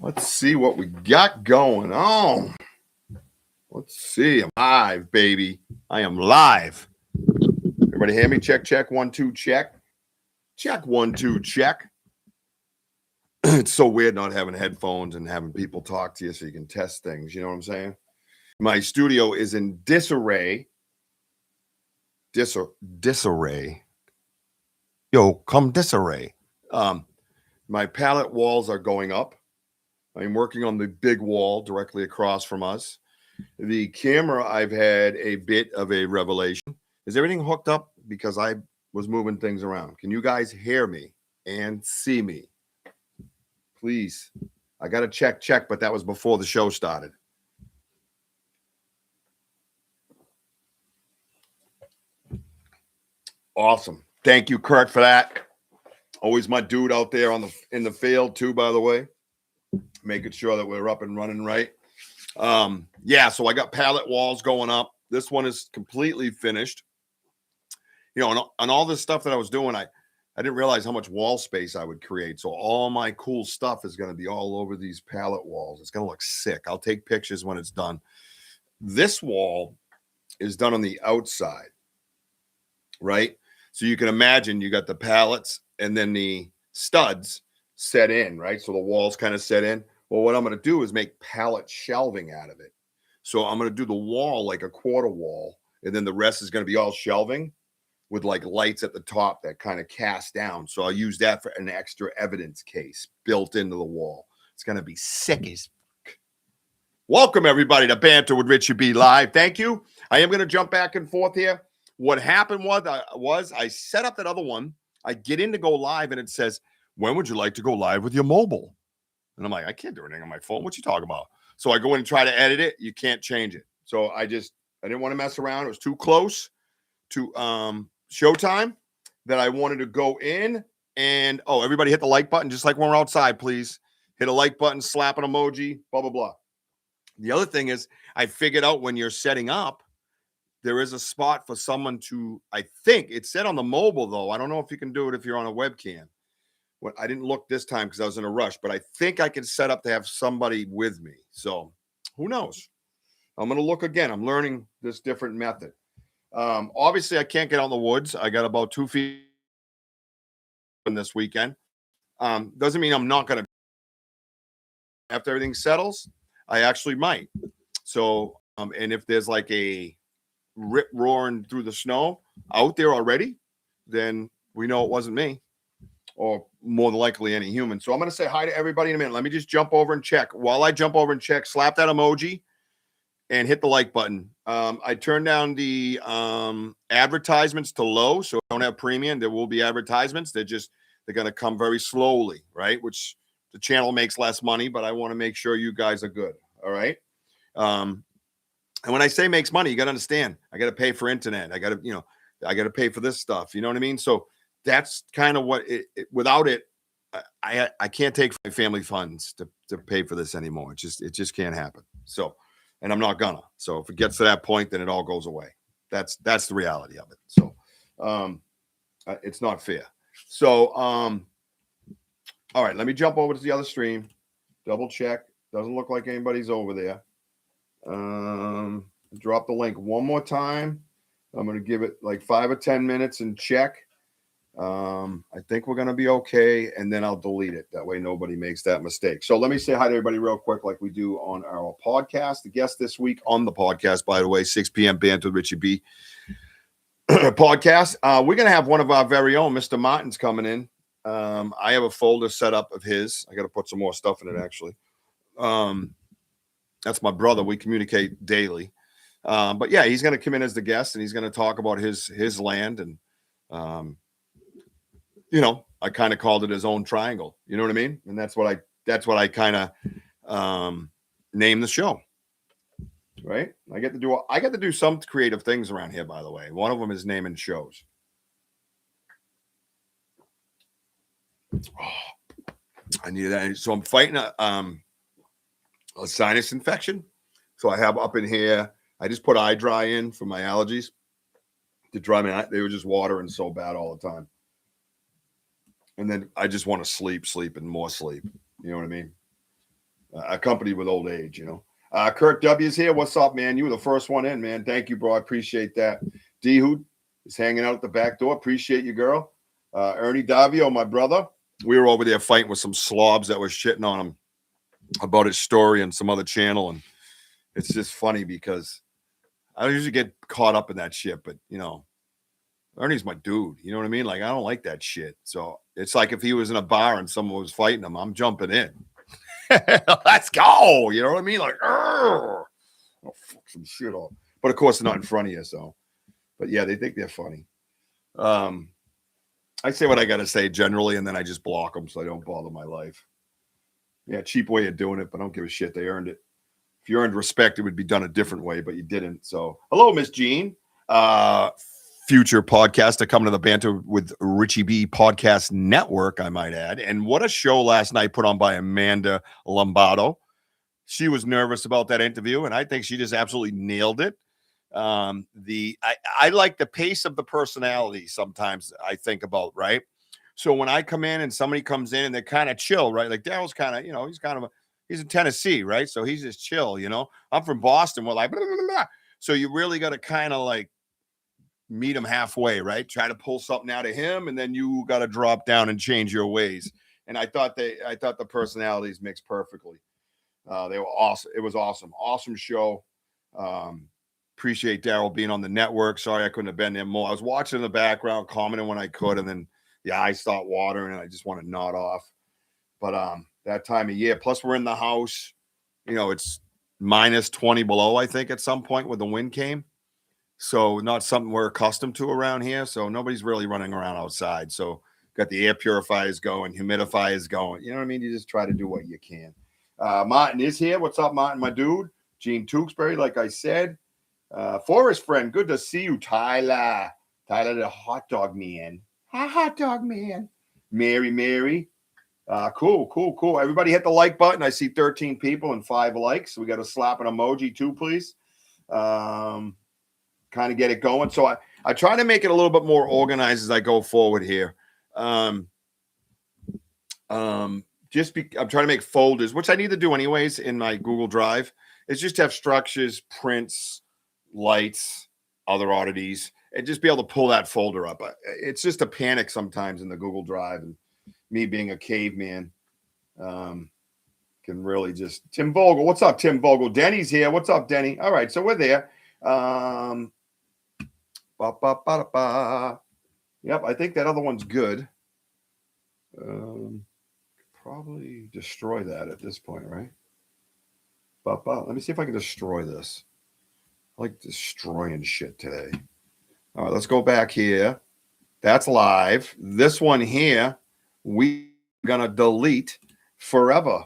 Let's see what we got going on. Let's see. I'm live, baby. I am live. Everybody hear me? Check, check, 1, 2, check. Check, 1, 2, check. It's so weird not having headphones and having people talk to you so you can test things. You know what I'm saying? My studio is in disarray. Disarray. Yo, come disarray. My pallet walls are going up. I'm working on the big wall directly across from us. The camera, I've had a bit of a revelation. Is everything hooked up? Because I was moving things around. Can you guys hear me and see me? Please. I got to check, but that was before the show started. Awesome. Thank you, Kurt, for that. Always my dude out there in the field too, by the way. Making sure that we're up and running right. Yeah, so I got pallet walls going up. This one is completely finished. You know, and all this stuff that I was doing, I didn't realize how much wall space I would create. So all my cool stuff is going to be all over these pallet walls. It's going to look sick. I'll take pictures when it's done. This wall is done on the outside, right? So you can imagine you got the pallets and then the studs set in, right? So the walls kind of set in. Well, what I'm going to do is make pallet shelving out of it. So I'm going to do the wall like a quarter wall, and then the rest is going to be all shelving with like lights at the top that kind of cast down. So I'll use that for an extra evidence case built into the wall. It's going to be sick as fuck. Welcome, everybody, to Banter with Richie B Live. Thank you. I am going to jump back and forth here. What happened was I set up that other one. I get in to go live, and it says, when would you like to go live with your mobile? And I'm like, I can't do anything on my phone. What you talking about? So I go in and try to edit it. You can't change it. So I didn't want to mess around. It was too close to showtime that I wanted to go in and, everybody hit the like button, just like when we're outside, please. Hit a like button, slap an emoji, blah, blah, blah. The other thing is I figured out when you're setting up, there is a spot for someone to, I think it said on the mobile though. I don't know if you can do it if you're on a webcam. I didn't look this time because I was in a rush, but I think I can set up to have somebody with me. So who knows? I'm going to look again. I'm learning this different method. Obviously, I can't get out in the woods. I got about 2 feet this weekend. Doesn't mean I'm not going to. After everything settles, I actually might. So, and if there's like a rip roaring through the snow out there already, then we know it wasn't me. Or more than likely any human. So I'm going to say hi to everybody in a minute. Let me just jump over and check. While I jump over and check, slap that emoji and hit the like button. I turned down the advertisements to low, so I don't have premium. There will be advertisements. They're going to come very slowly, right? Which the channel makes less money, but I want to make sure you guys are good. All right. And when I say makes money, you got to understand, I got to pay for internet. I got to pay for this stuff. You know what I mean? So that's kind of what without it, I can't take my family funds to pay for this anymore. It just can't happen. So, and I'm not gonna. So if it gets to that point, then it all goes away. That's the reality of it. So, it's not fair. So, all right, let me jump over to the other stream, double check. Doesn't look like anybody's over there. Drop the link one more time. I'm going to give it like 5 or 10 minutes and check. I think we're going to be okay, and then I'll delete it. That way nobody makes that mistake. So let me say hi to everybody real quick like we do on our podcast. The guest this week on the podcast, by the way, 6 p.m. Banter with Richie B podcast. We're going to have one of our very own, Mr. Martin's, coming in. I have a folder set up of his. I got to put some more stuff in it, actually. That's my brother. We communicate daily. But yeah, he's going to come in as the guest, and he's going to talk about his land. And, I kind of called it his own triangle. You know what I mean? And that's what I kind of named the show. Right? I get to do some creative things around here, by the way. One of them is naming shows. Oh, I need that. So I'm fighting a sinus infection. So I have up in here, I just put eye dry in for my allergies to dry me. They were just watering so bad all the time. And then I just want to sleep and more sleep. You know what I mean? accompanied with old age, you know. Kurt W is here. What's up, man? You were the first one in, man. Thank you, bro. I appreciate that. D Hood is hanging out at the back door. Appreciate you, girl. Ernie Davio, my brother. We were over there fighting with some slobs that were shitting on him about his story and some other channel. And it's just funny because I don't usually get caught up in that shit, but you know, Ernie's my dude. You know what I mean? Like, I don't like that shit. So it's like if he was in a bar and someone was fighting him, I'm jumping in. Let's go. You know what I mean? Like, oh, fuck some shit off. But of course, they're not in front of you. So, but yeah, they think they're funny. I say what I got to say generally, and then I just block them so I don't bother my life. Yeah, cheap way of doing it, but I don't give a shit. They earned it. If you earned respect, it would be done a different way, but you didn't. So, hello, Miss Jean. Future podcaster coming to the Banter with Richie B podcast network, I might add. And what a show last night put on by Amanda Lombardo. She was nervous about that interview, and I think she just absolutely nailed it. I like the pace of the personality sometimes I think about, right? So when I come in and somebody comes in and they're kind of chill, right? Like Daryl's kind of, you know, he's in Tennessee, right? So he's just chill, you know. I'm from Boston. We're like, blah, blah, blah. So you really got to kind of like meet him halfway, right? Try to pull something out of him, and then you got to drop down and change your ways. And I thought the personalities mixed perfectly. They were awesome. It was awesome. Awesome show. Appreciate Daryl being on the network. Sorry I couldn't have been there more. I was watching in the background, commenting when I could, and then the eyes start watering, and I just want to nod off. But that time of year, plus we're in the house, you know, it's minus 20 below, I think, at some point when the wind came. So not something we're accustomed to around here. So nobody's really running around outside. So got the air purifiers going, humidifiers going. You know what I mean? You just try to do what you can. Martin is here. What's up, Martin, my dude? Gene Tewksbury, like I said. Forest friend, good to see you, Tyler. Tyler, the hot dog man. Hot dog man. Mary. Cool. Everybody hit the like button. I see 13 people and 5 likes. We got to slap an emoji too, please. Kind of get it going. So I try to make it a little bit more organized as I go forward here. I'm trying to make folders, which I need to do anyways in my Google Drive. It's just to have structures, prints, lights, other oddities, and just be able to pull that folder up. It's just a panic sometimes in the Google Drive, and me being a caveman can really just. Tim Vogel, what's up, Tim Vogel? Denny's here. What's up, Denny? All right, so we're there. Yep, I think that other one's good. Probably destroy that at this point, right? Let me see if I can destroy this. I like destroying shit today. All right, let's go back here. That's live. This one here, we're going to delete forever.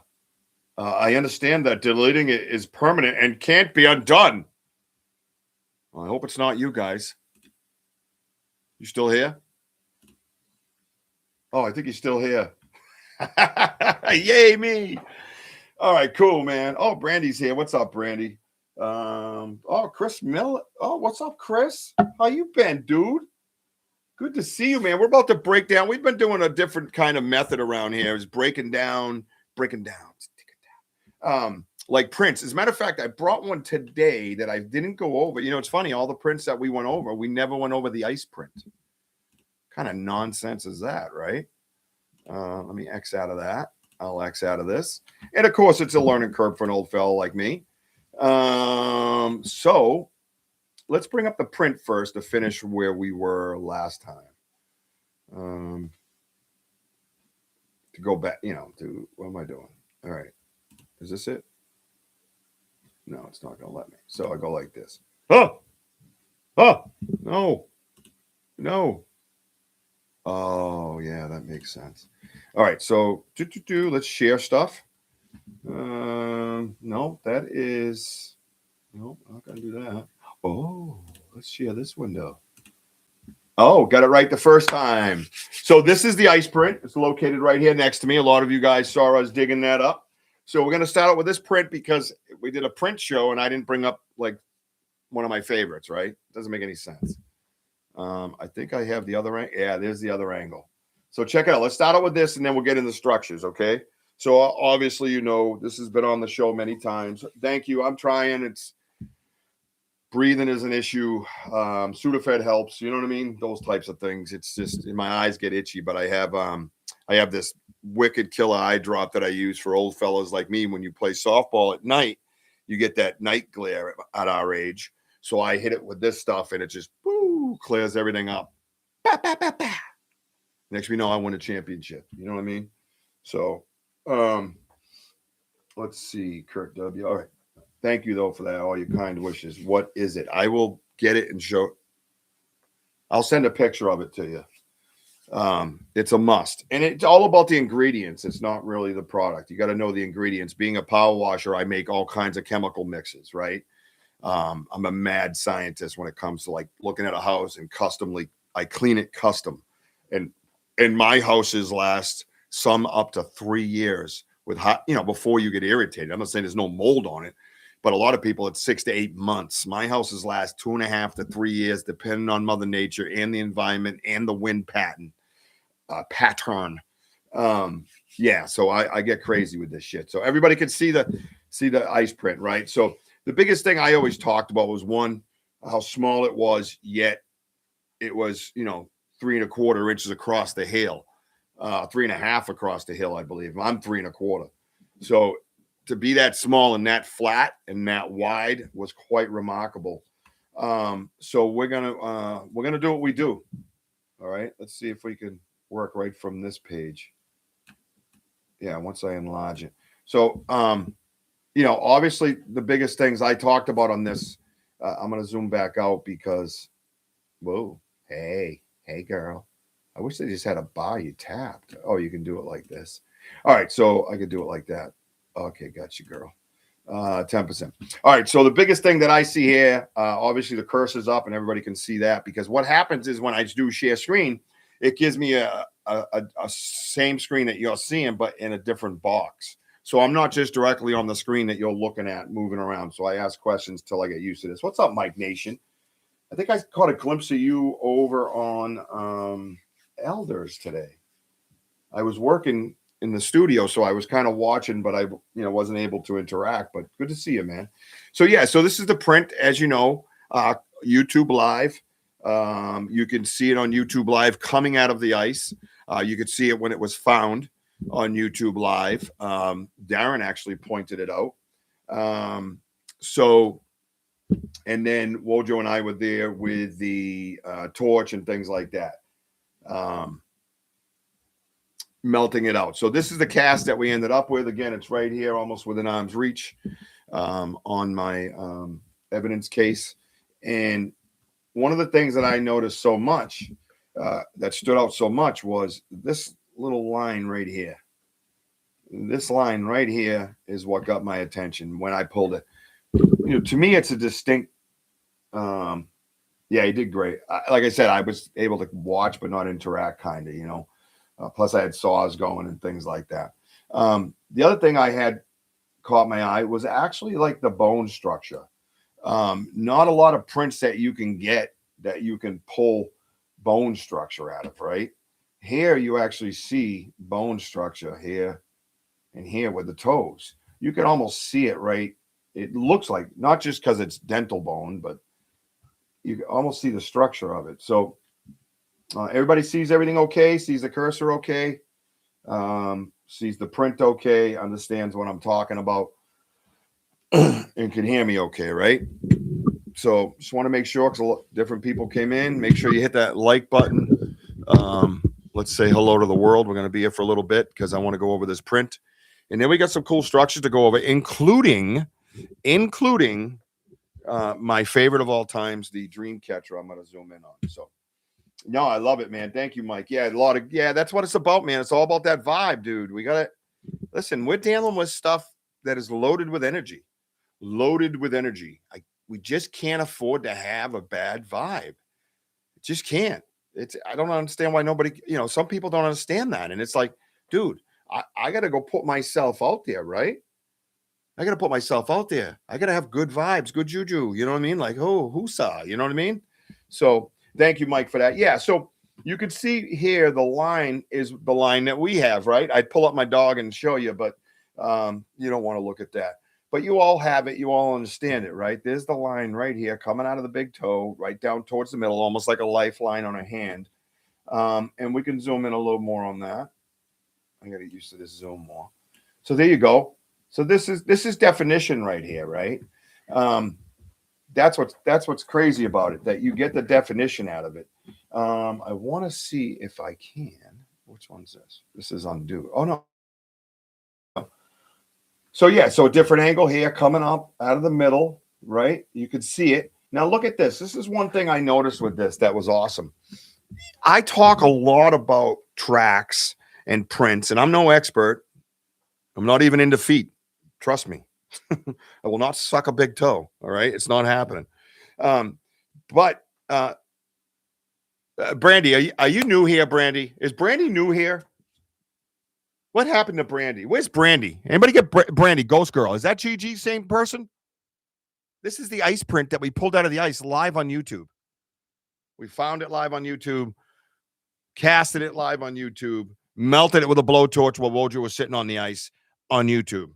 I understand that deleting it is permanent and can't be undone. Well, I hope it's not you guys. You still here? Oh, I think he's still here. Yay, me. All right, cool, man. Oh, Brandy's here. What's up, Brandy? Chris Miller. Oh, what's up, Chris? How you been, dude? Good to see you, man. We're about to break down. We've been doing a different kind of method around here. Is breaking down. Like prints. As a matter of fact, I brought one today that I didn't go over. You know, it's funny. All the prints that we went over, we never went over the ice print. Kind of nonsense is that, right? Let me X out of that. I'll X out of this. And of course, it's a learning curve for an old fellow like me. So let's bring up the print first to finish where we were last time. To go back, you know, to what am I doing? All right. Is this it? No, it's not going to let me. So I go like this. No. Oh, yeah, that makes sense. All right, so let's share stuff. No, that is no, I'm not gonna do that. Oh, let's share this window. Oh, got it right the first time. So this is the ice print. It's located right here next to me. A lot of you guys saw us digging that up. So we're gonna start out with this print because we did a print show and I didn't bring up like one of my favorites, right? Doesn't make any sense. I think I have the other angle. Yeah, there's the other angle. So check it out. Let's start out with this and then we'll get into structures, okay? So obviously, you know, this has been on the show many times. Thank you. I'm trying. It's breathing is an issue. Sudafed helps. You know what I mean? Those types of things. It's just my eyes get itchy, but I have this wicked killer eye drop that I use for old fellas like me. When you play softball at night, you get that night glare at our age. So I hit it with this stuff, and it just clears everything up. Bah, bah, bah, bah. Next we know, I won a championship. You know what I mean? So, let's see, Kirk W. All right. Thank you, though, for that. All your kind wishes. What is it? I will get it and show. I'll send a picture of it to you. It's a must. And it's all about the ingredients. It's not really the product. You got to know the ingredients. Being a power washer, I make all kinds of chemical mixes, right? I'm a mad scientist when it comes to like looking at a house and I clean it custom. And my houses last some up to 3 years with hot, before you get irritated. I'm not saying there's no mold on it, but a lot of people it's 6 to 8 months. My houses last 2.5 to 3 years, depending on Mother Nature and the environment and the wind pattern. Yeah, so I get crazy with this shit. So everybody can see the ice print, right? So the biggest thing I always talked about was one, how small it was, yet it was 3¼ inches across the hill, 3.5 across the hill, I believe. I'm 3¼ so to be that small and that flat and that wide was quite remarkable. So we're gonna do what we do. All right, let's see if we can work right from this page. Yeah, once I enlarge it. So obviously the biggest things I talked about on this, I'm gonna zoom back out because whoa, hey girl, I wish they just had a bar you tapped. Oh, you can do it like this. All right, so I could do it like that. Okay, got you, girl. 10%. All right, so the biggest thing that I see here, obviously the cursor's up and everybody can see that, because what happens is when I do share screen, it gives me a same screen that you're seeing, but in a different box. So I'm not just directly on the screen that you're looking at moving around. So I ask questions till I get used to this. What's up, Mike Nation? I think I caught a glimpse of you over on Elders today. I was working in the studio, so I was kind of watching, but I wasn't able to interact. But good to see you, man. So yeah, so this is the print, as you know, YouTube Live. You can see it on YouTube Live coming out of the ice. You could see it when it was found on YouTube Live. Darren actually pointed it out. And then Wojo and I were there with the torch and things like that, melting it out. So this is the cast that we ended up with. Again, it's right here, almost within arm's reach, on my evidence case. And one of the things that I noticed so much, that stood out so much, was this little line right here. This line right here is what got my attention when I pulled it. To me, it's a distinct. Yeah, he did great. Like I said, I was able to watch but not interact, kind of. Plus, I had saws going and things like that. The other thing I had caught my eye was actually like the bone structure. Not a lot of prints that you can get that you can pull bone structure out of, right? Here, you actually see bone structure here and here with the toes. You can almost see it, right? It looks like, not just because it's dental bone, but you can almost see the structure of it. So everybody sees everything okay, sees the cursor okay, sees the print okay, understands what I'm talking about, and can hear me okay, right? So just want to make sure, because different people came in. Make sure you hit that like button. Let's say hello to the world. We're going to be here for a little bit because I want to go over this print. And then we got some cool structures to go over, including my favorite of all times, the dream catcher. I'm going to zoom in on. So, no, I love it, man. Thank you, Mike. Yeah, that's what it's about, man. It's all about that vibe, dude. We got to listen. We're dealing with stuff that is loaded with energy. We just can't afford to have a bad vibe. Just can't. I don't understand why nobody, some people don't understand that. And it's like, dude, I got to go put myself out there, right? I got to put myself out there. I got to have good vibes, good juju. You know what I mean? Like, oh, whoosah. You know what I mean? So thank you, Mike, for that. Yeah. So you can see here the line is the line that we have, right? I'd pull up my dog and show you, but you don't want to look at that. But you all have it. You all understand it, right? There's the line right here coming out of the big toe, right down towards the middle, almost like a lifeline on a hand. And we can zoom in a little more on that. I got to get used to this zoom more. So there you go. So this is definition right here, right? That's what's crazy about it, that you get the definition out of it. I want to see if I can. Which one's this? This is undo. Oh no. So yeah, so a different angle here coming up out of the middle, right? You can see it. Now look at this. This is one thing I noticed with this that was awesome. I talk a lot about tracks and prints, and I'm no expert. I'm not even into feet. Trust me. I will not suck a big toe. All right. It's not happening. But Brandy, are you new here, Brandy? Is Brandy new here? What happened to Brandy? Where's Brandy? Anybody get Brandy, Ghost Girl? Is that Gigi, same person? This is the ice print that we pulled out of the ice live on YouTube. We found it live on YouTube, casted it live on YouTube, melted it with a blowtorch while Wodra was sitting on the ice on YouTube.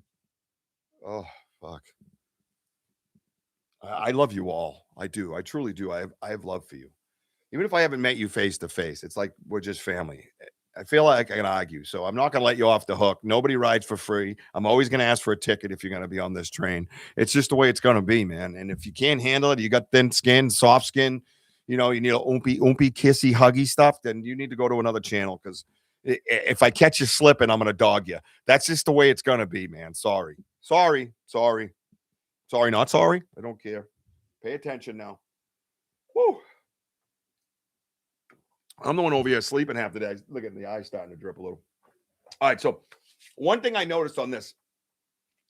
Oh, fuck. I love you all. I do. I truly do. I have love for you. Even if I haven't met you face to face, it's like we're just family. I feel like I can argue, so I'm not going to let you off the hook. Nobody rides for free. I'm always going to ask for a ticket if you're going to be on this train. It's just the way it's going to be, man. And if you can't handle it, you got thin skin, soft skin, you need a oompy, kissy, huggy stuff, then you need to go to another channel, because if I catch you slipping, I'm going to dog you. That's just the way it's going to be, man. Sorry, not sorry. I don't care. Pay attention now. Woo. I'm the one over here sleeping half the day. Look at the eyes starting to drip a little. All right. So one thing I noticed on this,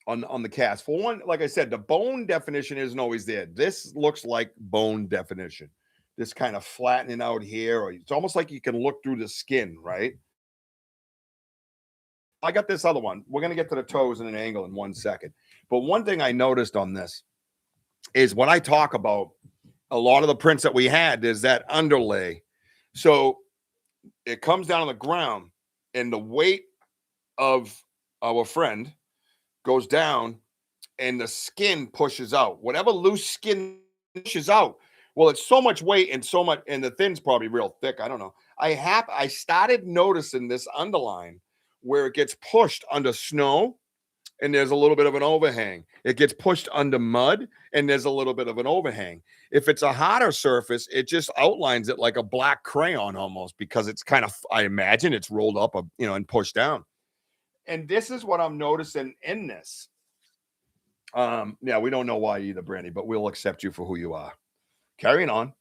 on the cast, for one, like I said, the bone definition isn't always there. This looks like bone definition. This kind of flattening out here, or it's almost like you can look through the skin, right? I got this other one. We're going to get to the toes in an angle in 1 second. But one thing I noticed on this is when I talk about a lot of the prints that we had, there's that underlay. So it comes down on the ground, and the weight of our friend goes down, and the skin pushes out. Whatever loose skin pushes out. Well, it's so much weight and so much, and the thin's probably real thick. I don't know. I started noticing this underline where it gets pushed under snow, and there's a little bit of an overhang. It gets pushed under mud, and there's a little bit of an overhang. If it's a harder surface, it just outlines it like a black crayon almost, because it's kind of, I imagine it's rolled up, and pushed down. And this is what I'm noticing in this. Yeah, we don't know why either, Brandy, but we'll accept you for who you are. Carrying on.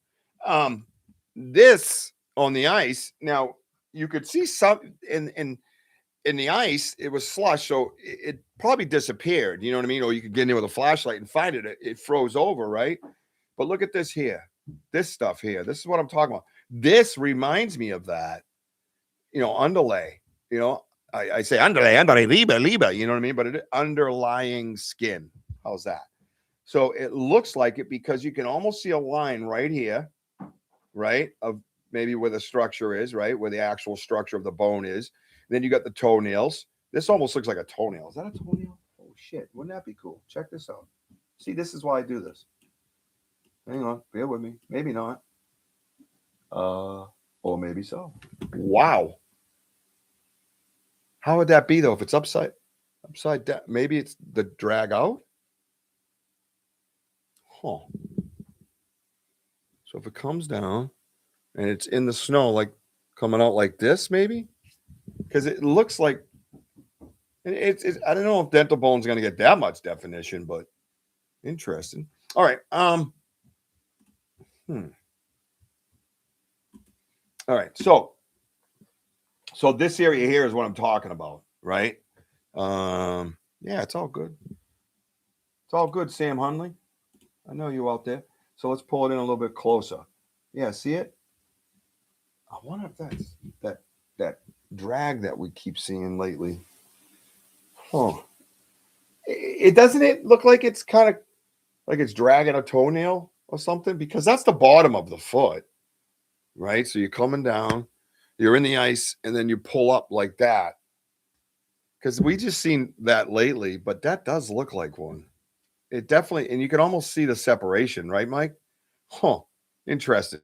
This on the ice, now you could see some in the ice, it was slush, so it probably disappeared. You know what I mean? Or you could get in there with a flashlight and find it. It froze over, right? But look at this here. This stuff here. This is what I'm talking about. This reminds me of that, underlay. I say underlay, liba, you know what I mean? But it underlying skin. How's that? So it looks like it because you can almost see a line right here, right? Of maybe where the structure is, right? Where the actual structure of the bone is. Then you got the toenails. This almost looks like a toenail. Is that a toenail? Oh, shit. Wouldn't that be cool? Check this out. See, this is why I do this. Hang on. Bear with me. Maybe not. Or maybe so. Wow. How would that be, though, if it's upside down? Maybe it's the drag out? Huh. So if it comes down and it's in the snow, like coming out like this, maybe? Because it looks like it's I don't know if dental bone's going to get that much definition, but interesting. All right. All right. So this area here is what I'm talking about, right? Yeah, it's all good. It's all good, Sam Hunley. I know you out there. So let's pull it in a little bit closer. Yeah, see it? I wonder if that's that drag that we keep seeing lately. Huh. Doesn't it look like it's kind of like it's dragging a toenail or something? Because that's the bottom of the foot. right? So you're coming down, you're in the ice, and then you pull up like that. Because we just seen that lately, but that does look like one. It definitely, and you can almost see the separation, right, Mike? Huh. Interesting.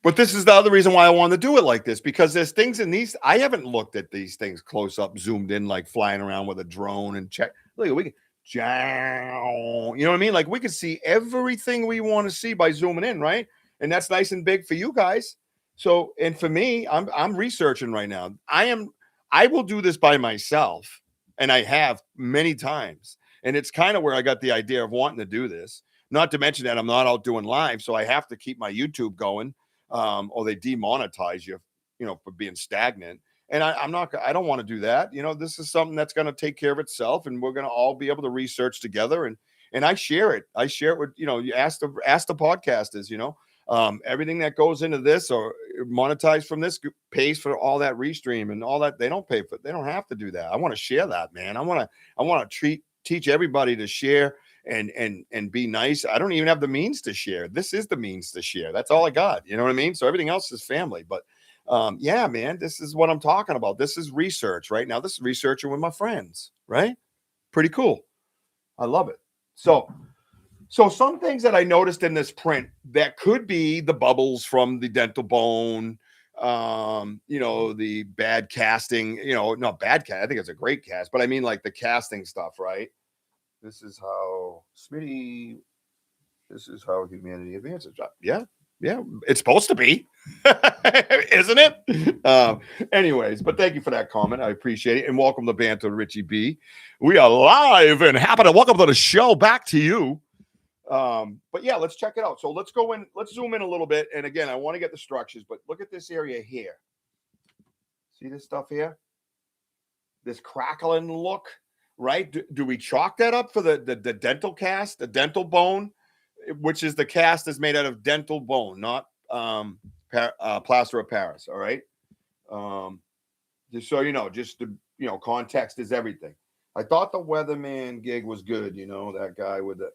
But this is the other reason why I wanted to do it like this, because there's things in these. I haven't looked at these things close up, zoomed in, like flying around with a drone and check. Look, we can, you know what I mean? Like we can see everything we want to see by zooming in, right? And that's nice and big for you guys. So, and for me, I'm researching right now. I will do this by myself, and I have many times. And it's kind of where I got the idea of wanting to do this. Not to mention that I'm not out doing live, so I have to keep my YouTube going, or they demonetize you, for being stagnant. And I'm not, I don't want to do that. This is something that's going to take care of itself, and we're going to all be able to research together. And I share it. I share it with, you ask the podcasters, everything that goes into this or monetized from this pays for all that restream and all that. They don't pay for, they don't have to do that. I want to share that, man. I want to teach everybody to share and be nice. I don't even have the means to share. This is the means to share. That's all I got. You know what I mean? So everything else is family. But yeah, man, this is what I'm talking about. This is research right now. This is researching with my friends, right? Pretty cool. I love it. So some things that I noticed in this print that could be the bubbles from the dental bone, the bad casting, not bad cast. I think it's a great cast, but I mean like the casting stuff, right? This is how humanity advances. Yeah. It's supposed to be, isn't it? Anyways, but thank you for that comment. I appreciate it. And welcome to Banter, Richie B. We are live and happy to welcome to the show back to you. But yeah, let's check it out. So let's go in, let's zoom in a little bit. And again, I want to get the structures, but look at this area here. See this stuff here? This crackling look. Right? Do we chalk that up for the dental cast, the dental bone, which is the cast is made out of dental bone, not plaster of Paris. All right. Just so you know, context is everything. I thought the weatherman gig was good. That guy with the,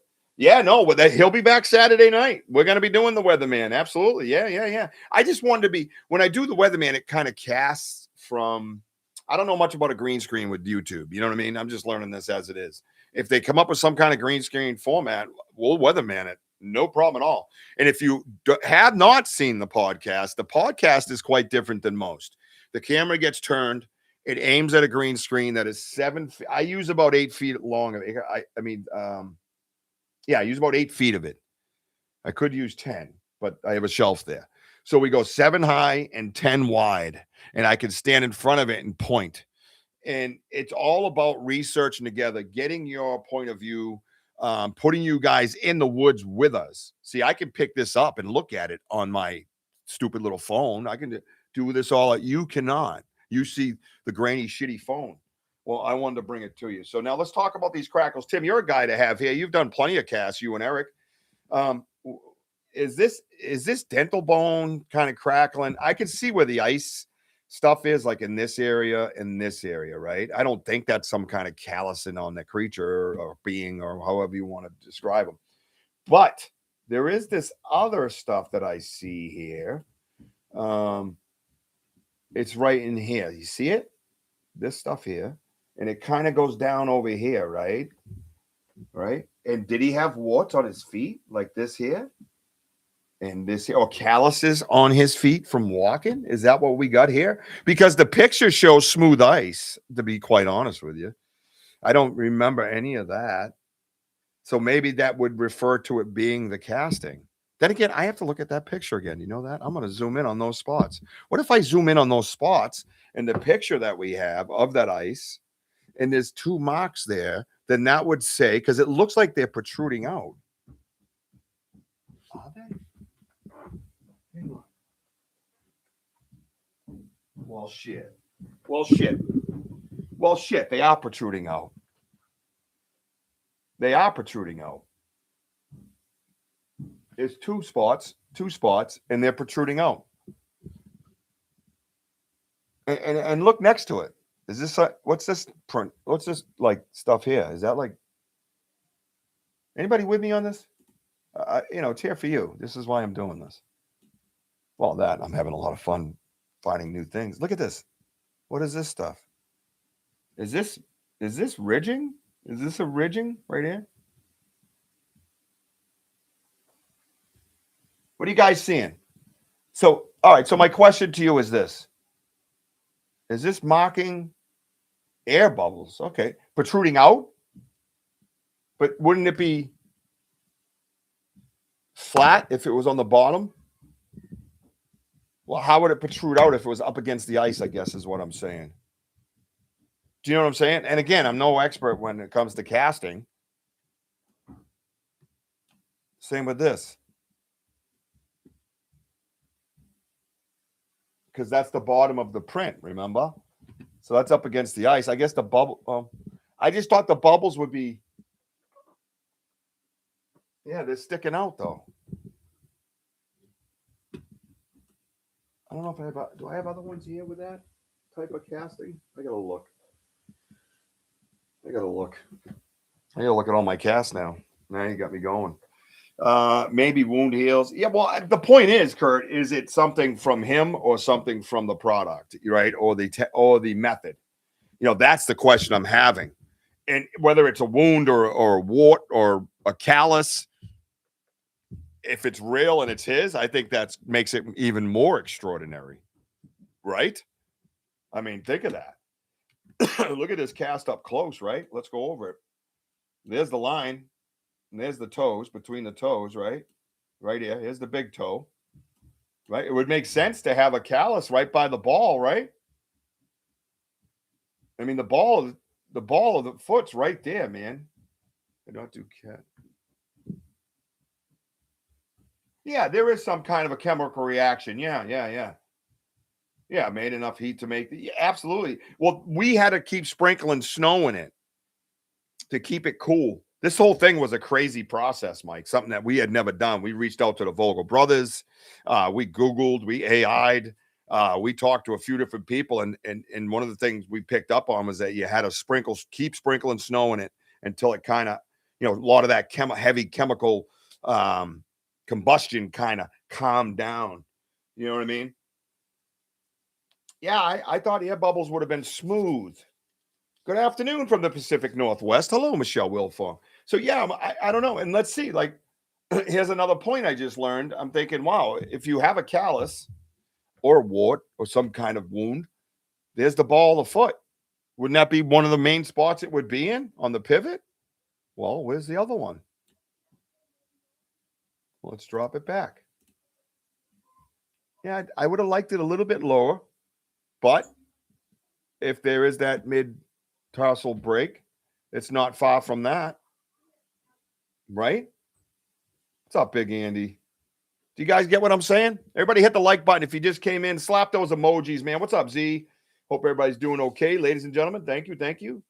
with that, he'll be back Saturday night. We're going to be doing the weatherman. Absolutely. Yeah. I just wanted to be, when I do the weatherman, it kind of casts from, I don't know much about a green screen with YouTube. You know what I mean? I'm just learning this as it is. If they come up with some kind of green screen format, we'll weatherman it. No problem at all. And if you have not seen the podcast is quite different than most. The camera gets turned. It aims at a green screen that is 7 feet. I use about 8 feet long. I use about 8 feet of it. I could use 10, but I have a shelf there. So we go 7 high and 10 wide, and I can stand in front of it and point. And it's all about researching together, getting your point of view, putting you guys in the woods with us. See, I can pick this up and look at it on my stupid little phone. I can do this all. You cannot. You see the grainy, shitty phone. Well, I wanted to bring it to you. So now let's talk about these crackles. Tim, you're a guy to have here. You've done plenty of casts, you and Eric. Is this dental bone kind of crackling? I can see where the ice stuff is, like in this area, right? I don't think that's some kind of callousing on the creature or being or however you want to describe them. But there is this other stuff that I see here. It's right in here. You see it? This stuff here. And it kind of goes down over here, right? Right? And did he have warts on his feet like this here? And this here, or calluses on his feet from walking? Is that what we got here? Because the picture shows smooth ice, to be quite honest with you. I don't remember any of that. So maybe that would refer to it being the casting. Then again, I have to look at that picture again. You know that? I'm going to zoom in on those spots. What if I zoom in on those spots and the picture that we have of that ice, and there's 2 marks there, then that would say, because it looks like they're protruding out. Are they? Well, shit. They are protruding out. There's two spots, and they're protruding out. And look next to it. Is this what's this print? What's this like stuff here? Is that like anybody with me on this? It's here for you. This is why I'm doing this. Well, that I'm having a lot of fun finding new things. Look at this. What is this stuff? Is this ridging? Is this a ridging right here? What are you guys seeing? So, all right. So my question to you is this: is this mocking air bubbles? Okay, protruding out, but wouldn't it be flat if it was on the bottom? Well, how would it protrude out if it was up against the ice? I guess is what I'm saying. Do you know what I'm saying? And again, I'm no expert when it comes to casting. Same with this. Because that's the bottom of the print, remember? So that's up against the ice. I guess the bubble. I just thought the bubbles would be. Yeah, they're sticking out though. I don't know if I have. Do I have other ones here with that type of casting? I gotta look. I gotta look at all my casts now. Now you got me going. Maybe wound heals. Yeah, well, the point is, Kurt, is it something from him or something from the product, right? Or the method? You know, that's the question I'm having. And whether it's a wound or a wart or a callus, if it's real and it's his, I think that makes it even more extraordinary, right? I mean, think of that. Look at this cast up close, right? Let's go over it. There's the line, and there's the toes, between the toes, right? Right here. Here's the big toe, right? It would make sense to have a callus right by the ball, right? I mean, the ball of the foot's right there, man. I don't do cat. Yeah, there is some kind of a chemical reaction. Yeah. Yeah, made enough heat to make the. Yeah, absolutely. Well, we had to keep sprinkling snow in it to keep it cool. This whole thing was a crazy process, Mike, something that we had never done. We reached out to the Vogel brothers. We Googled, we AI'd, we talked to a few different people. And one of the things we picked up on was that you had to keep sprinkling snow in it until it kind of, a lot of that heavy chemical combustion kind of calmed down. You know what I mean? Yeah, I thought air bubbles would have been smooth. Good afternoon from the Pacific Northwest. Hello, Michelle Wilfong. So yeah, I don't know. And let's see, like, here's another point I just learned. I'm thinking, wow, if you have a callus or a wart or some kind of wound, there's the ball of the foot. Wouldn't that be one of the main spots it would be in on the pivot? Well, where's the other one? Let's drop it back. Yeah, I would have liked it a little bit lower, but if there is that mid-tarsal break, it's not far from that. Right? What's up, Big Andy? Do you guys get what I'm saying? Everybody hit the like button. If you just came in, slap those emojis, man. What's up, Z? Hope everybody's doing okay, ladies and gentlemen. Thank you.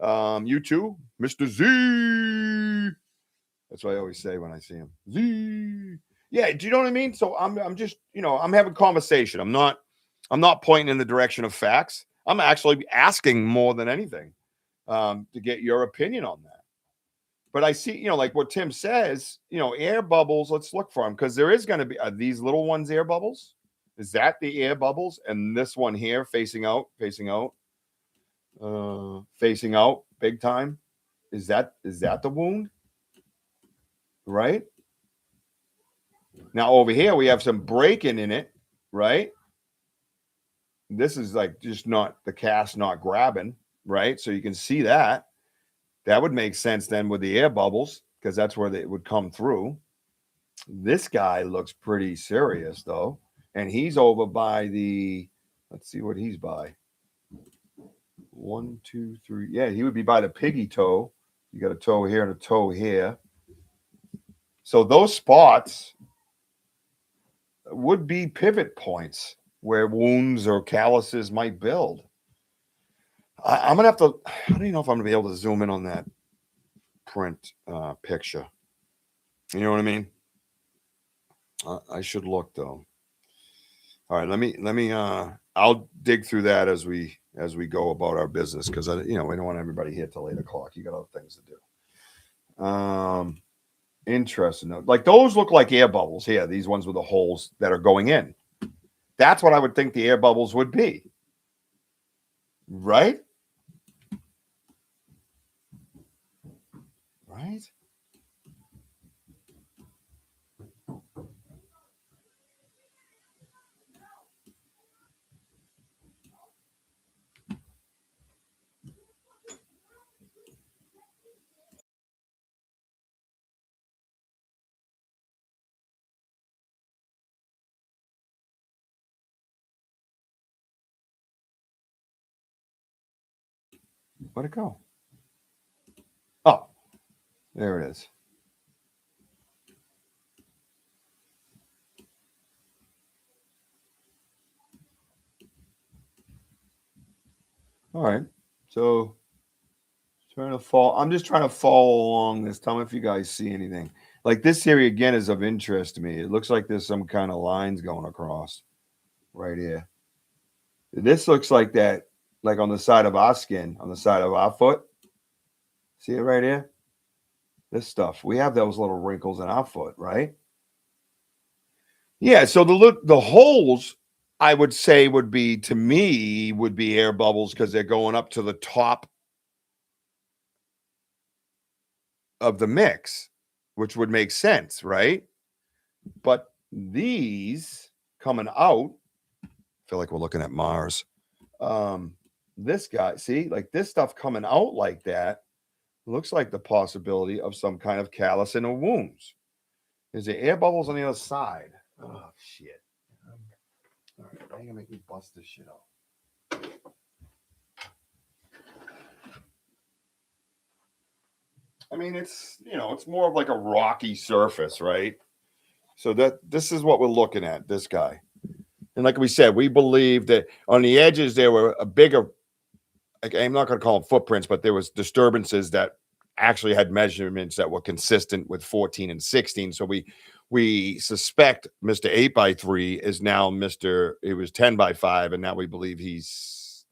You too, Mr. Z. That's what I always say when I see him. Z. Yeah, do you know what I mean? So I'm just, I'm having conversation. I'm not pointing in the direction of facts. I'm actually asking more than anything to get your opinion on that. But I see, like what Tim says, air bubbles, let's look for them because there is going to be, are these little ones air bubbles? Is that the air bubbles? And this one here facing out, big time. Is that the wound? Right? Now over here, we have some breaking in it, right? This is like just not the cast not grabbing, right? So you can see that. That would make sense then with the air bubbles because that's where they would come through. This guy looks pretty serious though. And he's over by let's see what he's by. 1, 2, 3. Yeah, he would be by the piggy toe. You got a toe here and a toe here. So those spots would be pivot points where wounds or calluses might build. I'm going to have to, I don't even know if I'm going to be able to zoom in on that print picture. You know what I mean? I should look though. All right, let me I'll dig through that as we go about our business because we don't want everybody here till 8 o'clock. You got other things to do. Interesting. Like those look like air bubbles here. These ones with the holes that are going in. That's what I would think the air bubbles would be. Right? Right? Where'd it go? Oh, there it is. All right. So trying to fall. I'm just trying to follow along this. Tell me if you guys see anything. Like this area again is of interest to me. It looks like there's some kind of lines going across right here. This looks like that, like on the side of our skin, on the side of our foot. See it right here? This stuff. We have those little wrinkles in our foot, right? Yeah. So the holes, I would say, would be to me would be air bubbles because they're going up to the top of the mix, which would make sense, right? But these coming out, I feel like we're looking at Mars. This guy, see, like this stuff coming out like that looks like the possibility of some kind of callus in a wounds. Is there air bubbles on the other side? Oh shit. All right, now you're gonna make me bust this shit out. I mean, it's it's more of like a rocky surface, right? So this is what we're looking at, this guy. And like we said, we believe that on the edges there were a bigger, like, I'm not going to call them footprints, but there was disturbances that actually had measurements that were consistent with 14 and 16. So we suspect Mr. 8x3 is now Mr. It was 10x5, and now we believe he's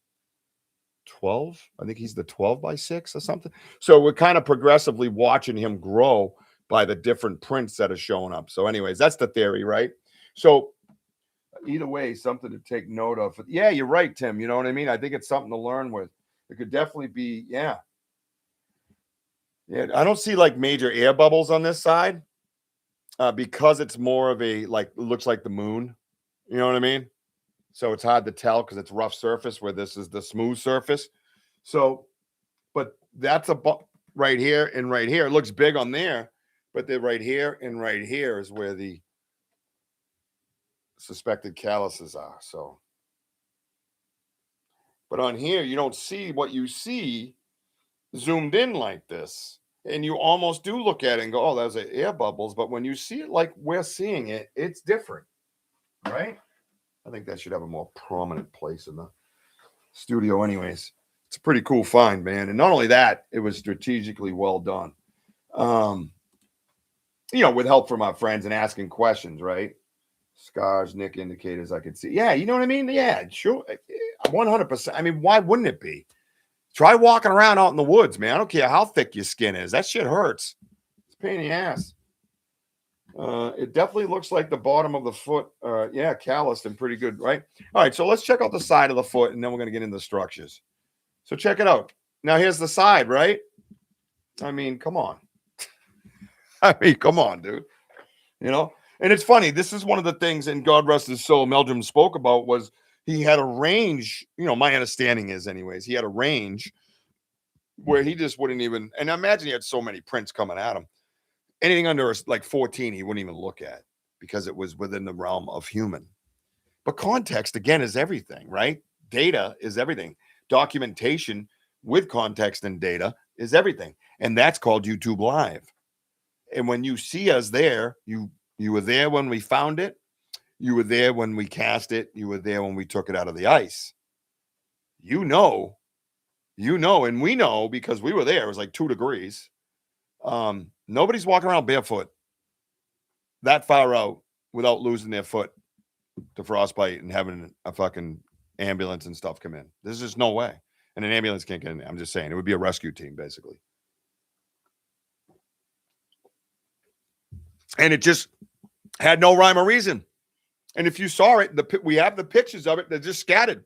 12. I think he's the 12x6 or something. So we're kind of progressively watching him grow by the different prints that are showing up. So, anyways, that's the theory, right? So either way, something to take note of. Yeah, you're right, Tim. You know what I mean? I think it's something to learn with. It could definitely be, yeah. Yeah, I don't see like major air bubbles on this side because it's more of a like looks like the moon. You know what I mean? So it's hard to tell because it's rough surface where this is the smooth surface. So, but that's right here and right here. It looks big on there, but then right here and right here is where the suspected calluses are. So, but on here, you don't see what you see zoomed in like this. And you almost do look at it and go, oh, those are air bubbles. But when you see it like we're seeing it, it's different, right? I think that should have a more prominent place in the studio, anyways. It's a pretty cool find, man. And not only that, it was strategically well done. With help from our friends and asking questions, right? Scars, nick indicators I could see. Yeah, you know what I mean? Yeah, sure. 100%. I mean, why wouldn't it be? Try walking around out in the woods, man. I don't care how thick your skin is. That shit hurts. It's a pain in the ass. It definitely looks like the bottom of the foot. Yeah, calloused and pretty good, right? All right, so let's check out the side of the foot, and then we're going to get into the structures. So check it out. Now, here's the side, right? I mean, come on. Come on, dude. And it's funny. This is one of the things, and God rest his soul, Meldrum spoke about was he had a range. My understanding is, anyways, he had a range where he just wouldn't even, and I imagine he had so many prints coming at him. Anything under like 14, he wouldn't even look at because it was within the realm of human. But context, again, is everything, right? Data is everything. Documentation with context and data is everything. And that's called YouTube Live. And when you see us there, you were there when we found it. You were there when we cast it. You were there when we took it out of the ice. And we know because we were there. It was like 2 degrees. Nobody's walking around barefoot that far out without losing their foot to frostbite and having a fucking ambulance and stuff come in. There's just no way. And an ambulance can't get in there. I'm just saying it would be a rescue team, basically. And it just had no rhyme or reason. And if you saw it, we have the pictures of it. They're just scattered.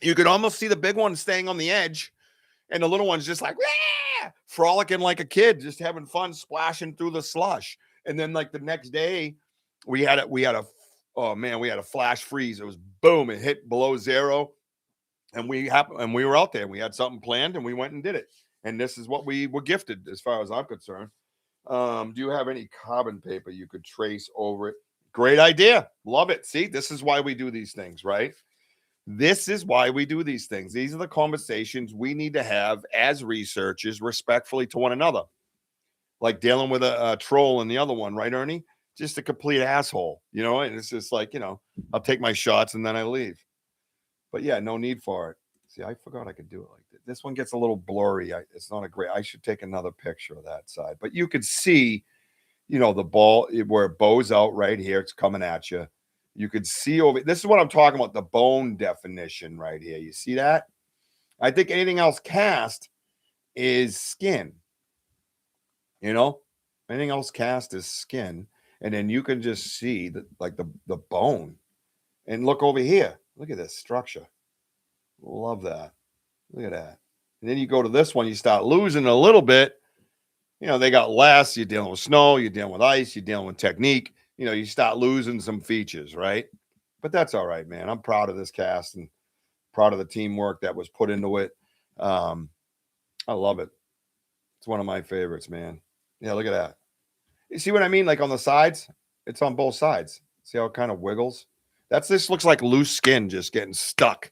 You could almost see the big one staying on the edge, and the little one's just like frolicking like a kid, just having fun, splashing through the slush. And then like the next day, we had a flash freeze. It was boom, it hit below zero, and we were out there. We had something planned, and we went and did it. And this is what we were gifted, as far as I'm concerned. Do you have any carbon paper you could trace over it? Great idea. Love it. See, this is why we do these things, right? This is why we do these things. These are the conversations we need to have as researchers respectfully to one another. Like dealing with a troll and the other one, right, Ernie? Just a complete asshole, and it's just like, I'll take my shots and then I leave. But yeah, no need for it. See, I forgot I could do it like this. This one gets a little blurry. It's not I should take another picture of that side. But you could see, the ball where it bows out right here. It's coming at you. You could see over. This is what I'm talking about, the bone definition right here. You see that? I think anything else cast is skin. Anything else cast is skin. And then you can just see the bone. And look over here. Look at this structure. Love that. Look at that. And then you go to this one, you start losing a little bit. They got less. You're dealing with snow, you're dealing with ice, you're dealing with technique. You start losing some features, right? But that's all right, man. I'm proud of this cast and proud of the teamwork that was put into it. I love it. It's one of my favorites, man. Yeah, look at that. You see what I mean? Like on the sides, it's on both sides. See how it kind of wiggles? This looks like loose skin just getting stuck.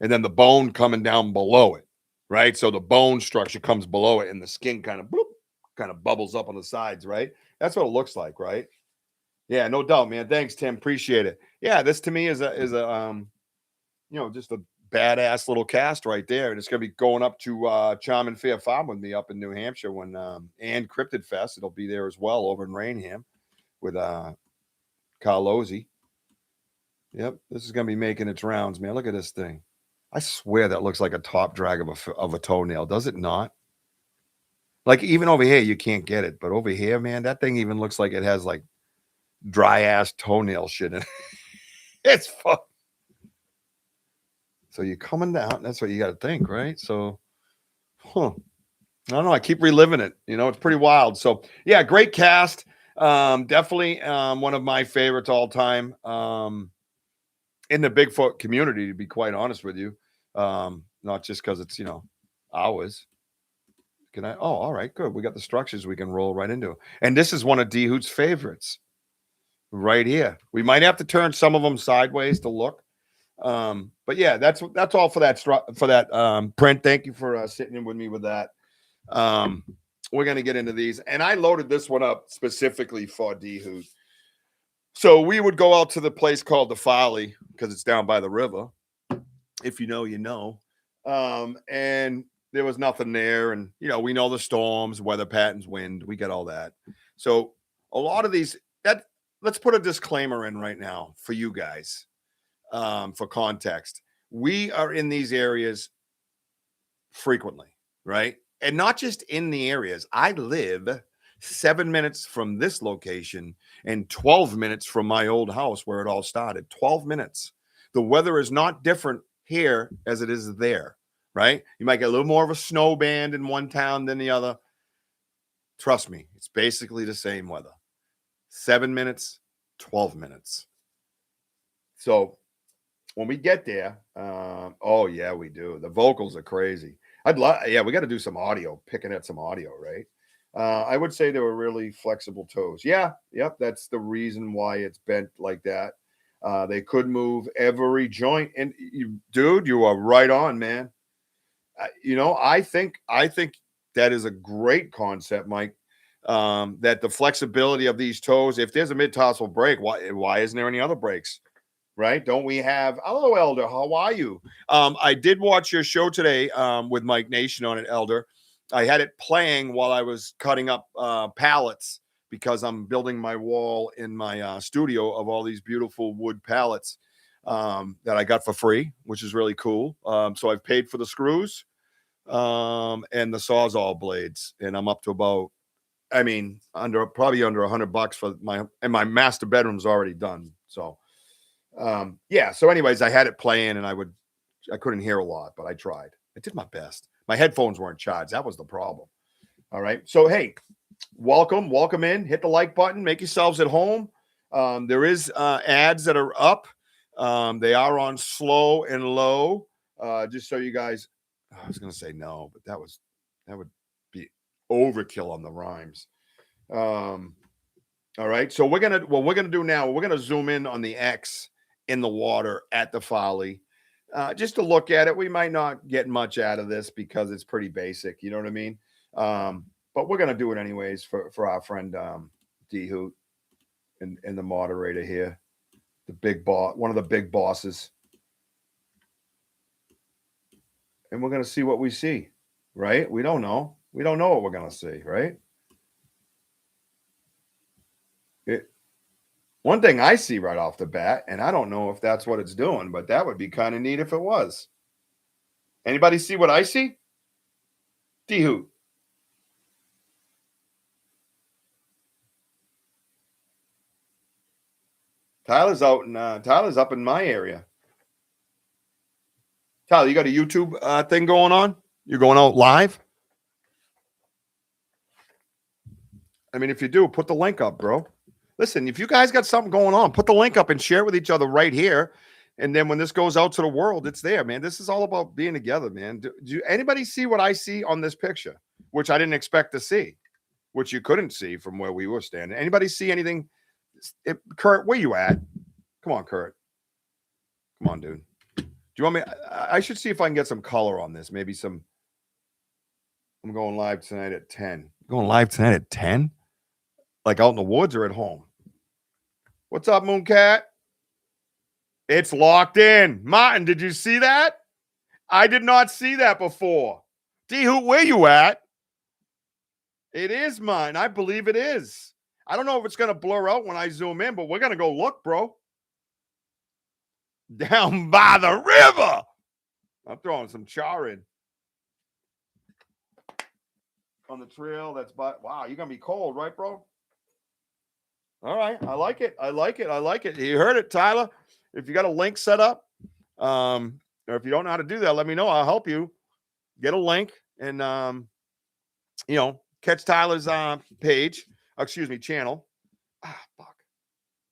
And then the bone coming down below it, right? So the bone structure comes below it and the skin kind of bubbles up on the sides, right? That's what it looks like, right? Yeah, no doubt, man. Thanks, Tim. Appreciate it. Yeah, this to me is a just a badass little cast right there. And it's gonna be going up to Charm and Fair Farm with me up in New Hampshire when and Cryptid Fest. It'll be there as well over in Rainham with Carlozzi. Yep, this is gonna be making its rounds, man. Look at this thing. I swear that looks like a top drag of a toenail. Does it not? Like even over here, you can't get it, but over here, man, that thing even looks like it has like dry ass toenail shit in it. It's fun. So you're coming down. That's what you got to think, right? So, I don't know. I keep reliving it. It's pretty wild. So yeah, great cast. Definitely one of my favorites all time. In the Bigfoot community, to be quite honest with you. Not just because it's, ours. Can I? Oh, all right, good. We got the structures we can roll right into. And this is one of D Hoot's favorites right here. We might have to turn some of them sideways to look. But yeah, that's all for that print. Thank you for sitting in with me with that. We're going to get into these. And I loaded this one up specifically for D Hoot. So we would go out to the place called the Folly because it's down by the river. If you know, you know. And there was nothing there. And, we know the storms, weather patterns, wind. We get all that. So a lot of these, let's put a disclaimer in right now for you guys, for context. We are in these areas frequently, right? And not just in the areas. I live 7 minutes from this location and 12 minutes from my old house where it all started. 12 minutes. The weather is not different here as it is there, right? You might get a little more of a snow band in one town than the other. Trust me, it's basically the same weather. 7 minutes, 12 minutes. So when we get there, oh yeah, we do. The vocals are crazy. We got to do some audio, picking at some audio, right? I would say they were really flexible toes. Yeah, yep, that's the reason why it's bent like that. They could move every joint, and you are right on, man. I think that is a great concept, Mike. That the flexibility of these toes, if there's a mid-tarsal break, why isn't there any other breaks? Right? Don't we have? Hello, Elder. How are you? I did watch your show today with Mike Nation on it, Elder. I had it playing while I was cutting up pallets because I'm building my wall in my studio of all these beautiful wood pallets that I got for free, which is really cool. So I've paid for the screws and the Sawzall blades, and I'm up to about I mean, probably under $100 for my master bedroom's already done. So, yeah. So anyways, I had it playing and I couldn't hear a lot, but I tried. I did my best. My headphones weren't charged. That was the problem. All right. So, hey, welcome in. Hit the like button. Make yourselves at home. There is ads that are up. They are on slow and low. Just so you guys, I was going to say no, but that would be overkill on the rhymes. All right. So what we're gonna do now, we're gonna zoom in on the X in the water at the Folly. Just to look at it. We might not get much out of this because it's pretty basic, you know what I mean? But we're gonna do it anyways for our friend D Hoot and the moderator here, the big boss, one of the big bosses. And we're gonna see what we see, right? We don't know. We don't know what we're gonna see, right? One thing I see right off the bat, and I don't know if that's what it's doing, but that would be kind of neat if it was. Anybody see what I see? D-Hoot. Tyler's up in my area. Tyler, you got a YouTube thing going on? You're going out live? I mean, if you do, put the link up, bro. Listen, if you guys got something going on, put the link up and share it with each other right here. And then when this goes out to the world, it's there, man. This is all about being together, man. Do anybody see what I see on this picture, which I didn't expect to see, which you couldn't see from where we were standing? Anybody see anything? Kurt, where you at? Come on, Kurt. Come on, dude. Do you want me? I should see if I can get some color on this. Maybe some. I'm going live tonight at 10. Going live tonight at 10? Like out in the woods or at home? What's up, Mooncat? It's locked in. Martin, did you see that? I did not see that before. D-Hoot, where you at? It is mine. I believe it is. I don't know if it's going to blur out when I zoom in, but we're going to go look, bro. Down by the river. I'm throwing some char in. On the trail that's by, wow, you're going to be cold, right, bro? All right. I like it. I like it. I like it. You heard it, Tyler. If you got a link set up, or if you don't know how to do that, let me know. I'll help you get a link and, catch Tyler's page. Channel. Fuck.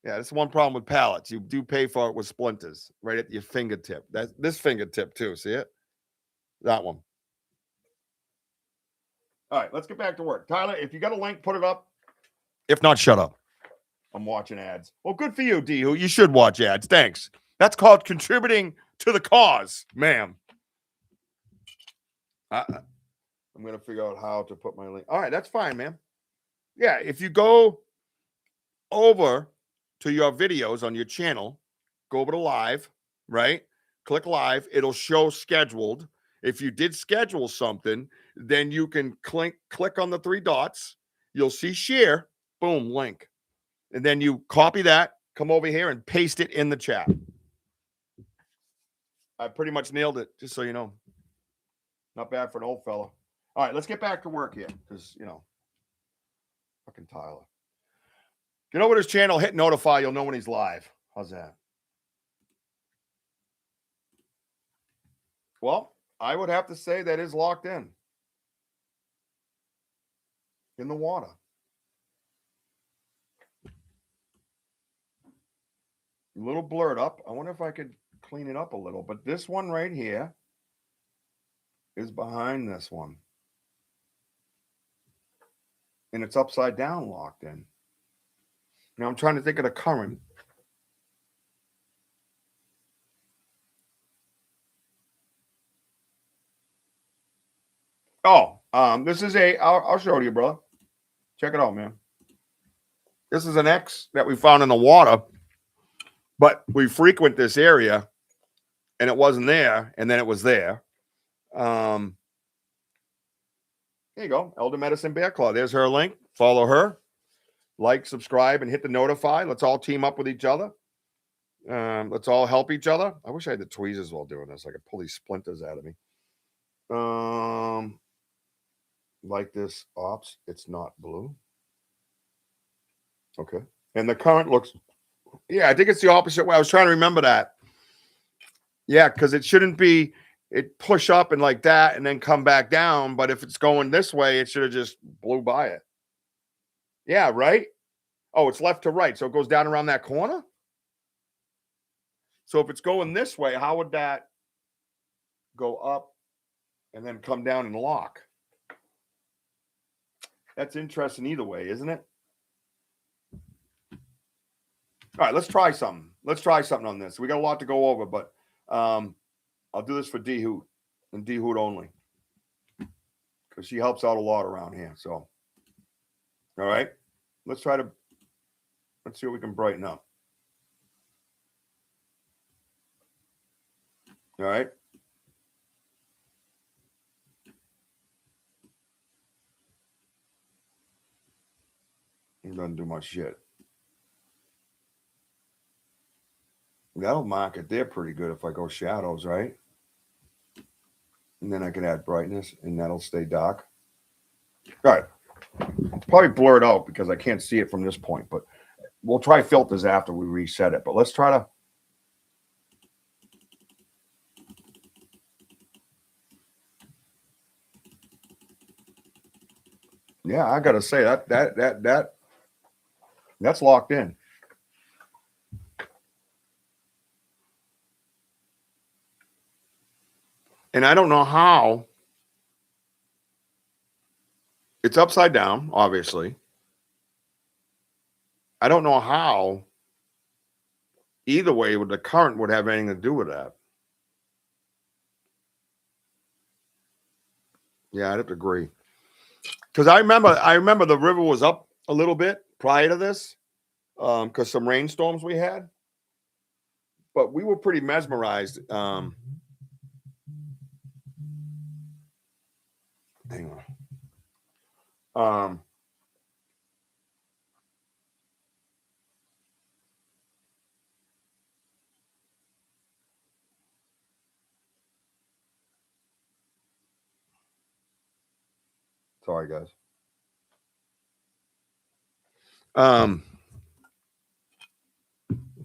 Yeah, that's one problem with pallets. You do pay for it with splinters right at your fingertip. That's this fingertip too. See it? That one. All right, let's get back to work. Tyler, if you got a link, put it up. If not, shut up. I'm watching ads. Well, good for you, D. Who you should watch ads. Thanks. That's called contributing to the cause, ma'am. I'm going to figure out how to put my link. All right, that's fine, man. Yeah, if you go over to your videos on your channel, go over to live, right? Click live. It'll show scheduled. If you did schedule something, then you can click on the three dots. You'll see share. Boom, link. And then you copy that, come over here and paste it in the chat. I pretty much nailed it, just so you know. Not bad for an old fella. All right, let's get back to work here because, fucking Tyler. Get over to his channel, hit notify. You'll know when he's live. How's that? Well, I would have to say that is locked in the water. A little blurred up. I wonder if I could clean it up a little. But this one right here is behind this one. And it's upside down locked in. Now I'm trying to think of the current. Oh, this is I'll show you, brother. Check it out, man. This is an X that we found in the water, but we frequent this area and it wasn't there. And then it was there. There you go. Elder Medicine Bear Claw. There's her link. Follow her. Like, subscribe, and hit the notify. Let's all team up with each other. Let's all help each other. I wish I had the tweezers while doing this. I could pull these splinters out of me. Like this. Ops. It's not blue. Okay. And the current looks, yeah, I think it's the opposite way. I was trying to remember that. Yeah, because it shouldn't be, it push up and like that and then come back down. But if it's going this way, it should have just blew by it. Yeah, right? Oh, it's left to right. So it goes down around that corner? So if it's going this way, how would that go up and then come down and lock? That's interesting either way, isn't it? All right, let's try something. Let's try something on this. We got a lot to go over, but I'll do this for D Hoot and D Hoot only because she helps out a lot around here. So, all right, let's see what we can brighten up. All right. It doesn't do much shit. That'll mark it there pretty good if I go shadows, right? And then I can add brightness and that'll stay dark. All right. Probably blur it out because I can't see it from this point, but we'll try filters after we reset it. But let's try to. Yeah, I gotta say that's locked in. And I don't know how. It's upside down, obviously. I don't know how either way with the current would have anything to do with that. Yeah, I'd have to agree. Because I remember the river was up a little bit prior to this, because some rainstorms we had. But we were pretty mesmerized. Hang on. Sorry, guys.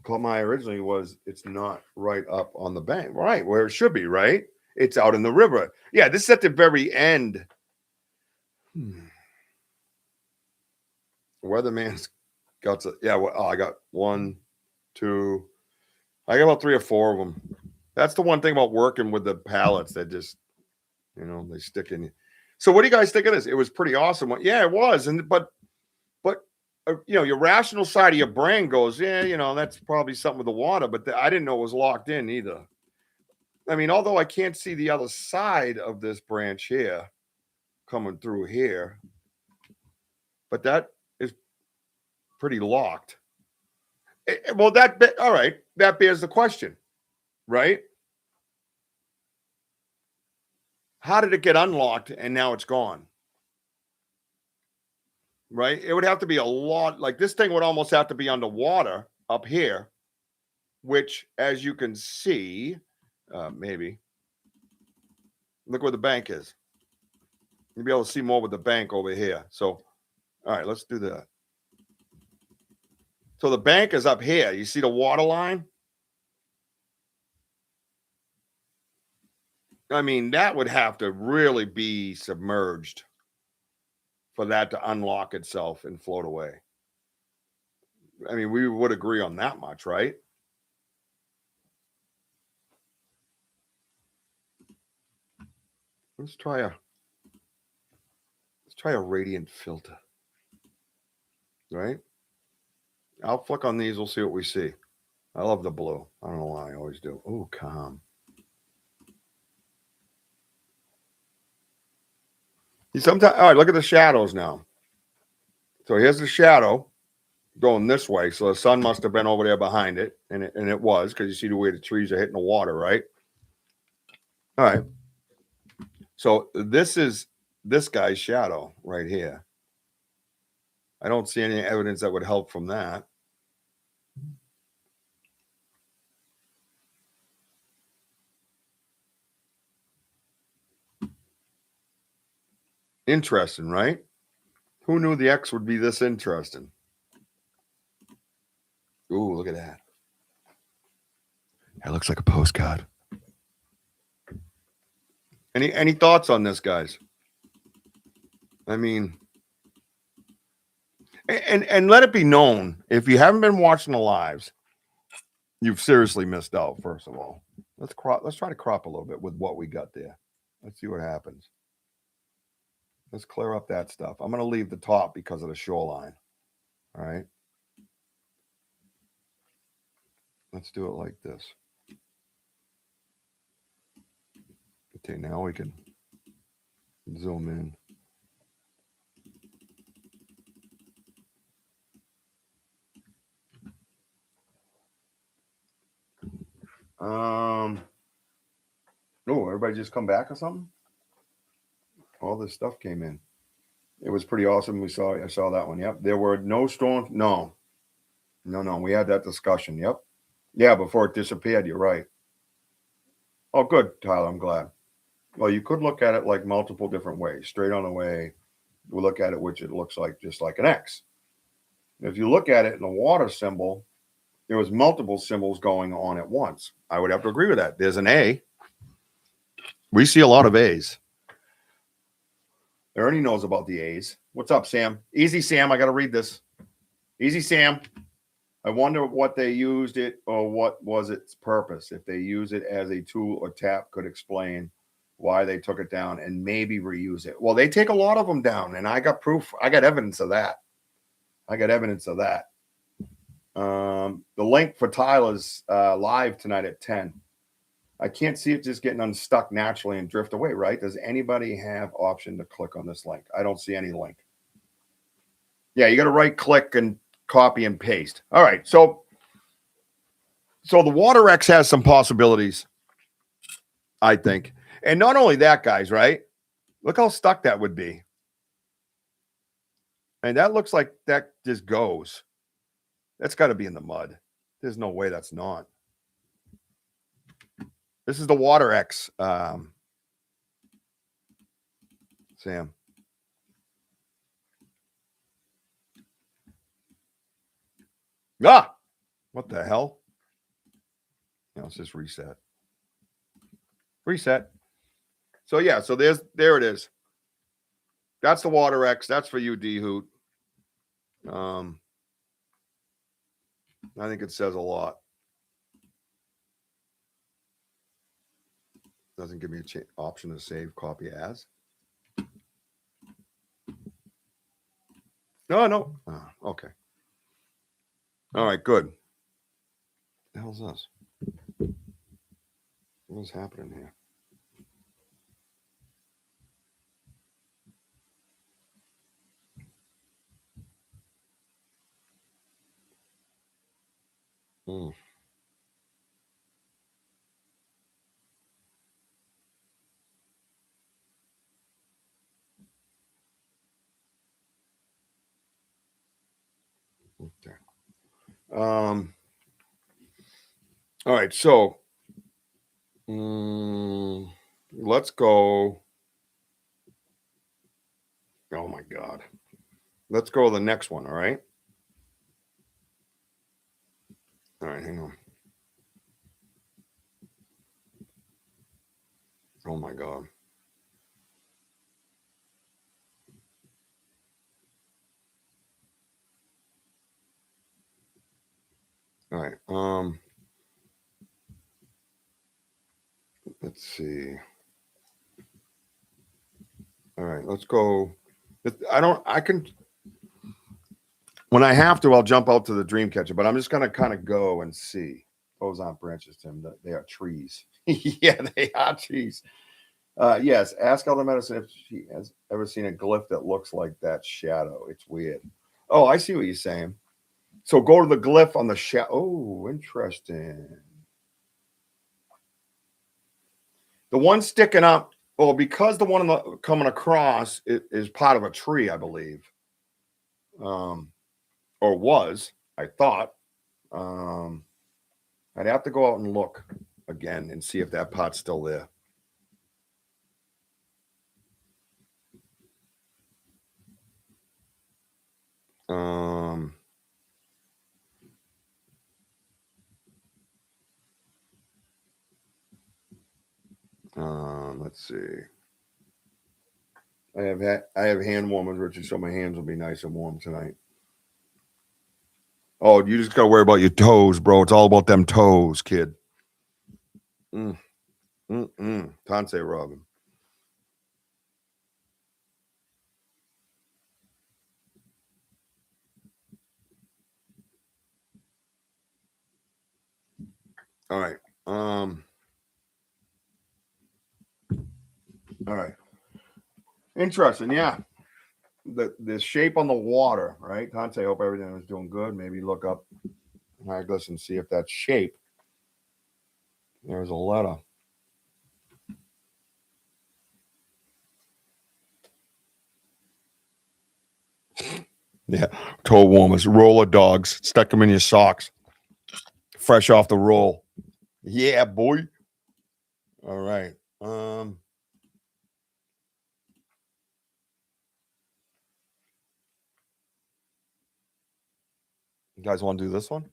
My originally was it's not right up on the bank, right where it should be, right? It's out in the river. Yeah, this is at the very end. Weatherman's got to, yeah. Well, I got 1, 2. I got about 3 or 4 of them. That's the one thing about working with the pallets that just, they stick in. So, what do you guys think of this? It was pretty awesome. Yeah, it was, but your rational side of your brain goes, yeah, that's probably something with the water. But I didn't know it was locked in either. I mean, although I can't see the other side of this branch here coming through here, but that is pretty locked. Well, all right. That bears the question, right? How did it get unlocked and now it's gone? Right? It would have to be a lot, like this thing would almost have to be underwater up here, which, as you can see, maybe look where the bank is. You'll be able to see more with the bank over here. So, all right, let's do that. So the bank is up here. You see the water line? I mean, that would have to really be submerged for that to unlock itself and float away. I mean, we would agree on that much, right? Let's try a radiant filter. Right? I'll flick on these, we'll see what we see. I love the blue. I don't know why I always do. Oh, calm. Sometimes, all right, look at the shadows now. So here's the shadow going this way. So the sun must have been over there behind it, and it was, because you see the way the trees are hitting the water, right? All right. So this is this guy's shadow right here. I don't see any evidence that would help from that. Interesting, right? Who knew the X would be this interesting? Ooh, look at that. That looks like a postcard. Any thoughts on this, guys? I mean, and let it be known, if you haven't been watching the lives, you've seriously missed out. First of all, let's try to crop a little bit with what we got there. Let's see what happens. Let's clear up that stuff. I'm going to leave the top because of the shoreline. All right. Let's do it like this. Okay, now we can zoom in. Oh, everybody just come back or something? All this stuff came in. It was pretty awesome. I saw that one. Yep. There were no storms. No. We had that discussion. Yep. Yeah, before it disappeared. You're right. Oh, good, Tyler. I'm glad. Well, you could look at it like multiple different ways. Straight on the way, we look at it, which it looks like just like an X. If you look at it in the water symbol, there was multiple symbols going on at once. I would have to agree with that. There's an A. We see a lot of A's. Ernie knows about the A's. What's up, Sam? Easy, Sam. I got to read this. Easy, Sam. I wonder what they used it or what was its purpose. If they use it as a tool or tap, could explain why they took it down and maybe reuse it. Well, they take a lot of them down, and I got proof. I got evidence of that. The link for Tyler's live tonight at 10. I can't see it just getting unstuck naturally and drift away, right? Does anybody have option to click on this link? I don't see any link. Yeah, you got to right click and copy and paste. All right, so the Water X has some possibilities, I think. And not only that, guys, right? Look how stuck that would be. And that looks like that just goes. That's got to be in the mud. There's no way that's not. This is the Water X, Sam. Ah, what the hell? Now let's just reset. Reset. So yeah, so there it is. That's the Water X. That's for you, D Hoot. I think it says a lot. Doesn't give me an option to save copy as. No. Oh, okay. All right, good. What the hell's this? What's happening here? Okay. All right, so let's go. Oh my God. Let's go to the next one, all right? All right, hang on. Oh my God. All right. Let's see. All right, let's go. I can, when I have to, I'll jump out to the dream catcher, but I'm just going to kind of go and see. Those aren't branches, Tim. They are trees. Yeah, they are trees. Yes, ask Elder Medicine if she has ever seen a glyph that looks like that shadow. It's weird. Oh, I see what you're saying. So go to the glyph on the shadow. Oh, interesting. The one sticking up, well, because the one coming across is part of a tree, I believe. Or was, I thought. I'd have to go out and look again and see if that part's still there. see. I have hand warmers, Richard, so my hands will be nice and warm tonight. Oh, you just gotta worry about your toes, bro. It's all about them toes, kid. Tante Robin. All right. All right. Interesting, yeah. The shape on the water, right? Tante, hope everything was doing good. Maybe look up Hieroglyphs and see if that shape. There's a letter. Yeah, toe warmers, roller dogs. Stuck them in your socks, fresh off the roll. Yeah, boy. All right. You guys want to do this one?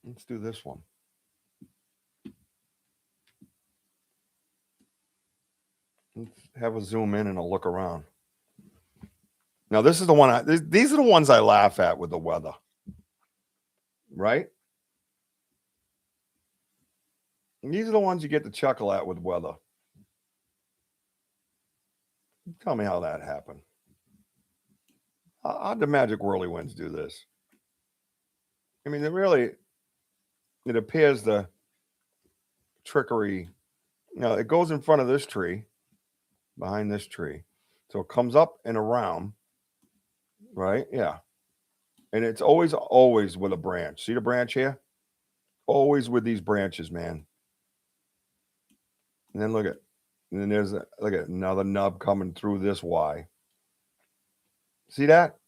Let's do this one. Let's have a zoom in and a look around. Now, this is the one. These are the ones I laugh at with the weather, right? And these are the ones you get to chuckle at with weather. Tell me how that happened. How'd the magic whirlywinds do this? I mean, it appears the trickery. It goes in front of this tree, behind this tree. So it comes up and around, right? Yeah. And it's always with a branch. See the branch here? Always with these branches, man. And then look at another nub coming through this Y. See that?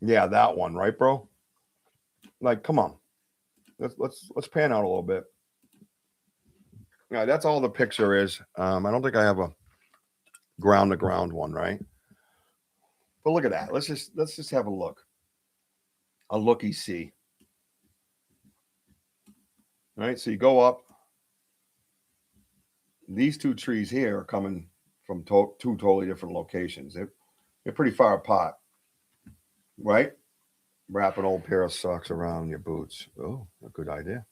Yeah, that one, right, bro? Like, come on. Let's pan out a little bit. Yeah, that's all the picture is. I don't think I have a ground to ground one, right? But look at that. Let's just have a look. A looky see. Right? So you go up. These two trees here are coming from two totally different locations. They're pretty far apart, right? Wrap an old pair of socks around your boots. Oh, a good idea.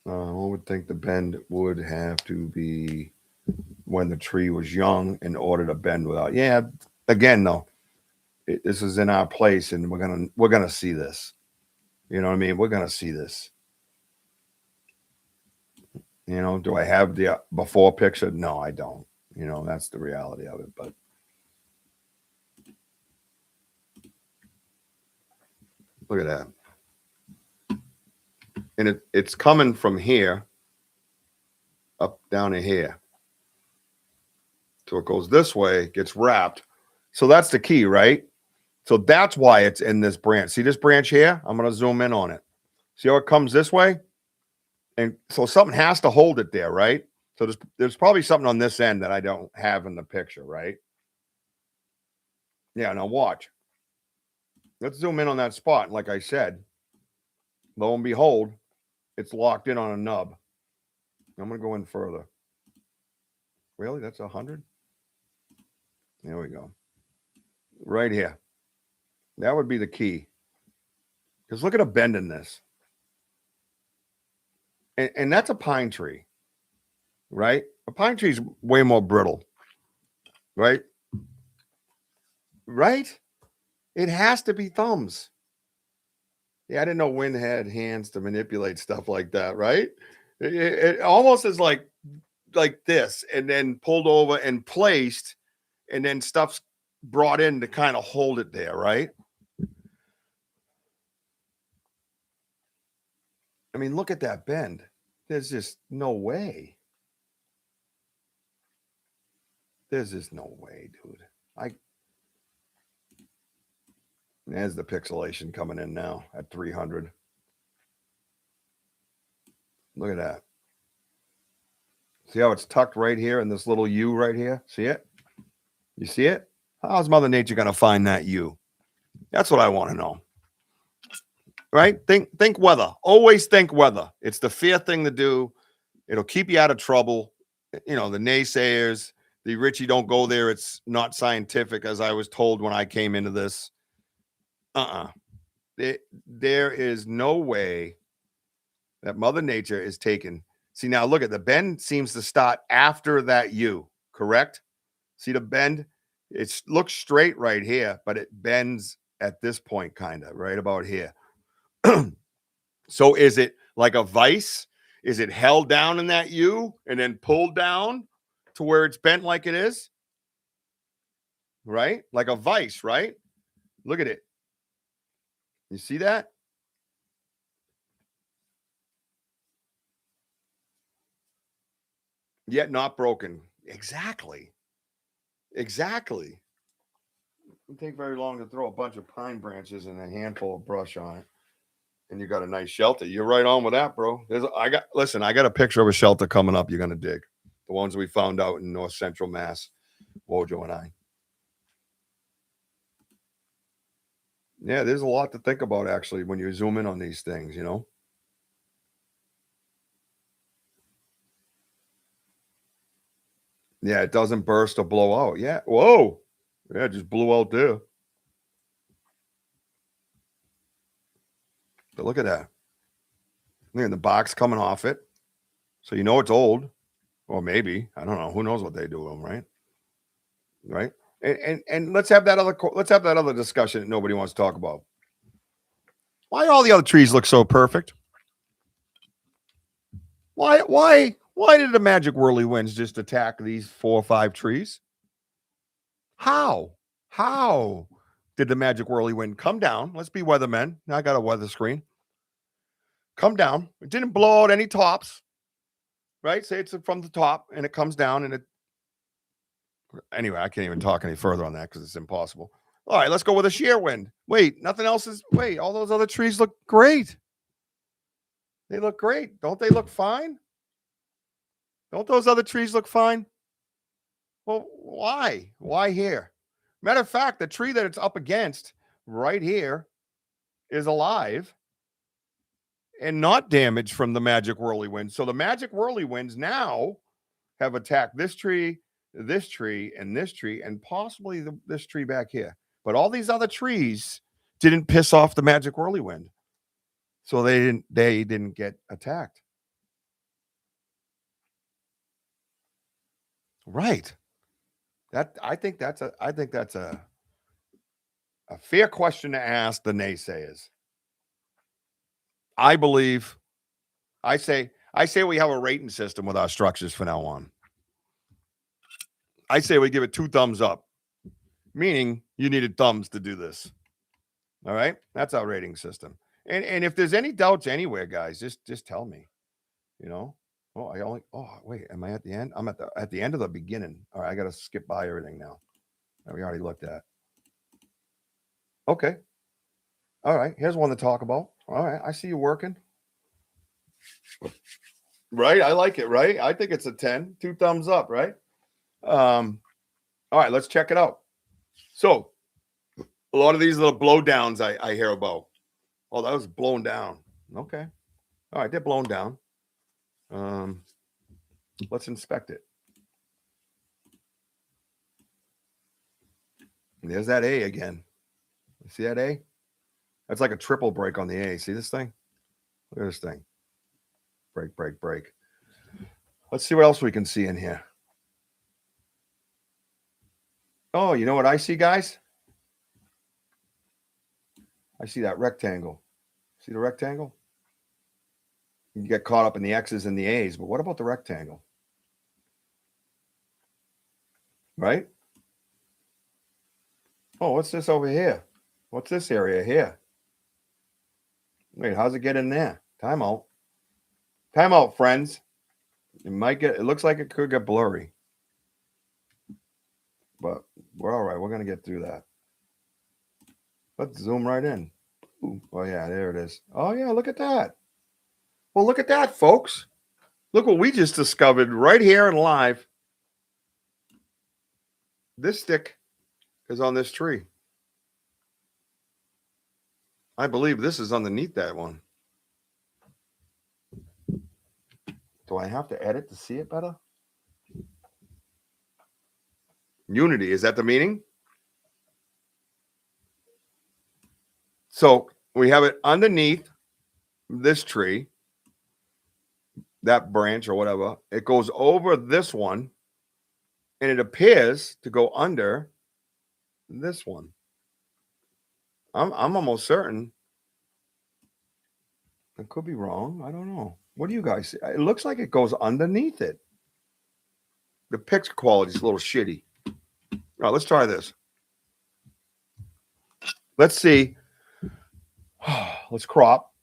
One would think the bend would have to be when the tree was young in order to bend without. Yeah, again though, this is in our place, and we're gonna see this. You know what I mean? We're gonna see this. Do I have the before picture? No, I don't. That's the reality of it. But look at that. And it's coming from here up down to here. So it goes this way, gets wrapped. So that's the key, right? So that's why it's in this branch. See this branch here? I'm going to zoom in on it. See how it comes this way? And so something has to hold it there, right? So there's probably something on this end that I don't have in the picture, right? Yeah, now watch. Let's zoom in on that spot. And like I said, lo and behold, it's locked in on a nub. I'm going to go in further. Really? That's 100? There we go. Right here. That would be the key. Because look at a bend in this. And that's a pine tree, right? A pine tree is way more brittle, right? Right? It has to be thumbs. Yeah, I didn't know wind had hands to manipulate stuff like that, right? It almost is like this, and then pulled over and placed, and then stuff's brought in to kind of hold it there, right? I mean, look at that bend. There's just no way. There's just no way, dude. There's the pixelation coming in now at 300. Look at that. See how it's tucked right here in this little U right here? See it? You see it? How's Mother Nature going to find that you? That's what I want to know. Right? Think weather. Always think weather. It's the fair thing to do. It'll keep you out of trouble. You know, the naysayers, the Richie, don't go there. It's not scientific, as I was told when I came into this. There is no way that Mother Nature is taken. See, now look at the bend seems to start after that U, correct? See the bend? It looks straight right here, but it bends at this point, kind of right about here. So is it like a vice? Is it held down in that U and then pulled down to where it's bent like it is? Right? Like a vice, right? Look at it. You see that? Yet not broken. Exactly. Exactly. It wouldn't take very long to throw a bunch of pine branches and a handful of brush on it. And you got a nice shelter. You're right on with that, bro. I got a picture of a shelter coming up you're gonna dig. The ones we found out in North Central Mass, Wojo and I. Yeah, there's a lot to think about actually when you zoom in on these things, you know. Yeah, it doesn't burst or blow out. Yeah. Whoa. Yeah, it just blew out there. But look at that. Look at the box coming off it. So you know it's old. Or maybe. I don't know. Who knows what they do to them, right? Right. And let's have that other discussion that nobody wants to talk about. Why all the other trees look so perfect? Why did the magic whirlywinds just attack these 4 or 5 trees? How did the magic whirlwind come down? Let's be weathermen. I got a weather screen. Come down. It didn't blow out any tops, right? Say it's from the top and it comes down and it. Anyway, I can't even talk any further on that because it's impossible. All right, let's go with a shear wind. Wait, nothing else is. Wait, all those other trees look great. They look great. Don't they look fine? Don't those other trees look fine? Well, why? Why here? Matter of fact, the tree that it's up against right here is alive and not damaged from the magic whirlwind. So the magic whirlwinds now have attacked this tree, and this tree, and possibly this tree back here. But all these other trees didn't piss off the magic whirlwind. So they didn't get attacked. Right. I think that's a fair question to ask the naysayers. I say we have a rating system with our structures from now on. I say we give it 2 thumbs up, meaning you needed thumbs to do this. All right, that's our rating system. And if there's any doubts anywhere, guys, just tell me. You know. Wait, am I at the end? I'm at the end of the beginning. All right, I got to skip by everything now. That we already looked at. Okay. All right, here's one to talk about. All right, I see you working. Right, I like it. Right, I think it's a 10. 2 thumbs up. Right. All right, let's check it out. So, a lot of these little blowdowns I hear about. Oh, that was blown down. Okay. All right, they're blown down. Let's inspect it. And there's that A again. See that A? That's like a triple break on the A. See this thing? Look at this thing. Break, break, break. Let's see what else we can see in here. Oh, you know what I see, guys? I see that rectangle. See the rectangle? You get caught up in the X's and the A's, but what about the rectangle? Right? Oh, what's this over here? What's this area here? Wait, how's it get in there? Time out. Time out, friends. It looks like it could get blurry. But we're all right. We're going to get through that. Let's zoom right in. Ooh, oh, yeah, there it is. Oh, yeah, look at that. Well, look at that, folks. Look what we just discovered right here and live. This stick is on this tree. I believe this is underneath that one. Do I have to edit to see it better? Unity, is that the meaning? So we have it underneath this tree, that branch or whatever. It goes over this one, and it appears to go under this one. I'm almost certain. I could be wrong. I don't know. What do you guys see? It looks like it goes underneath it. The picture quality is a little shitty. All right, let's try this. Let's see. Let's crop.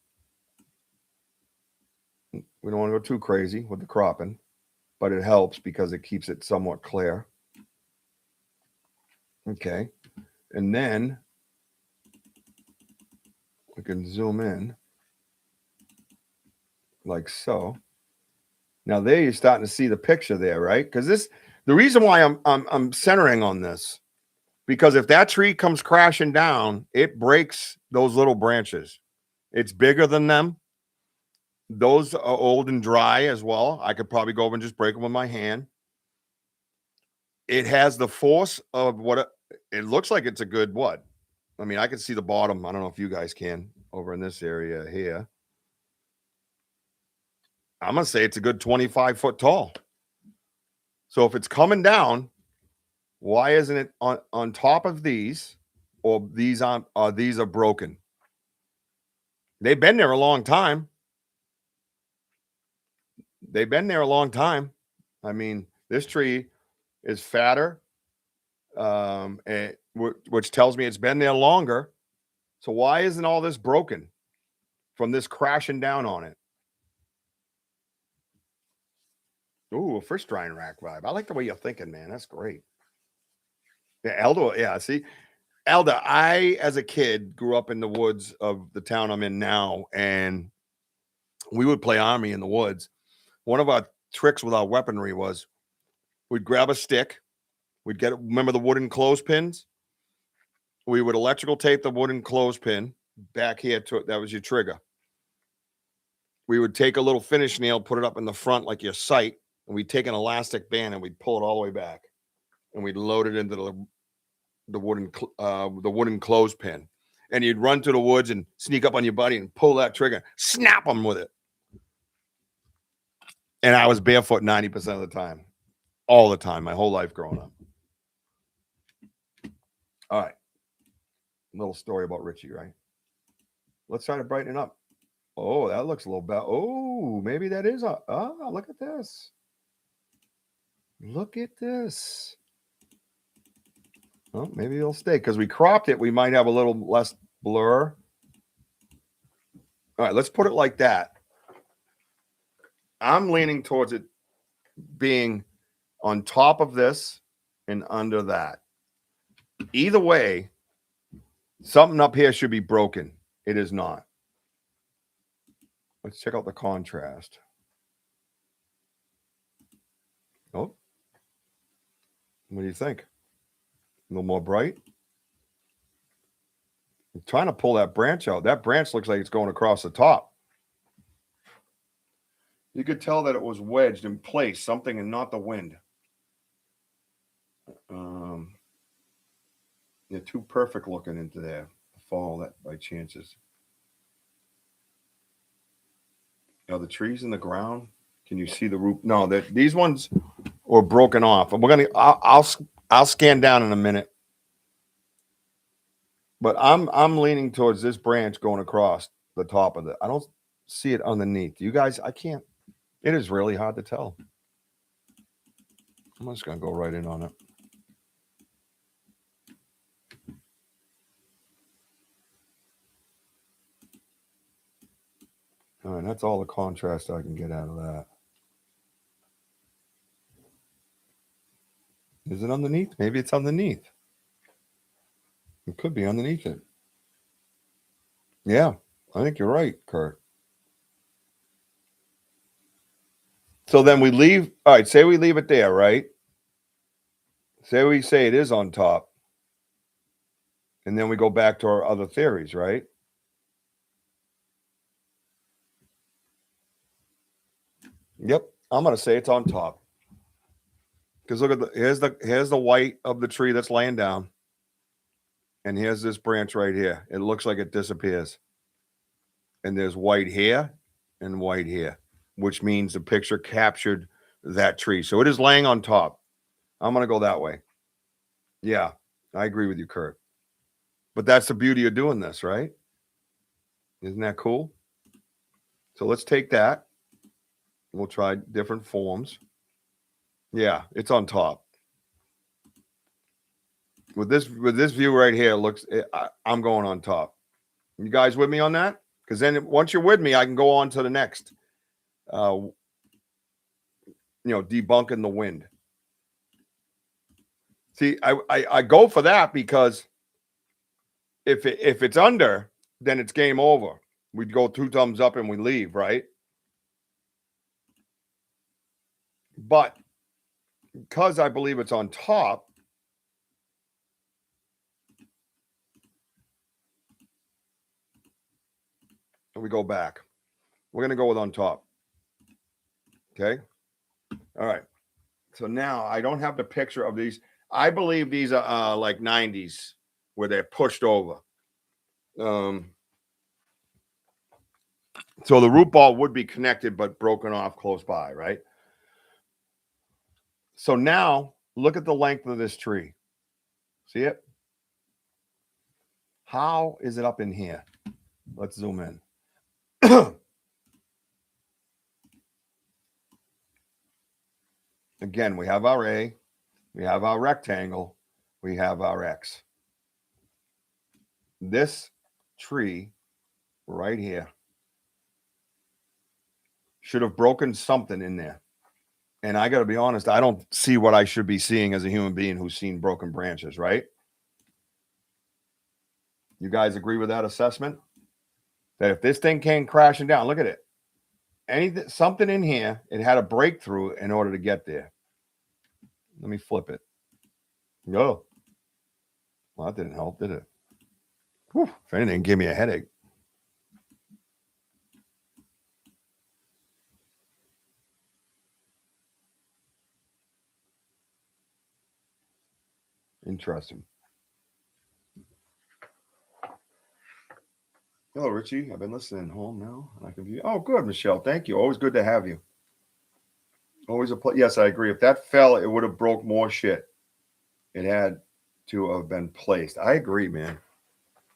We don't want to go too crazy with the cropping, but it helps because it keeps it somewhat clear. Okay. And then we can zoom in like so. Now there you're starting to see the picture there, right? Because the reason why I'm centering on this, because if that tree comes crashing down, it breaks those little branches. It's bigger than them. Those are old and dry as well. I could probably go over and just break them with my hand. It has the force of what it looks like. It's a good what? I mean, I can see the bottom. I don't know if you guys can over in this area here. I'm going to say it's a good 25 foot tall. So if it's coming down, why isn't it on top of these, or these are broken? They've been there a long time. They've been there a long time. I mean, this tree is fatter, which tells me it's been there longer. So why isn't all this broken from this crashing down on it? Ooh, a fish drying rack vibe. I like the way you're thinking, man. That's great. Yeah, Elder. Yeah, see, Elder, I, as a kid, grew up in the woods of the town I'm in now, and we would play army in the woods. One of our tricks with our weaponry was we'd grab a stick. We'd remember the wooden clothespins? We would electrical tape the wooden clothespin back here to it. That was your trigger. We would take a little finish nail, put it up in the front like your sight, and we'd take an elastic band and we'd pull it all the way back, and we'd load it into the wooden clothespin. And you'd run to the woods and sneak up on your buddy and pull that trigger, snap them with it. And I was barefoot 90% of the time, all the time, my whole life growing up. All right. Little story about Richie, right? Let's try to brighten it up. Oh, that looks a little better. Oh, maybe that is look at this. Look at this. Oh, maybe it'll stay because we cropped it. We might have a little less blur. All right, let's put it like that. I'm leaning towards it being on top of this and under that. Either way, something up here should be broken. It is not. Let's check out the contrast. Oh, what do you think? A little more bright? I'm trying to pull that branch out. That branch looks like it's going across the top. You could tell that it was wedged in place, something, and not the wind. They're too perfect looking into there. Fall that by chances. Are the trees in the ground? Can you see the root? No, these ones were broken off. I'll scan down in a minute. But I'm leaning towards this branch going across the top of it. I don't see it underneath. You guys, I can't. It is really hard to tell. I'm just gonna go right in on it. All right, that's all the contrast I can get out of that. Is it underneath? Maybe it's underneath. It could be underneath it. Yeah, I think you're right, Kurt. So then we leave. All right, say we leave it there, right? Say it is on top. And then we go back to our other theories, right? Yep. I'm going to say it's on top. Because look at here's the white of the tree that's laying down. And here's this branch right here. It looks like it disappears. And there's white here and white here, which means the picture captured that tree. So it is laying on top. I'm going to go that way. Yeah, I agree with you, Kurt. But that's the beauty of doing this, right? Isn't that cool? So let's take that. We'll try different forms. Yeah, it's on top. With this view right here, I'm going on top. You guys with me on that? Because then once you're with me, I can go on to the next. Debunking the wind. See, I go for that because if it's under, then it's game over. We'd go 2 thumbs up and we leave, right? But because I believe it's on top, and we go back. We're going to go with on top. Okay. All right. So now I don't have the picture of these. I believe these are like 90s where they're pushed over. So the root ball would be connected but broken off close by, right? So now look at the length of this tree. See it? How is it up in here? Let's zoom in. Again, we have our A, we have our rectangle, we have our X. This tree right here should have broken something in there. And I got to be honest, I don't see what I should be seeing as a human being who's seen broken branches, right? You guys agree with that assessment? That if this thing came crashing down, look at it. Something in here, it had a breakthrough in order to get there. Let me flip it. No. Well, that didn't help, did it? Whew, if anything, it gave me a headache. Interesting. Hello, Richie. I've been listening home now, and I can view. Oh, good, Michelle. Thank you. Always good to have you. Always a pleasure. Yes, I agree. If that fell, it would have broke more shit. It had to have been placed. I agree, man.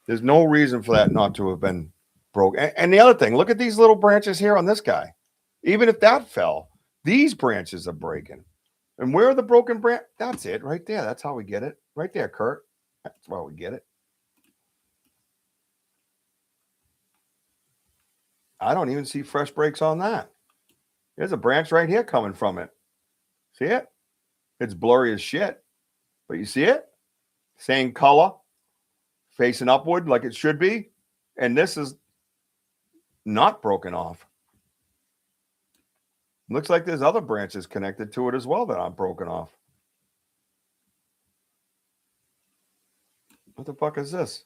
There's no reason for that not to have been broke. And the other thing, look at these little branches here on this guy. Even if that fell, these branches are breaking. And where are the broken branch? That's it right there. That's how we get it. Right there, Kurt. That's how we get it. I don't even see fresh breaks on that. There's a branch right here coming from it. See it? It's blurry as shit. But you see it? Same color, facing upward like it should be. And this is not broken off. Looks like there's other branches connected to it as well that aren't broken off. What the fuck is this?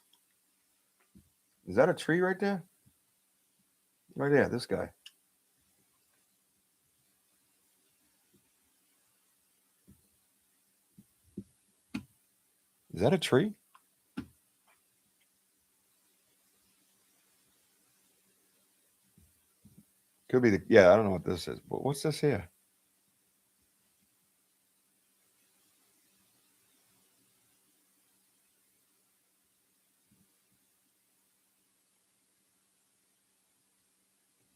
Is that a tree right there? Right there, this guy. Is that a tree? Could be yeah, I don't know what this is. But what's this here?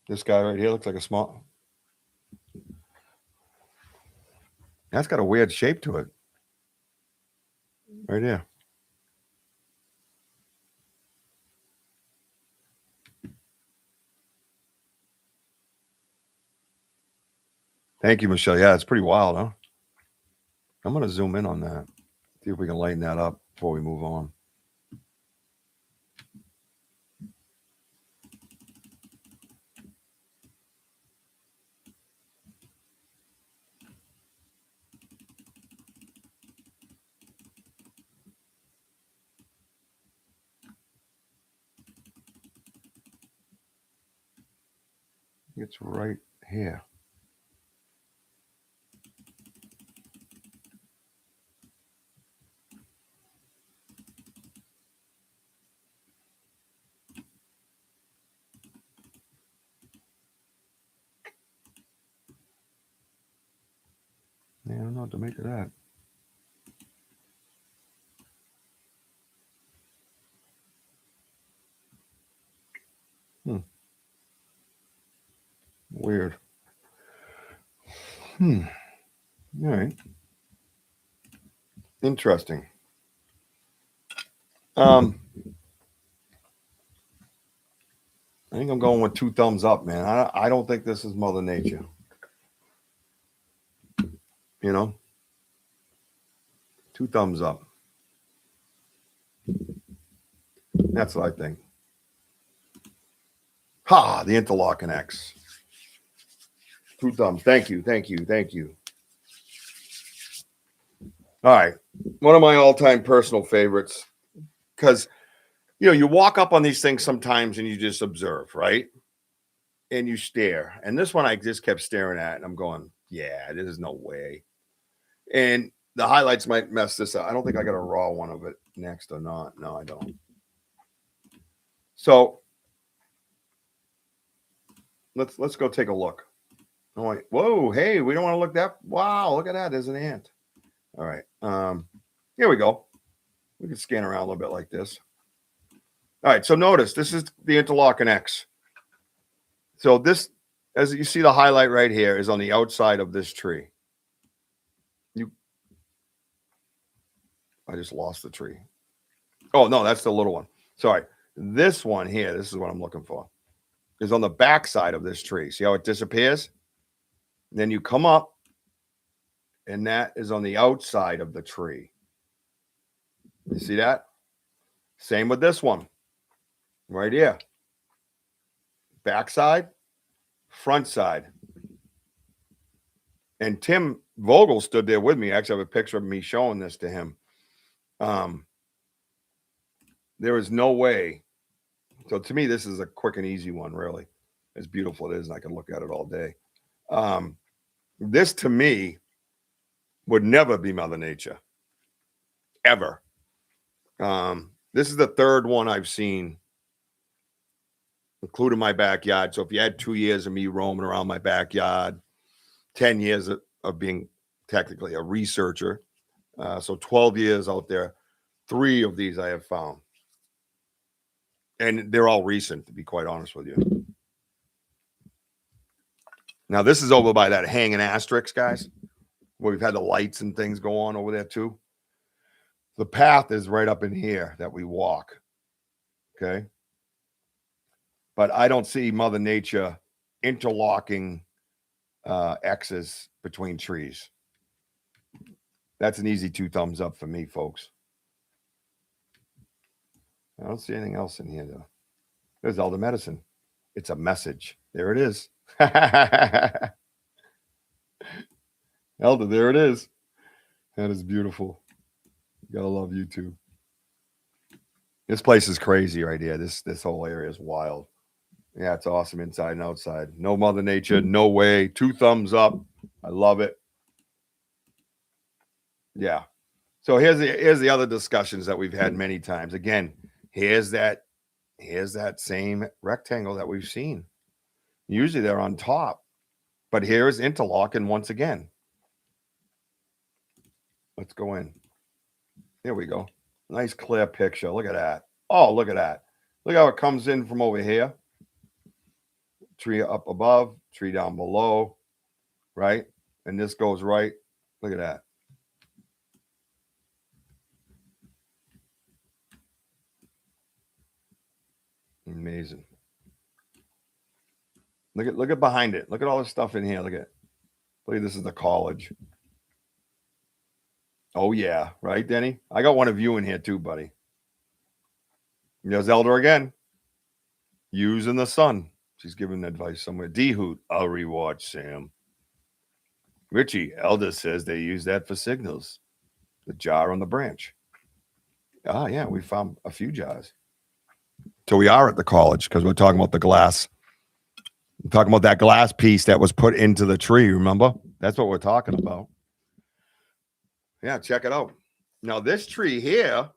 This guy right here looks like a small. That's got a weird shape to it. Right there. Thank you, Michelle. Yeah, it's pretty wild, huh? I'm going to zoom in on that. See if we can lighten that up before we move on. It's right here. Yeah, I don't know what to make of that. Weird. All right. Interesting. I think I'm going with 2 thumbs up, man. I don't think this is Mother Nature. You know? 2 thumbs up. That's what I think. Ha! The interlocking X. 2 thumbs. Thank you. Thank you. Thank you. All right. One of my all-time personal favorites. Because, you know, you walk up on these things sometimes and you just observe, right? And you stare. And this one I just kept staring at, and I'm going, yeah, there's no way. And the highlights might mess this up. I don't think I got a raw one of it next or not. No, I don't. So let's go take a look. Oh, wait. Whoa, hey, we don't want to look that. Wow, look at that. There's an ant. All right. Here we go. We can scan around a little bit like this. All right. So notice this is the interlocking X. So this, as you see, the highlight right here is on the outside of this tree. I just lost the tree. Oh, no, that's the little one. Sorry. This one here, this is what I'm looking for, is on the back side of this tree. See how it disappears? And then you come up, and that is on the outside of the tree. You see that? Same with this one. Right here. Back side, front side. And Tim Vogel stood there with me. I actually have a picture of me showing this to him. There is no way. So to me, this is a quick and easy one, really. As beautiful it is, and I can look at it all day. This to me would never be Mother Nature. Ever. This is the third one I've seen, including my backyard. So if you had 2 years of me roaming around my backyard, 10 years of being technically a researcher, so 12 years out there, 3 of these I have found. And they're all recent, to be quite honest with you. Now, this is over by that hanging asterisk, guys, where we've had the lights and things go on over there, too. The path is right up in here that we walk, okay? But I don't see Mother Nature interlocking X's between trees. That's an easy 2 thumbs up for me, folks. I don't see anything else in here, though. There's all the medicine. It's a message. There it is. Elder, there it is. That is beautiful. You gotta love YouTube. This place is crazy right here. This whole area is wild. Yeah, it's awesome inside and outside. No Mother Nature, no way. 2 thumbs up. I love it. Yeah. So here's the other discussions that we've had many times. Again, here's that same rectangle that we've seen. Usually they're on top, but here's interlocking once again. Let's go in. Here we go. Nice clear picture. Look at that. Oh, look at that. Look how it comes in from over here. Tree up above, tree down below, right? And this goes right. Look at that. Amazing. Look at behind it. Look at all this stuff in here. Look at this is the college. Oh yeah, right, Denny? I got one of you in here too, buddy. There's Elder again. Using the sun. She's giving advice somewhere. D-Hoot, I'll rewatch Sam. Richie, Elder says they use that for signals. The jar on the branch. Ah, yeah, we found a few jars. So we are at the college because we're talking about the glass I'm talking about that glass piece that was put into the tree, remember? That's what we're talking about. Yeah, check it out. Now, this tree here,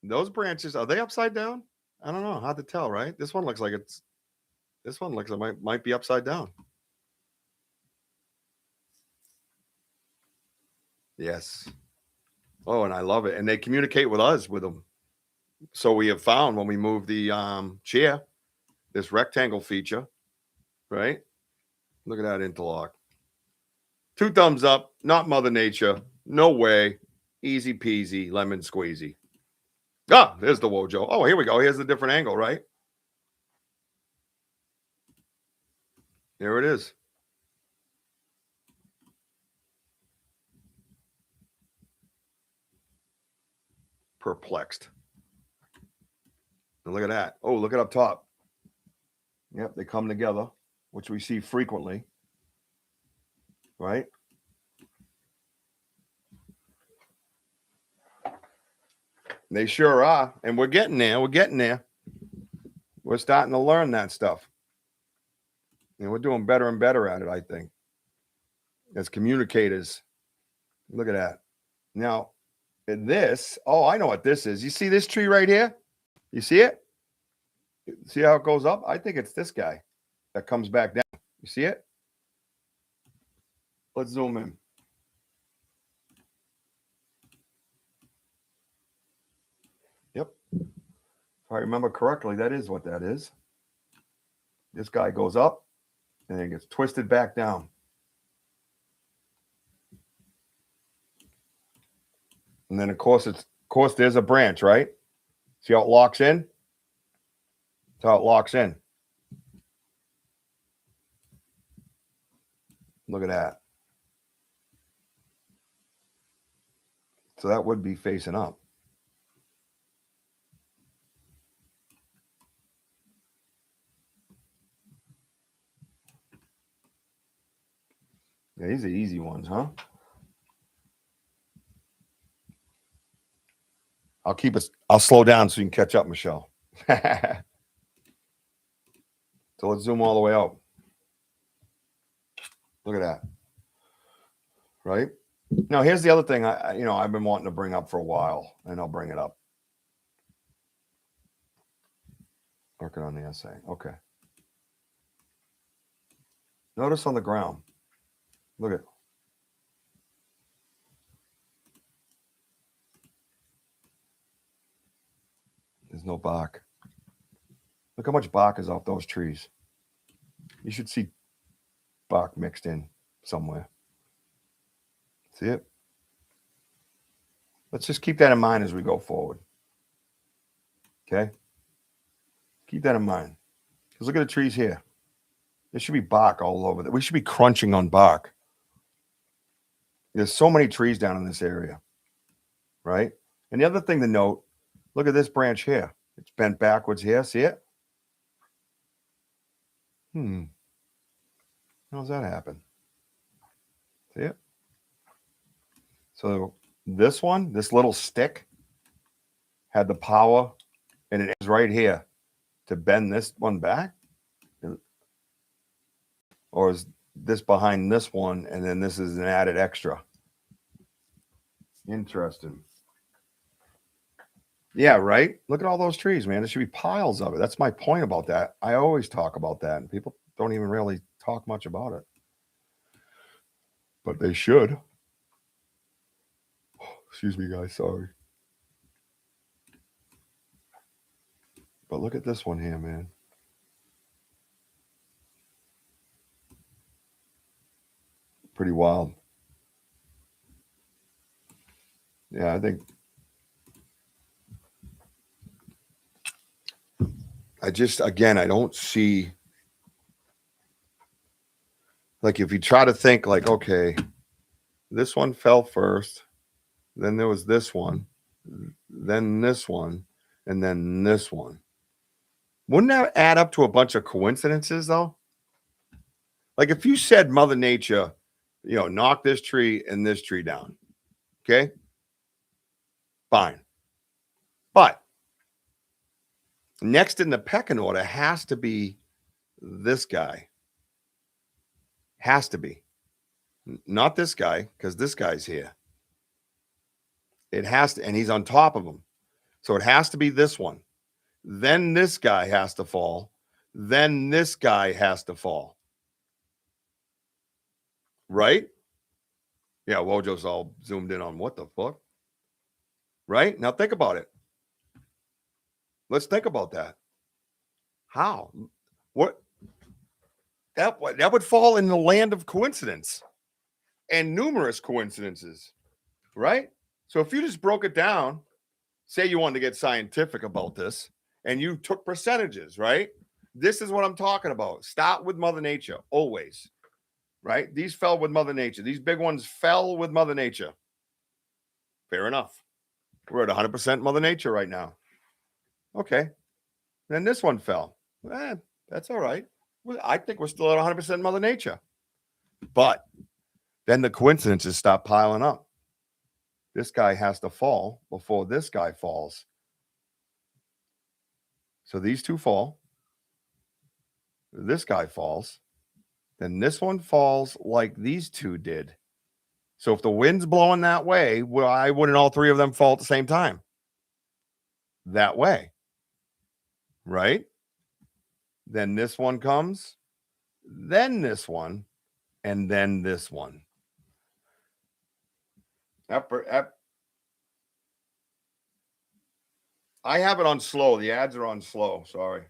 those branches, are they upside down? I don't know. Hard to tell, right? This one looks like it might be upside down. Yes. Oh, and I love it. And they communicate with us with them. So we have found when we move the chair, this rectangle feature, right? Look at that interlock. 2 thumbs up, not Mother Nature. No way. Easy peasy, lemon squeezy. Ah, there's the Wojo. Oh, here we go. Here's the different angle, right? Here it is. Perplexed. And look at that. Oh, look at up top. Yep, they come together, which we see frequently, right? They sure are. And we're getting there. We're getting there. We're starting to learn that stuff. And we're doing better and better at it, I think, as communicators. Look at that. Now, this, oh, I know what this is. You see this tree right here? You see it? See how it goes up? I think it's this guy that comes back down. You see it? Let's zoom in. Yep. If I remember correctly, that is what that is. This guy goes up and then gets twisted back down. And then of course there's a branch, right? See how it locks in? That's how it locks in. Look at that. So that would be facing up. Yeah, these are easy ones, huh? I'll slow down so you can catch up, Michelle. So let's zoom all the way out. Look at that. Right? Now, here's the other thing I've been wanting to bring up for a while, and I'll bring it up. Working on the essay. Okay. Notice on the ground. Look at it. There's no bark. Look how much bark is off those trees. You should see bark mixed in somewhere. See it? Let's just keep that in mind as we go forward. Okay? Keep that in mind. Because look at the trees here. There should be bark all over. We should be crunching on bark. There's so many trees down in this area, right? And the other thing to note, look at this branch here. It's bent backwards here. See it? How's that happen? See it? So this one, this little stick, had the power, and it is right here to bend this one back? Or is this behind this one, and then this is an added extra? Interesting. Yeah, right? Look at all those trees, man. There should be piles of it. That's my point about that. I always talk about that, and people don't even really talk much about it. But they should. Excuse me, guys. Sorry. But look at this one here, man. Pretty wild. Yeah, I think I don't see, like, if you try to think like, okay, this one fell first, then there was this one, then this one, and then this one. Wouldn't that add up to a bunch of coincidences, though? Like, if you said Mother Nature, knock this tree and this tree down, okay? Fine. But next in the pecking order has to be this guy. Has to be. Not this guy, because this guy's here. It has to, and he's on top of him. So it has to be this one. Then this guy has to fall. Then this guy has to fall. Right? Yeah, Wojo's all zoomed in on what the fuck. Right? Now think about it. Let's think about that. How? What? That would fall in the land of coincidence and numerous coincidences, right? So if you just broke it down, say you wanted to get scientific about this, and you took percentages, right? This is what I'm talking about. Start with Mother Nature, always, right? These fell with Mother Nature. These big ones fell with Mother Nature. Fair enough. We're at 100% Mother Nature right now. Okay. Then this one fell. That's all right. I think we're still at 100% Mother Nature. But then the coincidences stop piling up. This guy has to fall before this guy falls. So these two fall. This guy falls. Then this one falls like these two did. So if the wind's blowing that way, why wouldn't all three of them fall at the same time? That way. Right? Then this one comes. Then this one. And then this one. I have it on slow. The ads are on slow. Sorry.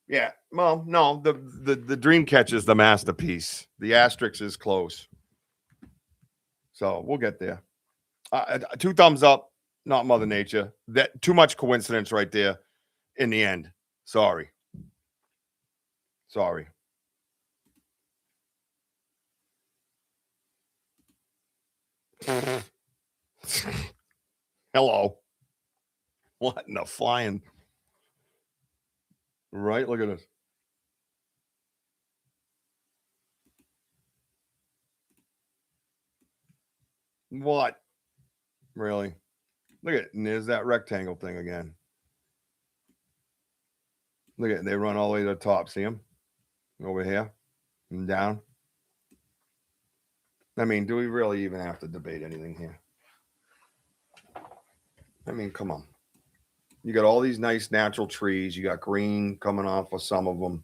Yeah. Well, no, the dream catch is the masterpiece. The asterisk is close. So we'll get there. 2 thumbs up, not Mother Nature. That too much coincidence right there in the end. Sorry. Hello. What in the flying? Right? Look at this. What? Really? Look at it. And there's that rectangle thing again. Look at it. They run all the way to the top. See them? Over here and down. I mean, do we really even have to debate anything here? I mean, come on. You got all these nice natural trees. You got green coming off of some of them.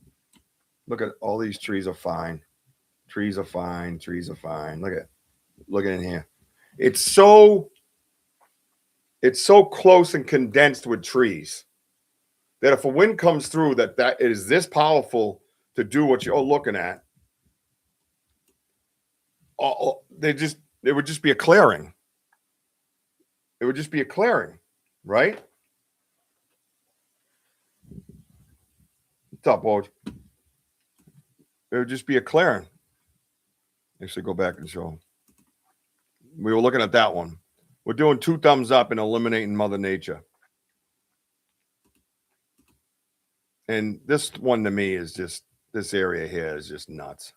Look at all these trees are fine. Trees are fine. Look at in here. It's so close and condensed with trees that if a wind comes through that is this powerful to do what you're looking at, it would just be a clearing. It would just be a clearing, right? What's up, Woj? It would just be a clearing. Actually, go back and show. We were looking at that one. We're doing 2 thumbs up and eliminating Mother Nature. And this one to me is just, this area here is just nuts.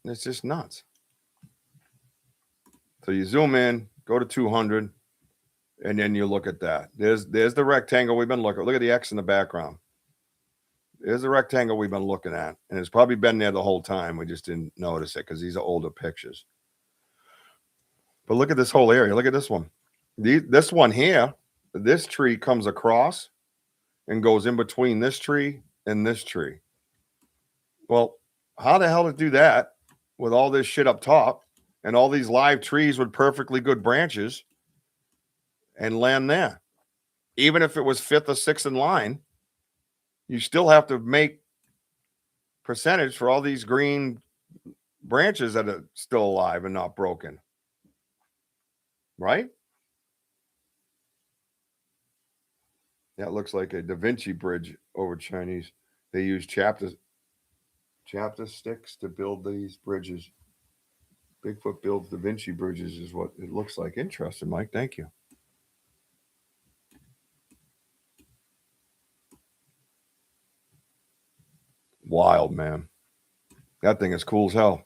It's just nuts. So you zoom in, go to 200, and then you look at that. There's the rectangle we've been looking at. Look at the X in the background. There's the rectangle we've been looking at. And it's probably been there the whole time. We just didn't notice it because these are older pictures. But look at this whole area. Look at this one. This one here, this tree comes across and goes in between this tree and this tree. Well, how the hell to do that with all this shit up top and all these live trees with perfectly good branches and land there? Even if it was 5th or 6th in line, you still have to make percentage for all these green branches that are still alive and not broken. Right? That looks like a Da Vinci bridge over Chinese. They use chapter sticks to build these bridges. Bigfoot builds Da Vinci bridges is what it looks like. Interesting, Mike. Thank you. Wild, man. That thing is cool as hell.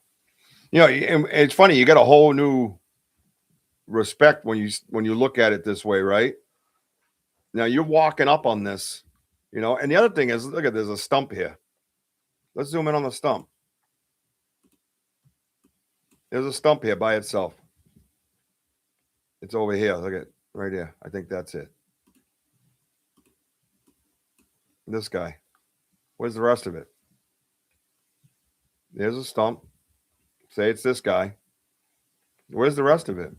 You know, it's funny. You got a whole new respect when you look at it this way, right? Now you're walking up on this, you know. And the other thing is, look at, there's a stump here. Let's zoom in on the stump. There's a stump here by itself. It's over here. Look at it right here. I think that's it. This guy. Where's the rest of it? There's a stump. Say it's this guy. Where's the rest of it?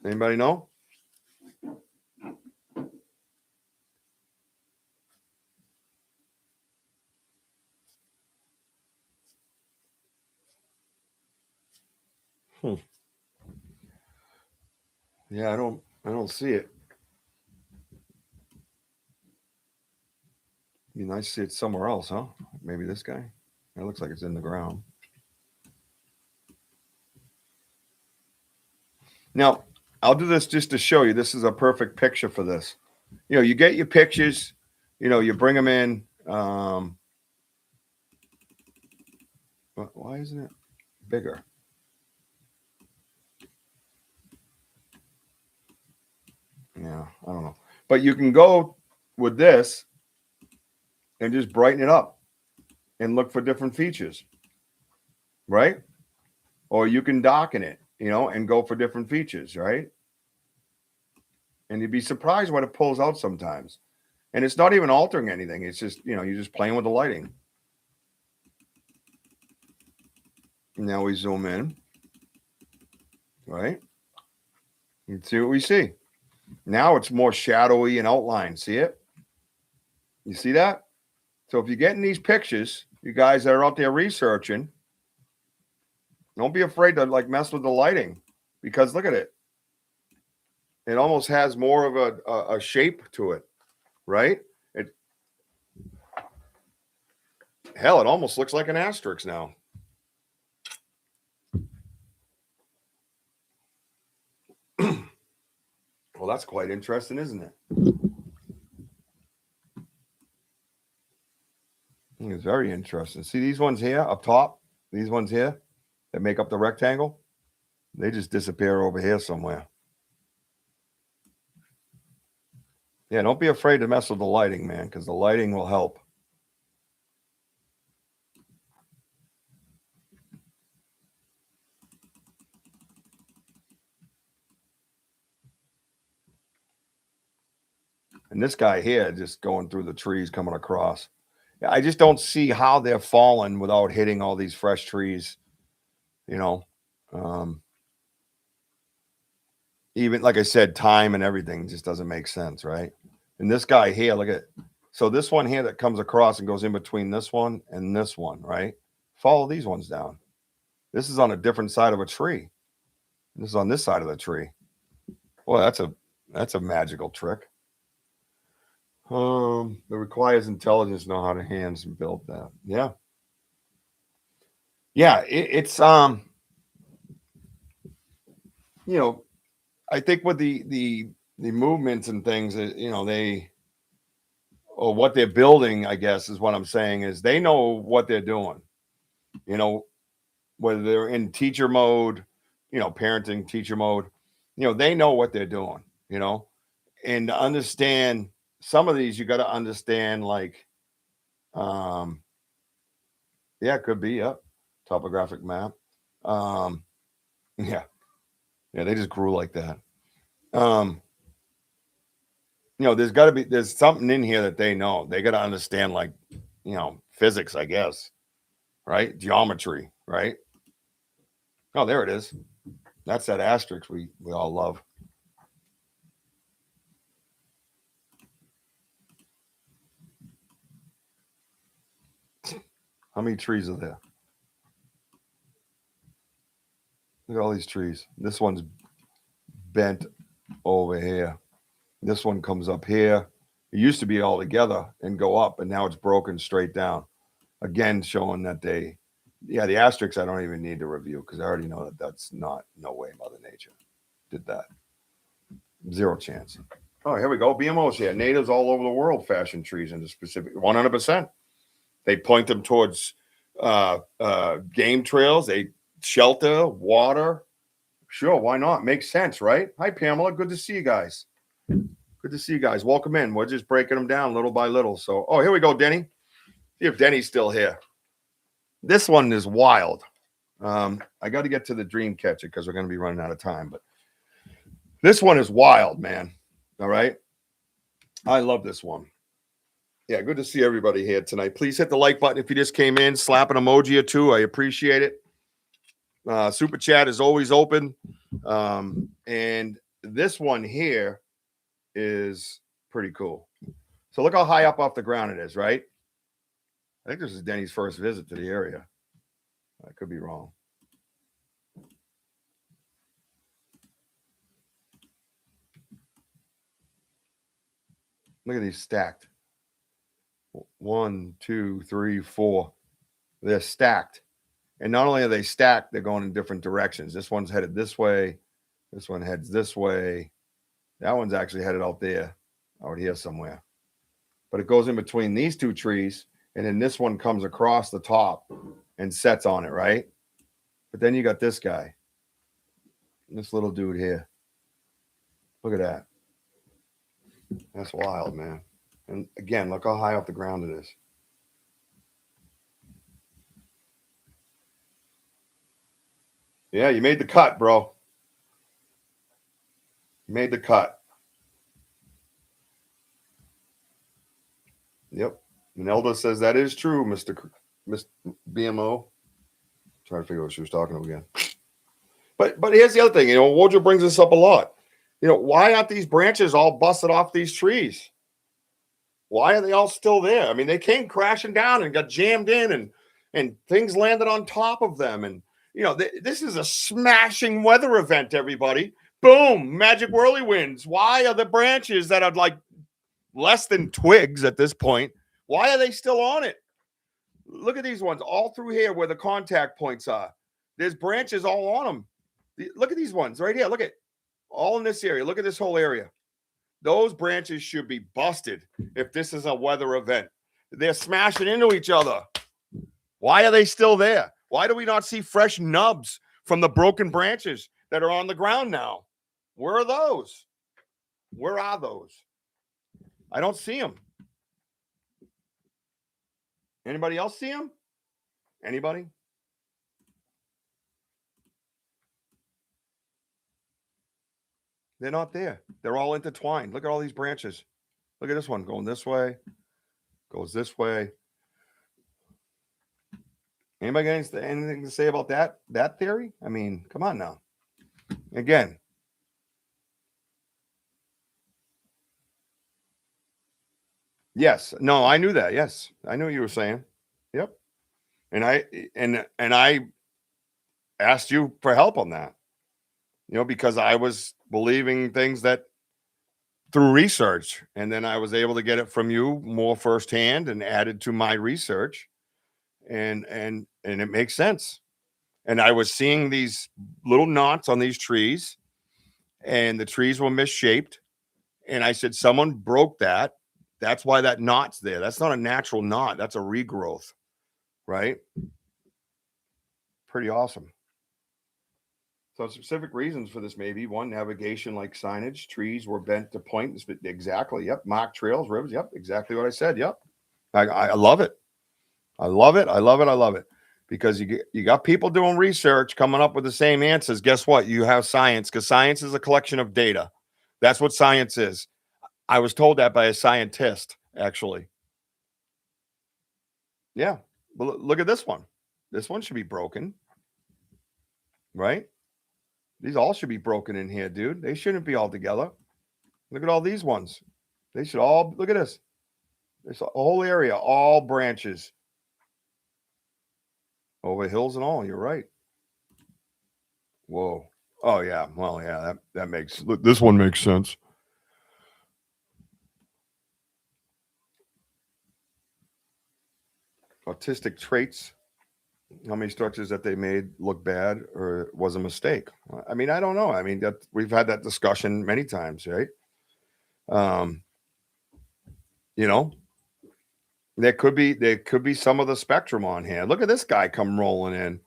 Anybody know? Yeah, I don't see it. Be nice to see it somewhere else, huh? Maybe this guy. It looks like it's in the ground. Now, I'll do this just to show you. This is a perfect picture for this. You know, you get your pictures, you know, you bring them in. Why isn't it bigger? Yeah, I don't know. But you can go with this and just brighten it up and look for different features, right? Or you can darken it, you know, and go for different features, right? And you'd be surprised what it pulls out sometimes. And it's not even altering anything. It's just, you know, you're just playing with the lighting. Now we zoom in, right? You see what we see. Now it's more shadowy and outline. See it? You see that? So if you're getting these pictures, you guys that are out there researching, don't be afraid to like mess with the lighting, because look at it. It almost has more of a shape to it, right? Hell, it almost looks like an asterisk now. Well, that's quite interesting, isn't it? It's very interesting. See these ones here up top? These ones here that make up the rectangle? They just disappear over here somewhere. Yeah, don't be afraid to mess with the lighting, man, because the lighting will help. And this guy here just going through the trees coming across. I just don't see how they're falling without hitting all these fresh trees, you know. Even like I said, time and everything just doesn't make sense, right? And this guy here, look at, so this one here that comes across and goes in between this one and this one, right? Follow these ones down. This is on a different side of a tree. This is on this side of the tree. Well, that's a magical trick. It requires intelligence to know how to hands and build that. Yeah. Yeah, it's you know, I think with the movements and things that, you know, they, or what they're building, I guess is what I'm saying, is they know what they're doing. You know, whether they're in teacher mode, you know, parenting teacher mode, you know, they know what they're doing, you know. And to understand some of these, you got to understand, like, yeah, it could be, yep, topographic map. Yeah, yeah, they just grew like that. You know, there's something in here that they know. They got to understand, like, you know, physics, I guess, right? Geometry, right? Oh, there it is. That's that asterisk we all love. How many trees are there? Look at all these trees. This one's bent over here. This one comes up here. It used to be all together and go up, and now it's broken straight down. Again, showing that yeah, the asterisks I don't even need to review because I already know that that's not, no way Mother Nature did that. Zero chance. Oh, here we go. BMOs here. Natives all over the world fashion trees into specific 100%. They point them towards game trails. They shelter, water. Sure, why not? Makes sense, right? Hi, Pamela. Good to see you guys. Good to see you guys. Welcome in. We're just breaking them down little by little. So, oh, here we go, Denny. See if Denny's still here. This one is wild. I got to get to the dream catcher because we're going to be running out of time. But this one is wild, man. All right. I love this one. Yeah, good to see everybody here tonight. Please hit the like button if you just came in. Slap an emoji or two. I appreciate it. Super chat is always open. And this one here is pretty cool. So look how high up off the ground it is, right? I think this is Denny's first visit to the area. I could be wrong. Look at these stacked. 1, 2, 3, 4. They're stacked. And not only are they stacked, they're going in different directions. This one's headed this way. This one heads this way. That one's actually headed out there, out here somewhere. But it goes in between these two trees, and then this one comes across the top and sets on it, right? But then you got this guy. This little dude here. Look at that. That's wild, man. And again, look how high off the ground it is. Yeah, you made the cut, bro. You made the cut. Yep. Nelda says that is true, Mr. BMO. Trying to figure out what she was talking about again. But here's the other thing. Wojo brings this up a lot. Why aren't these branches all busted off these trees? Why are they all still there? I mean, they came crashing down and got jammed in, and things landed on top of them. And, this is a smashing weather event, everybody. Boom, magic whirlywinds. Why are the branches that are like less than twigs at this point, why are they still on it? Look at these ones all through here where the contact points are. There's branches all on them. Look at these ones right here. Look at all in this area. Look at this whole area. Those branches should be busted if this is a weather event. They're smashing into each other. Why are they still there? Why do we not see fresh nubs from the broken branches that are on the ground now? Where are those? Where are those? I don't see them. Anybody else see them? Anybody? They're not there. They're all intertwined. Look at all these branches. Look at this one going this way, goes this way. Anybody got anything to say about that theory? I mean, come on now. Again. Yes. No, I knew that. Yes. I knew what you were saying. Yep. And I asked you for help on that. Because I was believing things that through research, and then I was able to get it from you more firsthand and added to my research. And it makes sense. And I was seeing these little knots on these trees, and the trees were misshaped. And I said, someone broke that. That's why that knot's there. That's not a natural knot. That's a regrowth, right? Pretty awesome. So specific reasons for this, maybe one, navigation like signage, trees were bent to point. Exactly. Yep. Marked trails, rivers. Yep. Exactly what I said. Yep. I love it. I love it. I love it. I love it. Because you got people doing research coming up with the same answers. Guess what? You have science, because science is a collection of data. That's what science is. I was told that by a scientist, actually. Yeah. But look at this one. This one should be broken. Right? These all should be broken in here, dude. They shouldn't be all together. Look at all these ones. They should all, look at this. There's a whole area, all branches. Over hills and all, you're right. Whoa. Oh, yeah. Well, yeah, that makes, this one makes sense. Autistic traits. How many structures that they made look bad or was a mistake? I mean, I don't know. I mean, we've had that discussion many times, right? There could be some of the spectrum on here. Look at this guy come rolling in.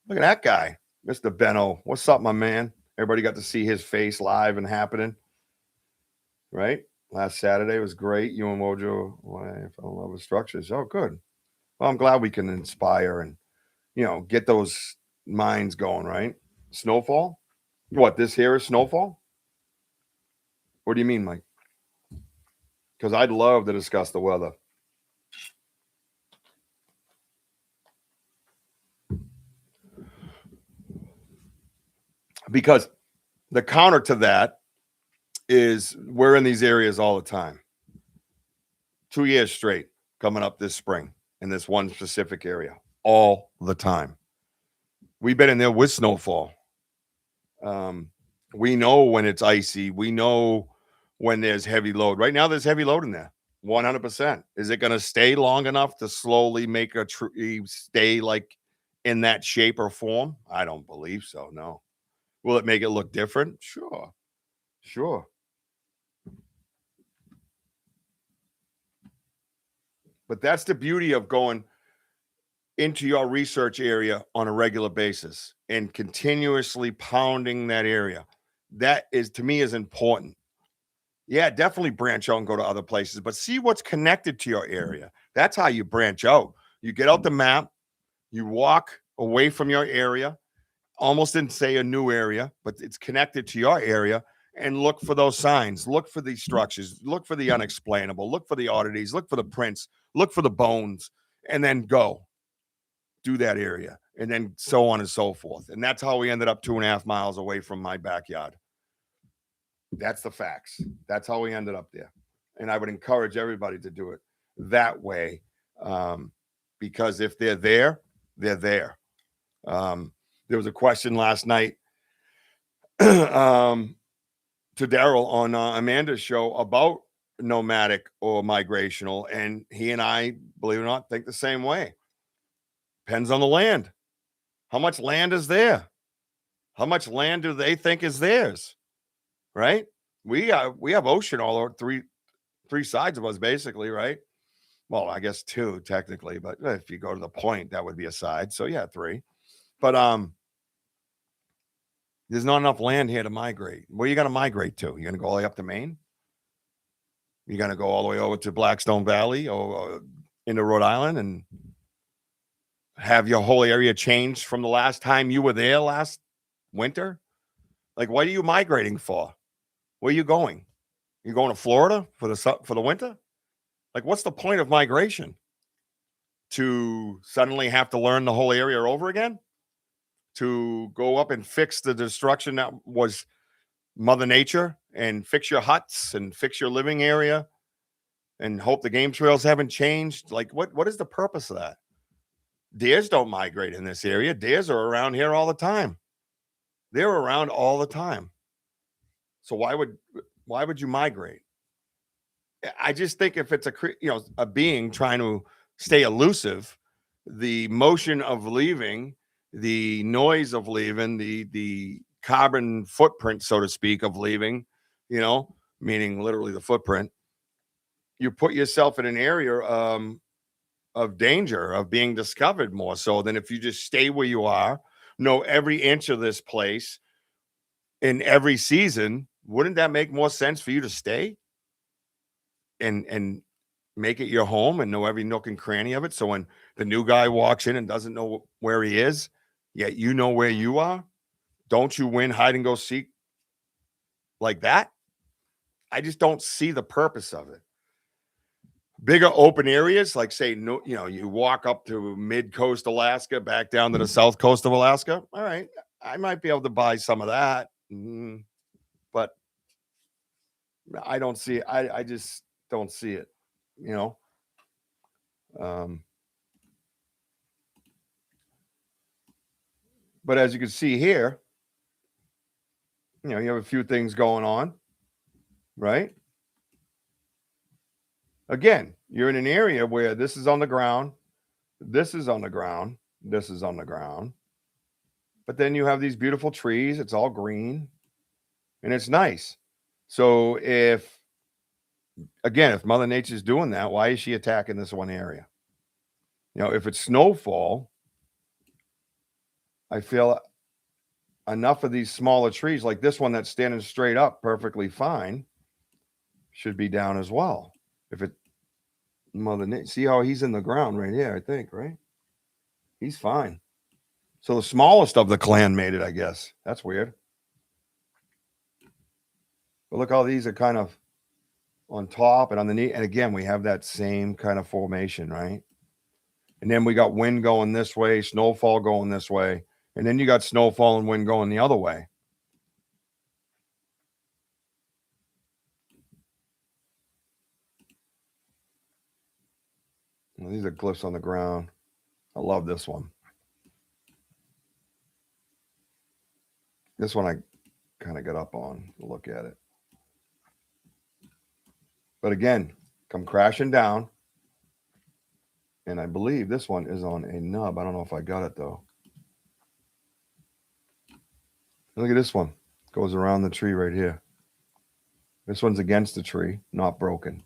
Look at that guy, Mr. Benno. What's up, my man? Everybody got to see his face live and happening. right? Last Saturday was great. You and Mojo, well, I fell in love with structures. Oh, good. Well, I'm glad we can inspire and, get those minds going, right? Snowfall? What, this here is snowfall? What do you mean, Mike? Because I'd love to discuss the weather. Because the counter to that is we're in these areas all the time. 2 years straight coming up this spring in this one specific area all the time. We've been in there with snowfall. We know when it's icy. We know when there's heavy load. Right now, there's heavy load in there. 100%. Is it going to stay long enough to slowly make a tree stay like in that shape or form? I don't believe so. No. Will it make it look different? Sure. But that's the beauty of going into your research area on a regular basis and continuously pounding that area. That is, to me, is important. Yeah, definitely branch out and go to other places, but see what's connected to your area. That's how you branch out. You get out the map, you walk away from your area, almost didn't say a new area, but it's connected to your area, and look for those signs. Look for these structures. Look for the unexplainable. Look for the oddities. Look for the prints. Look for the bones, and then go do that area, and then so on and so forth. And that's how we ended up 2.5 miles away from my backyard. That's the facts. That's how we ended up there. And I would encourage everybody to do it that way, because if they're there, they're there. There was a question last night to Daryl on Amanda's show about nomadic or migrational, and he and I, believe it or not, think the same way. Depends on the land. How much land is there? How much land do they think is theirs? Right? We have ocean all over three sides of us, basically, right? Well, I guess 2 technically, but if you go to the point, that would be a side. So yeah, 3. But there's not enough land here to migrate. Where are you going to migrate to? You're going to go all the way up to Maine? You're going to go all the way over to Blackstone Valley or into Rhode Island and have your whole area changed from the last time you were there last winter? Like, what are you migrating for? Where are you going? You going to Florida for the winter? Like, what's the point of migration? To suddenly have to learn the whole area over again? To go up and fix the destruction that was Mother Nature and fix your huts and fix your living area and hope the game trails haven't changed? Like, what is the purpose of that? Deers don't migrate in this area. Deers are around here all the time. They're around all the time. So why would you migrate? I just think if it's a being trying to stay elusive, the motion of leaving, the noise of leaving, the carbon footprint, so to speak, of leaving, meaning literally the footprint, you put yourself in an area of danger of being discovered more so than if you just stay where you are, know every inch of this place in every season. Wouldn't that make more sense for you to stay and make it your home and know every nook and cranny of it? So when the new guy walks in and doesn't know where he is, yet you know where you are, don't you win hide and go seek like that? I just don't see the purpose of it. Bigger open areas, like say, no, you walk up to mid-coast Alaska, back down to the south coast of Alaska. All right, I might be able to buy some of that, but I don't see it. I just don't see it. But as you can see here, you have a few things going on, right? Again, you're in an area where this is on the ground, this is on the ground, this is on the ground. But then you have these beautiful trees. It's all green and it's nice. So if Mother Nature's doing that, why is she attacking this one area? If it's snowfall, I feel enough of these smaller trees like this one that's standing straight up perfectly fine should be down as well. If it see how he's in the ground right here, I think, right? He's fine. So the smallest of the clan made it, I guess. That's weird. But look how these are kind of on top and underneath. And again, we have that same kind of formation, right? And then we got wind going this way, snowfall going this way. And then you got snowfall and wind going the other way. Well, these are glyphs on the ground. I love this one. This one I kind of got up on to look at it. But again, come crashing down. And I believe this one is on a nub. I don't know if I got it, though. Look at this one. It goes around the tree right here. This one's against the tree, not broken.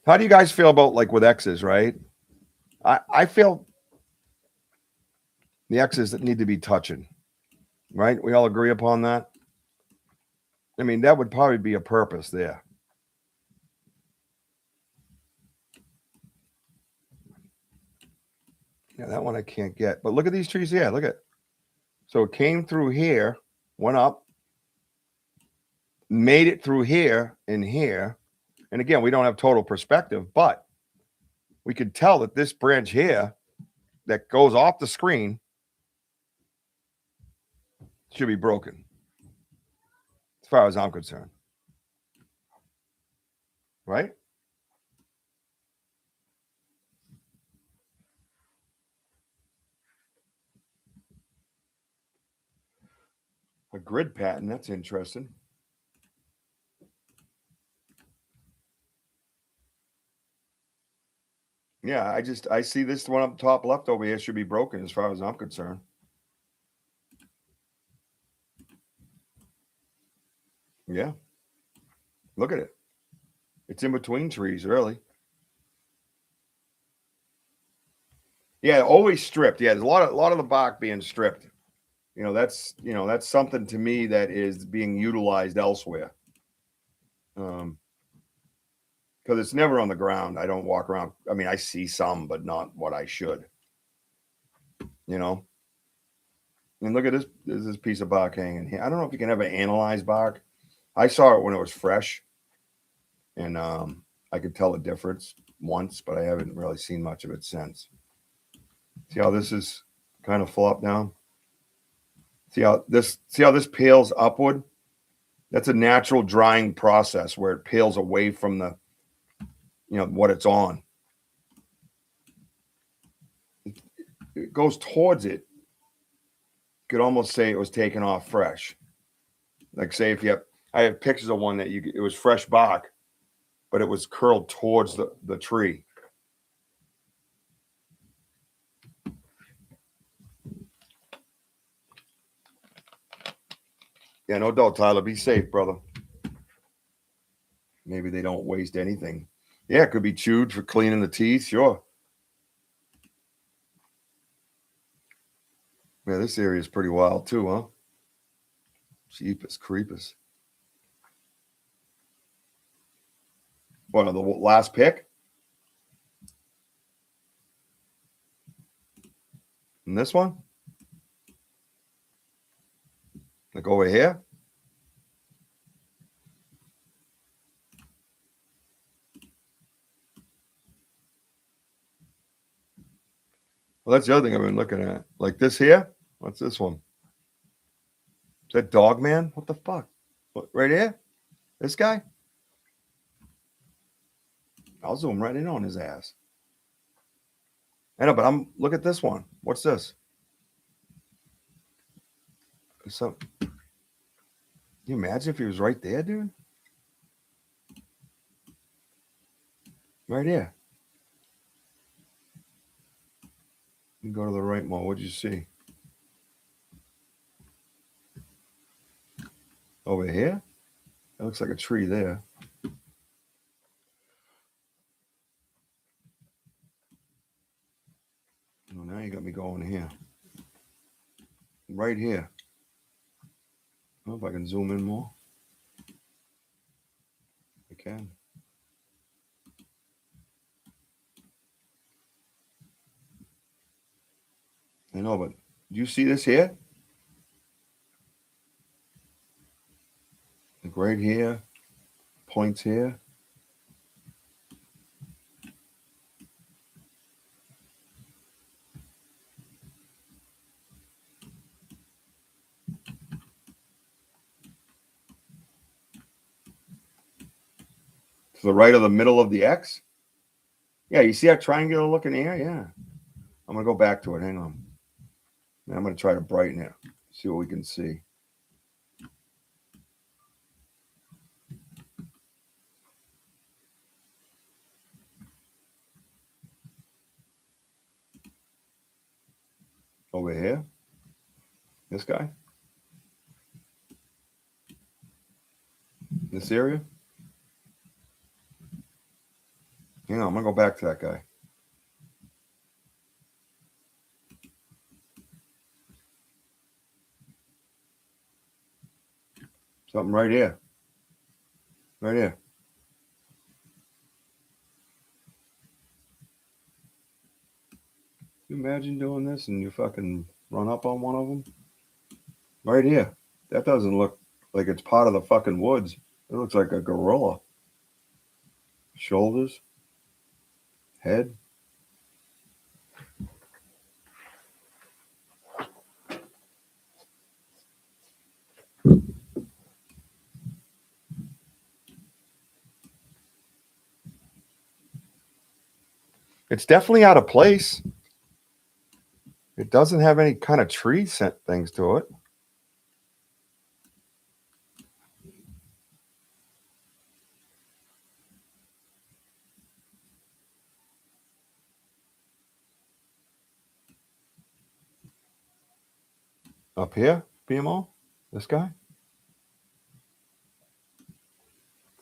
How do you guys feel about, like, with X's, right? I feel the X's that need to be touching, right? We all agree upon that. I mean, that would probably be a purpose there. Yeah, that one I can't get. But look at these trees here. Look at. So it came through here, went up, made it through here and here. And again, we don't have total perspective, but we could tell that this branch here that goes off the screen should be broken, as far as I'm concerned. Right? A grid pattern, that's interesting. Yeah, I see this one up top left over here should be broken as far as I'm concerned. Yeah. Look at it. It's in between trees, really. Yeah, always stripped. Yeah, there's a lot of the bark being stripped. That's something to me that is being utilized elsewhere. Because it's never on the ground. I don't walk around. I mean, I see some, but not what I should. And look at this. There's this piece of bark hanging here. I don't know if you can ever analyze bark. I saw it when it was fresh, and I could tell the difference once, but I haven't really seen much of it since. See how this is kind of flopped down? See how this peels upward? That's a natural drying process where it peels away from the, what it's on. It goes towards it. You could almost say it was taken off fresh. Like, say I have pictures of one that it was fresh bark, but it was curled towards the tree. Yeah, no doubt, Tyler. Be safe, brother. Maybe they don't waste anything. Yeah, it could be chewed for cleaning the teeth. Sure. Yeah, this area is pretty wild too, huh? Jeepers creepers. What, the last pick? And this one? Like over here? Well, that's the other thing I've been looking at. Like this here? What's this one? Is that Dog Man? What the fuck? What, right here? This guy? I'll zoom right in on his ass. I know, but look at this one. What's this? So, can you imagine if he was right there, dude? Right here. You go to the right more. What'd you see? Over here? That looks like a tree there. Oh, now you got me going here. right here. I don't know if I can zoom in more. I can. I know, but do you see this here? Like right here, points here. To the right of the middle of the X. Yeah, you see that triangular looking here? Yeah. I'm going to go back to it. Hang on. Now I'm going to try to brighten it. See what we can see. Over here. This guy. This area. Hang on. I'm going to go back to that guy. Something right here. Right here. Can you imagine doing this and you fucking run up on one of them? Right here. That doesn't look like it's part of the fucking woods. It looks like a gorilla. Shoulders. Head. It's definitely out of place. It doesn't have any kind of tree scent things to it. Up here, BMO, this guy.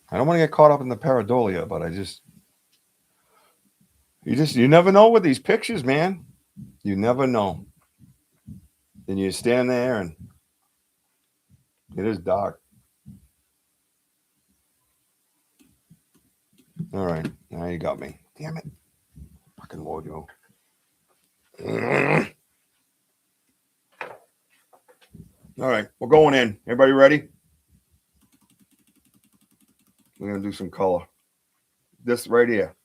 I don't want to get caught up in the pareidolia, but you never know with these pictures, man. You never know. And you stand there and it is dark. All right, now you got me. Damn it. Fucking Wojo. All right, we're going in. Everybody ready? We're going to do some color. This right here.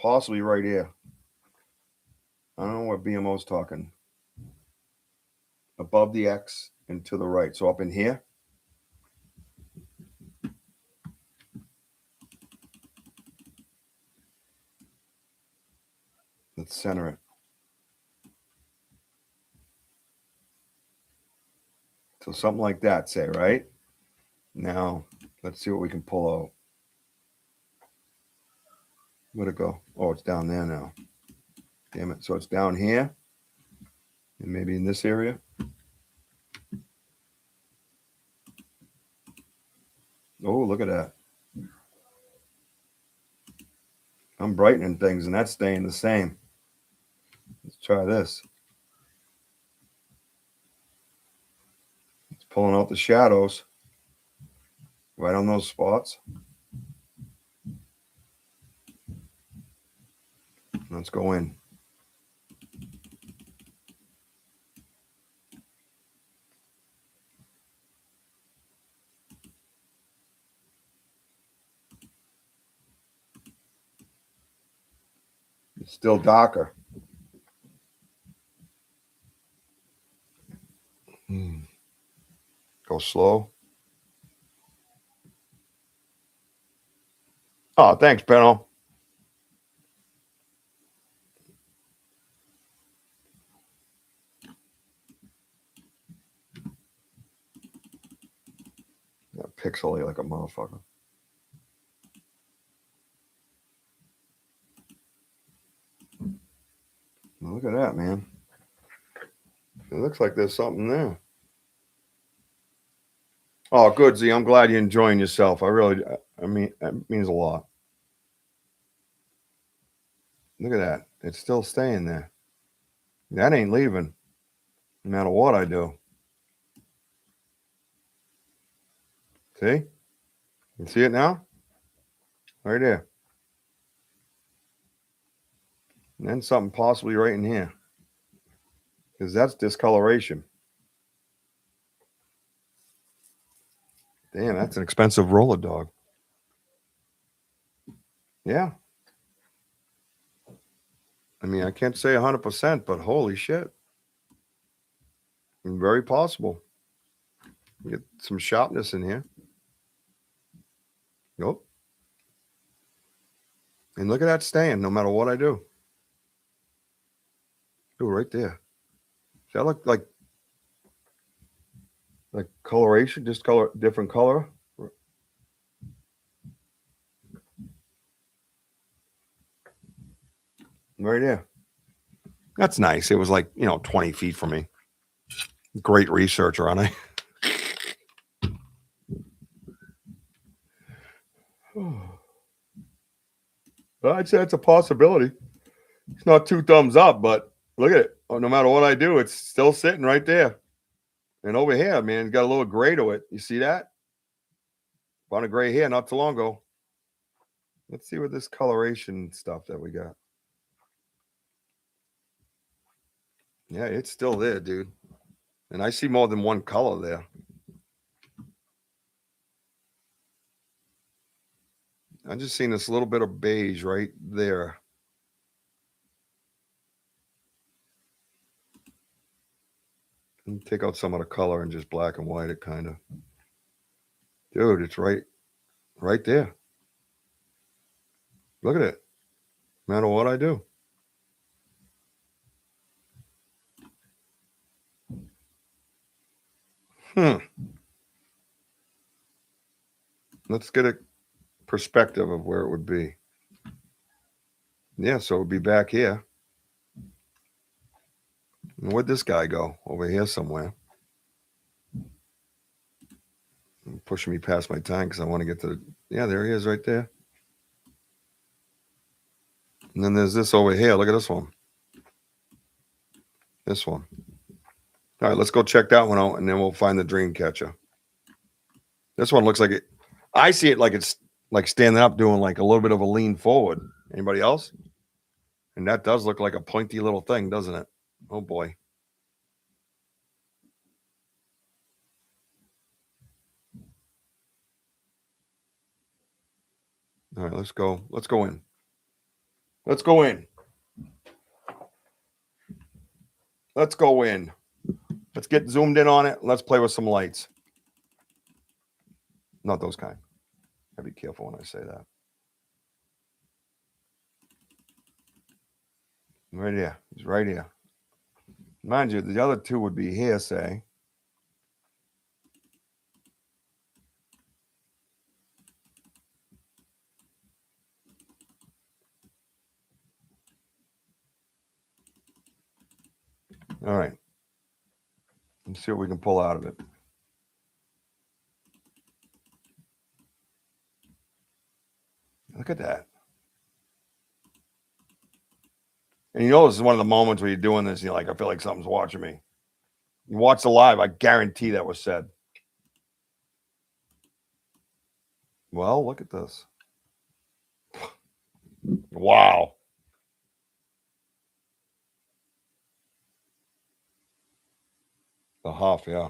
Possibly right here. I don't know what BMO's talking. Above the X and to the right. So up in here. Let's center it. So something like that, say, right? Now, let's see what we can pull out. Where'd it go? Oh, it's down there now. Damn it. So it's down here. And maybe in this area. Oh, look at that. I'm brightening things and that's staying the same. Let's try this. It's pulling out the shadows right on those spots. Let's go in. It's still darker. Go slow. Oh, thanks, Benno. Yeah, pixely like a motherfucker. Look at that, man. It looks like there's something there. Oh, good, Z. I'm glad you're enjoying yourself. I mean, that means a lot. Look at that. It's still staying there. That ain't leaving. No matter what I do. See? You see it now? Right there. And then something possibly right in here. Because that's discoloration. Damn, that's an expensive roller dog. Yeah. I mean, I can't say 100%, but holy shit. Very possible. Get some sharpness in here. Nope. And look at that staying no matter what I do. Ooh, right there. Does that look like coloration? Just color, different color? Right there. That's nice. It was like, 20 feet from me. Great researcher, aren't I? Well, I'd say it's a possibility. It's not 2 thumbs up, but look at it. Oh, no matter what I do, it's still sitting right there. And over here, man, got a little gray to it. You see that? Found a gray hair not too long ago. Let's see what this coloration stuff that we got. Yeah, it's still there, dude. And I see more than one color there. I just seen this little bit of beige right there. And take out some of the color and just black and white it kind of. Dude, it's right there. Look at it. No matter what I do. Let's get a perspective of where it would be. Yeah, so it would be back here. And where'd this guy go? Over here somewhere. Pushing me past my time because I want to get to the... Yeah, there he is right there. And then there's this over here. Look at this one. This one. All right, let's go check that one out, and then we'll find the dream catcher. This one looks like it. I see it like it's like standing up, doing like a little bit of a lean forward. Anybody else? And that does look like a pointy little thing, doesn't it? Oh boy. All right, let's go. Let's go in. Let's go in. Let's go in. Let's get zoomed in on it. Let's play with some lights. Not those kind. Gotta be careful when I say that. Right here. He's right here. Mind you, the other two would be here, say. All right. Let's see what we can pull out of it. Look at that. And this is one of the moments where you're doing this, you're like, I feel like something's watching me. You watch the live, I guarantee that was said. Well, look at this. Wow. The Huff, yeah.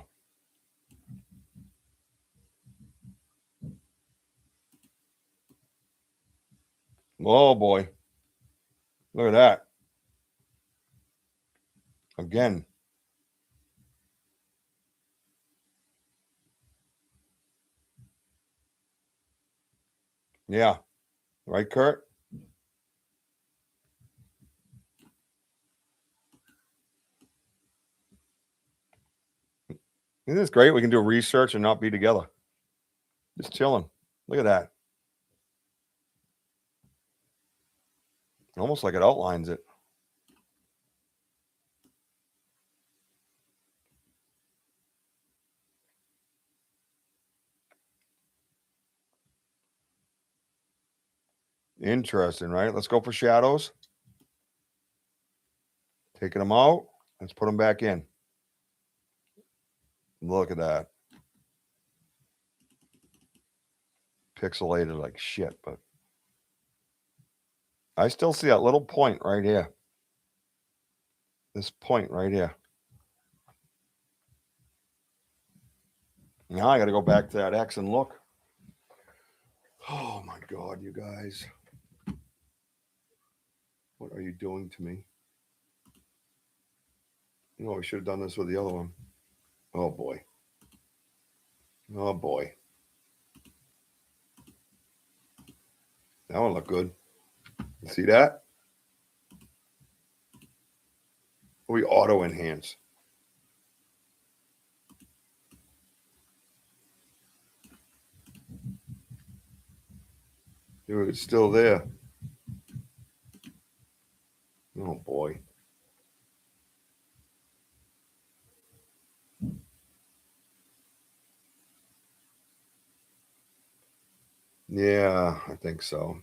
Oh boy. Look at that. Again. Yeah. Right, Kurt? Isn't this great? We can do research and not be together. Just chilling. Look at that. Almost like it outlines it. Interesting, right? Let's go for shadows. Taking them out. Let's put them back in. Look at that. Pixelated like shit, but I still see that little point right here. This point right here. Now I got to go back to that X and look. Oh my God, you guys. What are you doing to me? You know, I should have done this with the other one. Oh boy. Oh boy. That one looked good. You see that? We auto enhance. Dude, it's still there. Oh boy. Yeah, I think so.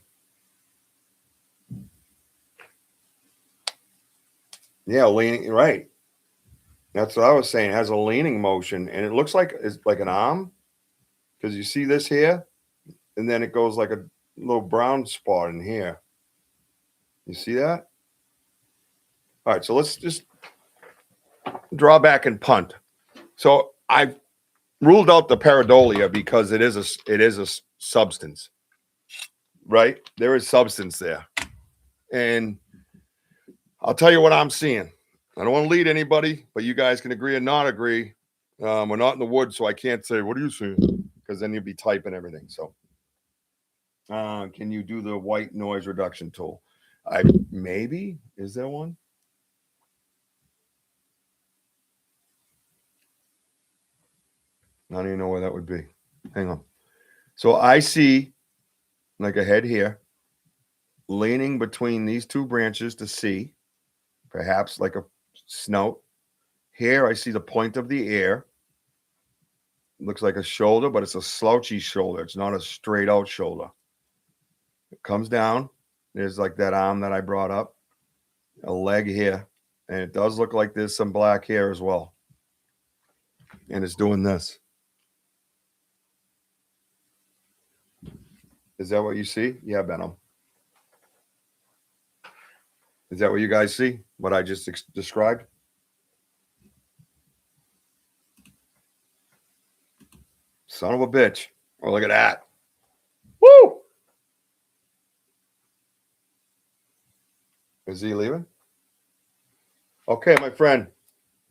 Yeah, leaning, right. That's what I was saying. It has a leaning motion, and it looks like it's like an arm. Because you see this here, and then it goes like a little brown spot in here. You see that? All right, so let's just draw back and punt. So I've ruled out the pareidolia because it is a substance, right? There is substance there, and I'll tell you what I'm seeing. I don't want to lead anybody, but you guys can agree or not agree. We're not in the woods, so I can't say, what are you seeing? Because then you'd be typing everything. So can you do the white noise reduction tool? Maybe. Is there one? I don't even know where that would be. Hang on. So I see like a head here leaning between these two branches to see, perhaps like a snout. Here I see the point of the ear. Looks like a shoulder, but it's a slouchy shoulder. It's not a straight out shoulder. It comes down. There's like that arm that I brought up, a leg here. And it does look like there's some black hair as well. And it's doing this. Is that what you see? Yeah, Benham. Is that what you guys see? What I just described? Son of a bitch. Oh, look at that. Woo! Is he leaving? Okay, my friend.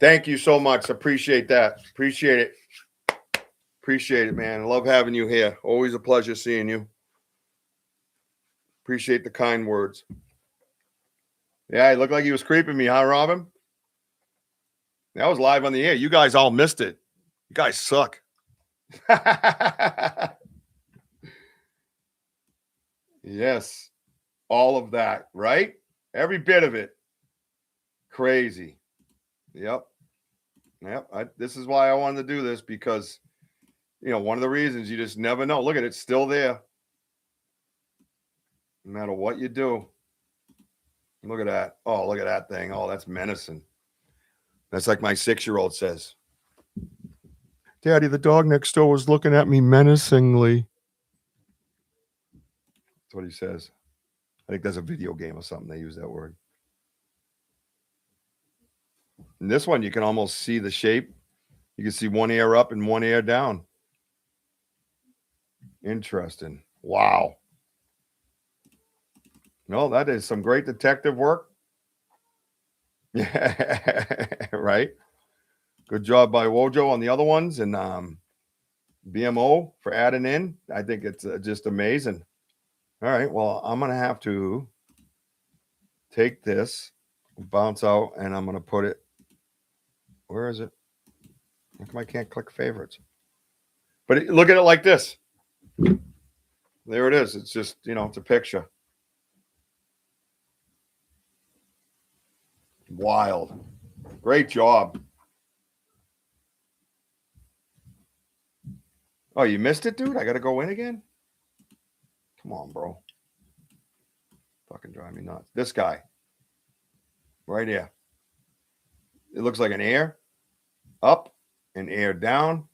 Thank you so much. Appreciate that. Appreciate it. Appreciate it, man. Love having you here. Always a pleasure seeing you. Appreciate the kind words. Yeah, it looked like he was creeping me, huh, Robin? That was live on the air. You guys all missed it. You guys suck. Yes. All of that, right? Every bit of it. Crazy. Yep. This is why I wanted to do this because, one of the reasons you just never know. Look at it. It's still there. No matter what you do. Look at that. Oh, look at that thing. Oh, that's menacing. That's like my 6-year-old says. Daddy, the dog next door was looking at me menacingly. That's what he says. I think that's a video game or something. They use that word. In this one, you can almost see the shape. You can see one ear up and one ear down. Interesting. Wow. No, that is some great detective work. Yeah, right. Good job by Wojo on the other ones and BMO for adding in. I think it's just amazing. All right. Well, I'm going to have to take this, bounce out, and I'm going to put it. Where is it? How come I can't click favorites? But look at it like this. There it is. It's just, it's a picture. Wild. Great job. Oh, you missed it, dude? I got to go in again? Come on, bro. Fucking drive me nuts. This guy. Right here. It looks like an ear. Up. an ear down,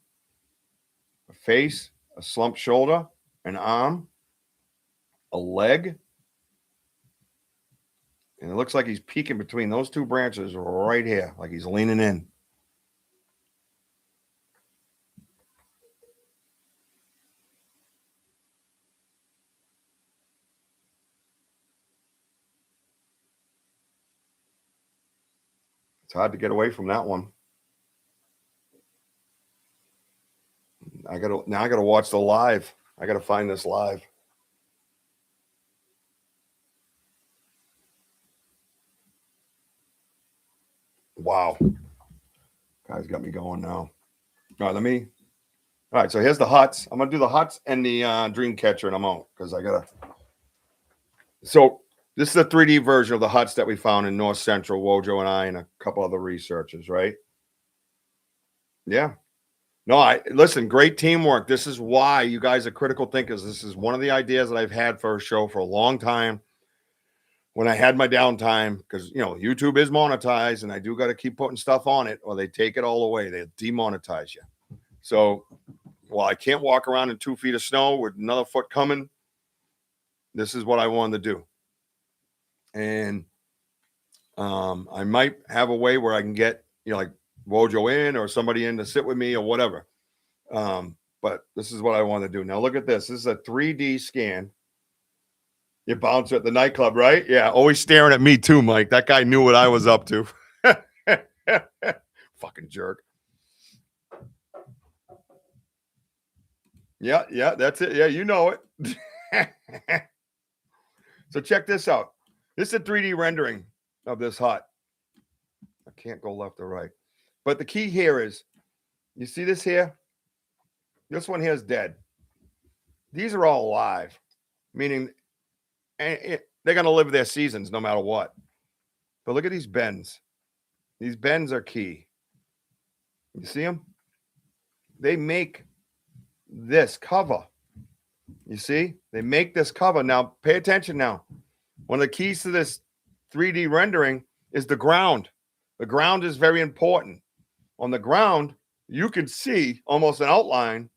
a face, a slumped shoulder, an arm, a leg. And it looks like he's peeking between those two branches right here, like he's leaning in. It's hard to get away from that one. I gotta watch the live. I gotta find this live. Wow. Guys got me going now. All right, all right, so here's the huts. I'm gonna do the huts and the dream catcher, and I'm out because I gotta. So this is the 3D version of the huts that we found in North Central, Wojo and I and a couple other researchers, right? Yeah. No, listen, great teamwork. This is why you guys are critical thinkers. This is one of the ideas that I've had for a show for a long time. When I had my downtime, because YouTube is monetized, and I do got to keep putting stuff on it, or they take it all away. They demonetize you. So, while I can't walk around in 2 feet of snow with another foot coming, this is what I wanted to do. And I might have a way where I can get like Wojo in or somebody in to sit with me or whatever. But this is what I want to do. Now look at this. This is a 3D scan. You bouncer at the nightclub, right? Yeah, always staring at me too, Mike. That guy knew what I was up to. Fucking jerk. Yeah, that's it. Yeah, you know it. So check this out. This is a 3D rendering of this hut. I can't go left or right. But the key here is, you see this here? This one here is dead. These are all alive, meaning they're going to live their seasons no matter what. But look at these bends. These bends are key. You see them? They make this cover. You see? They make this cover. Now, pay attention now. One of the keys to this 3D rendering is the ground. The ground is very important. On the ground, you can see almost an outline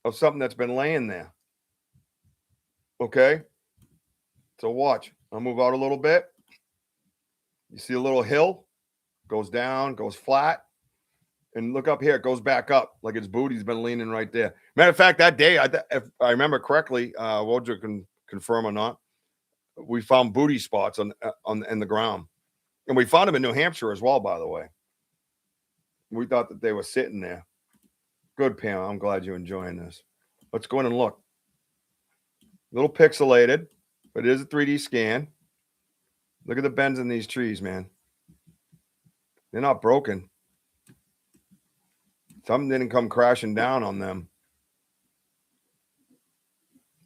of something that's been laying there. Okay? So watch. I'll move out a little bit. You see a little hill? Goes down, goes flat. And look up here. It goes back up like its booty's been leaning right there. Matter of fact, that day, if I remember correctly, Wojo can confirm or not, we found booty spots in the ground. And we found them in New Hampshire as well, by the way. We thought that they were sitting there. Good, Pam. I'm glad you're enjoying this. Let's go in and look. A little pixelated, but it is a 3D scan. Look at the bends in these trees, man. They're not broken. Something didn't come crashing down on them.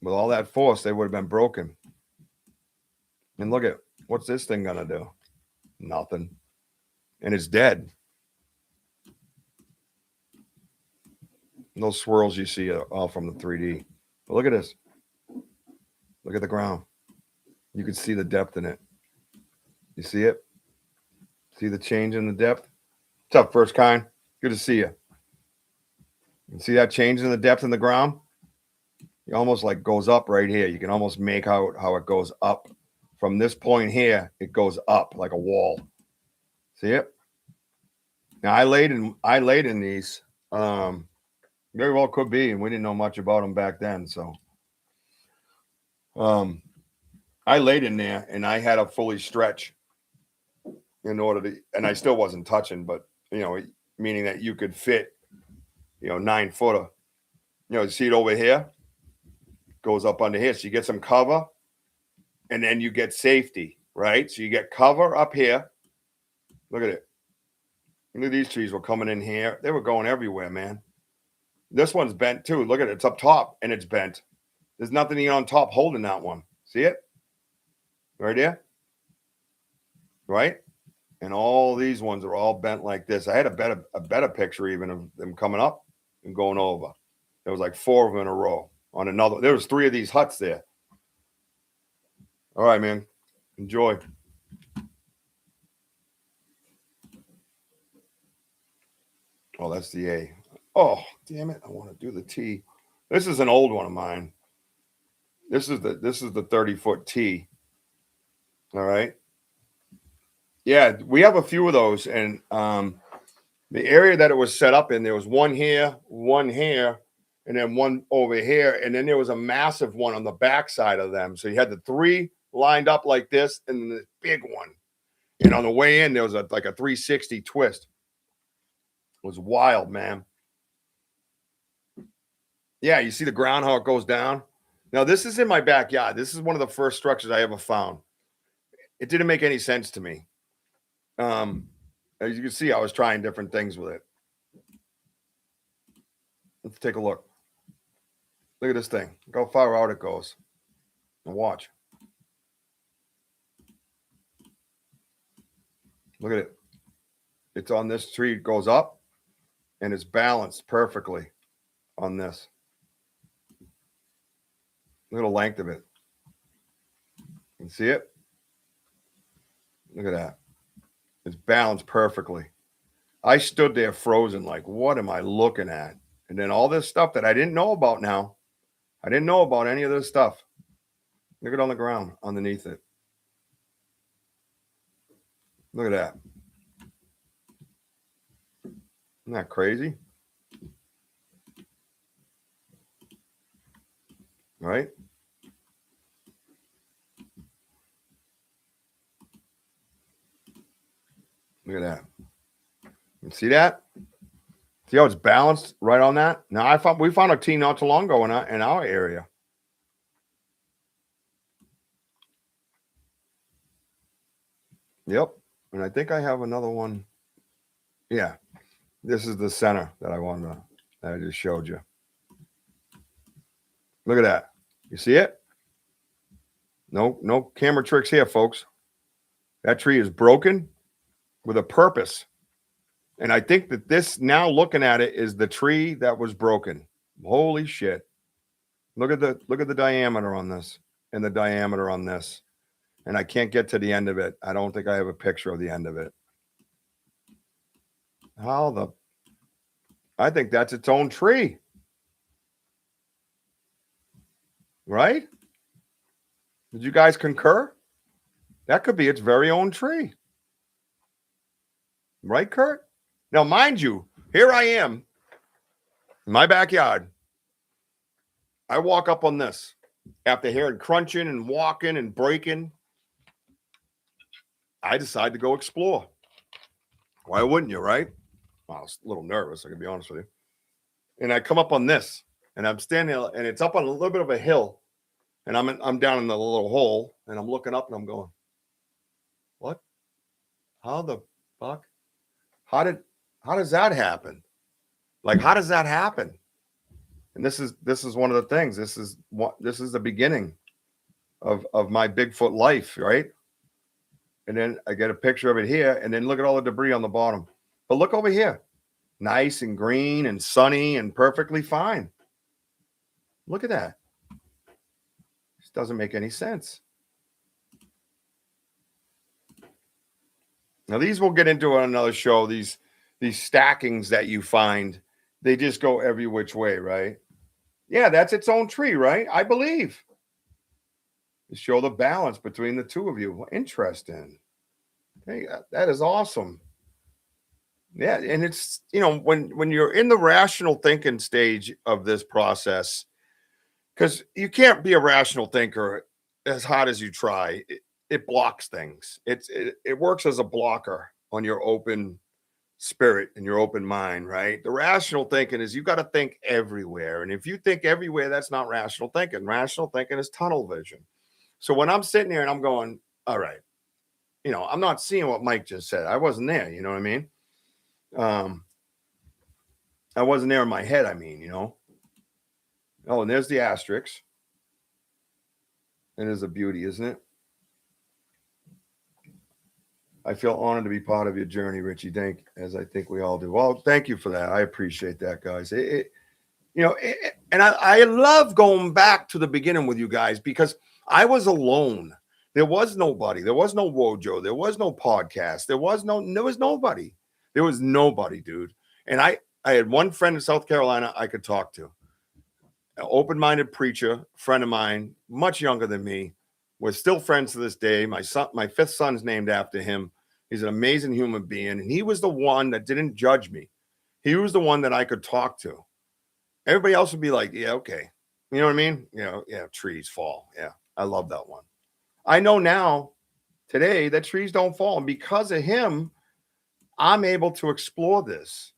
With all that force, they would have been broken. And look at, what's this thing going to do? Nothing. And it's dead. And those swirls you see are all from the 3D. But look at this. Look at the ground. You can see the depth in it. You see it? See the change in the depth? What's up, First Kind? Good to see you. You see that change in the depth in the ground? It almost like goes up right here. You can almost make out how it goes up. From this point here, it goes up like a wall. See it? Now I laid in these. Very well could be, and we didn't know much about them back then. So I laid in there and I had a fully stretch in order to, and I still wasn't touching, but meaning that you could fit 9-footer. You see it over here? Goes up under here. So you get some cover and then you get safety, right? So you get cover up here. Look at it. Look at these trees were coming in here. They were going everywhere, man. This one's bent too. Look at it. It's up top and it's bent. There's nothing even on top holding that one. See it? Right there? Right? And all these ones are all bent like this. I had a better picture even of them coming up and going over. There was like 4 of them in a row on another. There was 3 of these huts there. All right, man. Enjoy. Oh, that's the A. Oh, damn it. I want to do the T. This is an old one of mine. This is the 30-foot T. All right. Yeah, we have a few of those. And the area that it was set up in, there was one here, and then one over here. And then there was a massive one on the backside of them. So you had the three lined up like this and the big one. And on the way in, there was like a 360 twist. It was wild, man. Yeah, you see the ground, how it goes down? Now, this is in my backyard. This is one of the first structures I ever found. It didn't make any sense to me. As you can see, I was trying different things with it. Let's take a look. Look at this thing. Look how far out it goes. And watch. Look at it. It's on this tree. It goes up, and it's balanced perfectly on this. Look at the length of it. You can see it? Look at that. It's balanced perfectly. I stood there frozen like, what am I looking at? And then all this stuff that I didn't know about now. I didn't know about any of this stuff. Look at it on the ground underneath it. Look at that. Isn't that crazy? Right? Look at that. You see that? See how it's balanced right on that? Now we found a T not too long ago in our area. Yep. And I think I have another one. Yeah. This is the center that I just showed you. Look at that. You see it? No camera tricks here, folks. That tree is broken with a purpose. And I think that this, now looking at it, is the tree that was broken. Holy shit. Look at the diameter on this and the diameter on this. And I can't get to the end of it. I don't think I have a picture of the end of it. I think that's its own tree. Right? Did you guys concur? That could be its very own tree. Right, Kurt? Now, mind you, here I am in my backyard. I walk up on this after hearing crunching and walking and breaking. I decide to go explore. Why wouldn't you, right? Well, I was a little nervous, I can be honest with you. And I come up on this, and I'm standing there, and it's up on a little bit of a hill, and I'm down in the little hole, and I'm looking up, and I'm going, what? How the fuck? How does that happen? Like, how does that happen? And this is one of the things. This is the beginning of my Bigfoot life, right? And then I get a picture of it here, and then look at all the debris on the bottom. But look over here. Nice and green and sunny and perfectly fine. Look at that. This doesn't make any sense. Now, these we'll get into on another show. These stackings that you find, they just go every which way, right? Yeah, that's its own tree, right? I believe. To show the balance between the two of you. Interesting. Hey, that is awesome. Yeah, and it's, when you're in the rational thinking stage of this process, because you can't be a rational thinker as hard as you try. It blocks things. It works as a blocker on your open spirit and your open mind, right? The rational thinking is you got to think everywhere. And if you think everywhere, that's not rational thinking. Rational thinking is tunnel vision. So when I'm sitting there and I'm going, all right, I'm not seeing what Mike just said. I wasn't there. You know what I mean? I wasn't there in my head. I mean, Oh, and there's the asterisk. And there's a beauty, isn't it? I feel honored to be part of your journey, Richie. As I think we all do. Well, thank you for that. I appreciate that, guys. And I love going back to the beginning with you guys because I was alone. There was nobody. There was no Wojo. There was no podcast. There was nobody. There was nobody, dude. And I had one friend in South Carolina I could talk to. An open-minded preacher, friend of mine, much younger than me. We're still friends to this day. My son, my fifth son's named after him. He's an amazing human being. And he was the one that didn't judge me. He was the one that I could talk to. Everybody else would be like, yeah, okay. You know what I mean? You know, yeah, trees fall. Yeah, I love that one. I know now, today, that trees don't fall. And because of him, I'm able to explore this,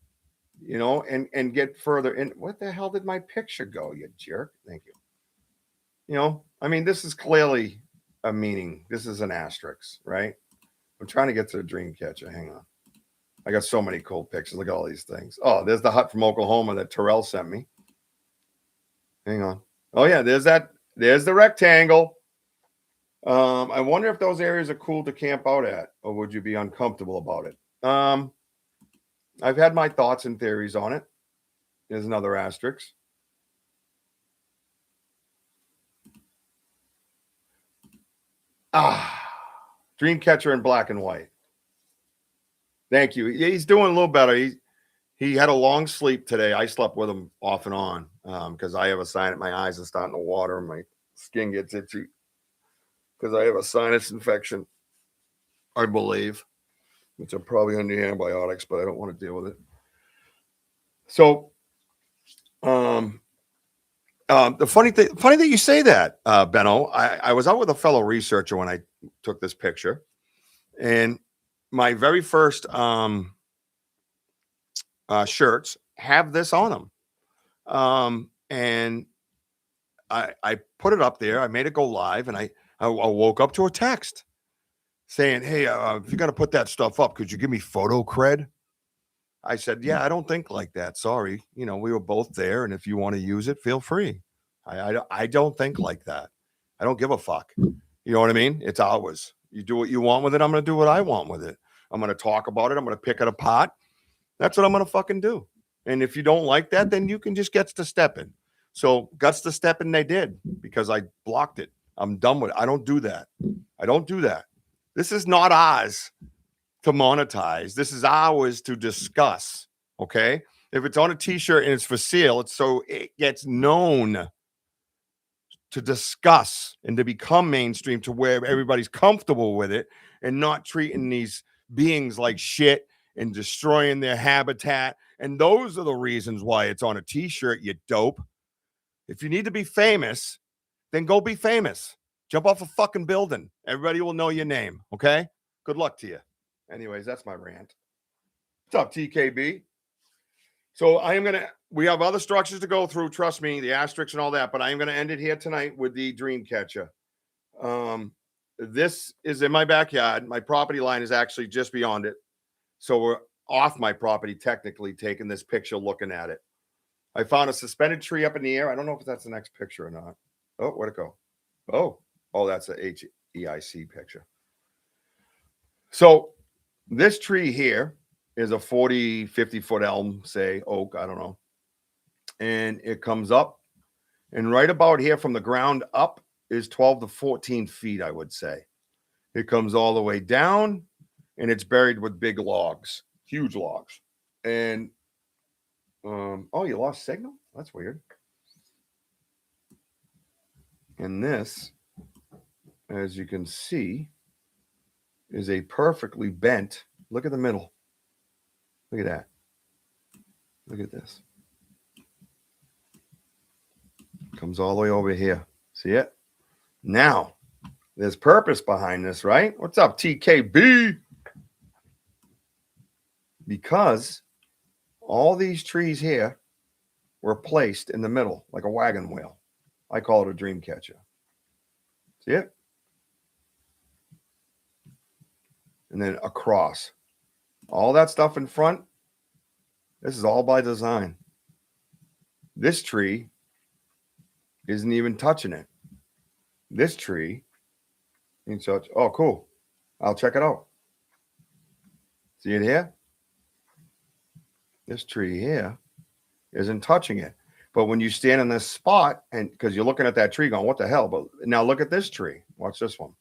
you know, and get further in. What the hell did my picture go, you jerk? Thank you. You know, I mean, this is clearly a meaning. This is an asterisk, right? I'm trying to get to the dream catcher. Hang on. I got so many cool pictures. Look at all these things. Oh, there's the hut from Oklahoma that Terrell sent me. Hang on. Oh, yeah, there's that. There's the rectangle. I wonder if those areas are cool to camp out at, or would you be uncomfortable about it? I've had my thoughts and theories on it. There's another asterisk. Dreamcatcher in black and white. Thank you. He's doing a little better. He had a long sleep today. I slept with him off and on because I have a sign that my eyes are starting to water and my skin gets itchy because I have a sinus infection, I believe, which I'm probably going to need antibiotics, but I don't want to deal with it. So, the funny that you say that, Benno. I was out with a fellow researcher when I took this picture, and my very first shirts have this on them, and I put it up there. I made it go live, and I woke up to a text saying, "Hey, if you're gonna put that stuff up, could you give me photo cred?" I said, "Yeah, I don't think like that. Sorry, you know, we were both there, and if you want to use it, feel free. I don't think like that. I don't give a fuck. You know what I mean? It's ours. You do what you want with it. I'm going to do what I want with it. I'm going to talk about it. I'm going to pick it apart. That's what I'm going to fucking do. And if you don't like that, then you can just get to stepping. So guts to stepping they did because I blocked it. I'm done with it. I don't do that. I don't do that. This is not ours to monetize. This is ours to discuss. Okay. If it's on a t-shirt and it's for sale, it's so it gets known to discuss and to become mainstream to where everybody's comfortable with it and not treating these beings like shit and destroying their habitat. And those are the reasons why it's on a t-shirt, you dope. If you need to be famous, then go be famous. Jump off a fucking building. Everybody will know your name. Okay. Good luck to you. Anyways, that's my rant. What's up, TKB? So we have other structures to go through. Trust me, the asterisks and all that, but I am going to end it here tonight with the dream catcher. This is in my backyard. My property line is actually just beyond it. So we're off my property, technically taking this picture, looking at it. I found a suspended tree up in the air. I don't know if that's the next picture or not. Oh, where'd it go? Oh, that's a HEIC picture. So this tree here is a 40, 50-foot elm, say oak, I don't know. And it comes up, and right about here from the ground up is 12 to 14 feet, I would say. It comes all the way down, and it's buried with big logs, huge logs. And, oh, you lost signal? That's weird. And this, as you can see, is a perfectly bent, look at the middle. Look at that. Look at this. Comes all the way over here. See it? Now, there's purpose behind this, right? What's up, TKB? Because all these trees here were placed in the middle like a wagon wheel. I call it a dream catcher. See it? And then across. All that stuff in front, this is all by design. This tree isn't even touching it. This tree, and so oh, cool. I'll check it out. See it here? This tree here isn't touching it. But when you stand in this spot, and because you're looking at that tree going, what the hell? But now look at this tree. Watch this one.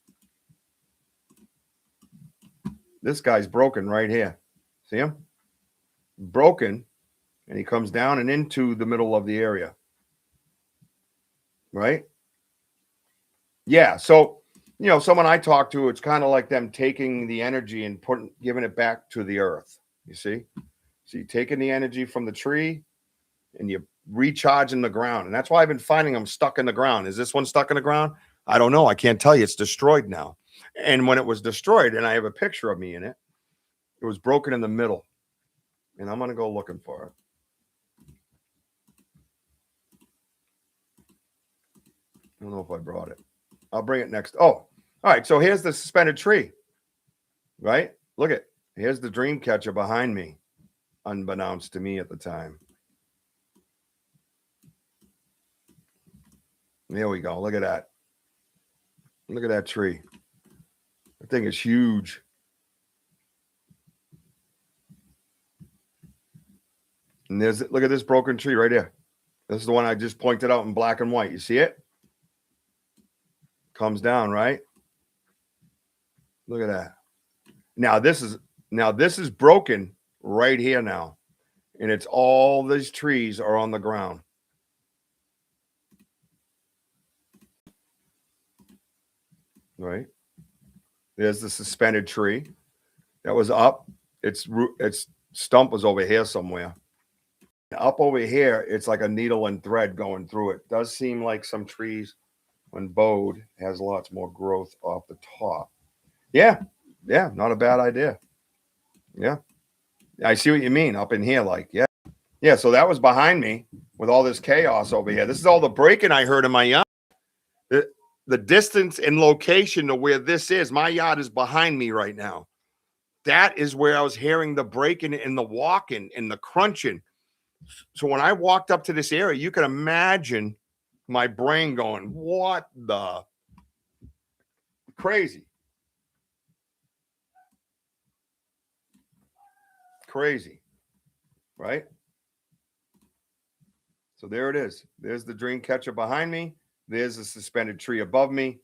This guy's broken right here. See him? Broken and he comes down and into the middle of the area. Right? Yeah. So, someone I talk to, it's kind of like them taking the energy and giving it back to the earth. You see? So you're taking the energy from the tree and you're recharging the ground. And that's why I've been finding them stuck in the ground. Is this one stuck in the ground? I don't know. I can't tell you. It's destroyed now. And when it was destroyed, and I have a picture of me in it, it was broken in the middle. And I'm going to go looking for it. I don't know if I brought it. I'll bring it next. Oh, all right. So here's the suspended tree, right? Look at, here's the dream catcher behind me, unbeknownst to me at the time. There we go. Look at that. Look at that tree. That thing is huge. And look at this broken tree right here. This is the one I just pointed out in black and white. You see it? Comes down, right? Look at that. Now this is broken right here now. And it's all these trees are on the ground. Right? There's the suspended tree that was up. Its stump was over here somewhere. Up over here, it's like a needle and thread going through it. Does seem like some trees, when bowed, has lots more growth off the top. Yeah, not a bad idea. Yeah, I see what you mean. Up in here, like, yeah. So that was behind me with all this chaos over here. This is all the breaking I heard in my yard. The distance and location to where this is, my yard is behind me right now. That is where I was hearing the breaking and the walking and the crunching. So when I walked up to this area, you can imagine my brain going, what the crazy. Crazy. Right? So there it is. There's the dream catcher behind me. There's the suspended tree above me.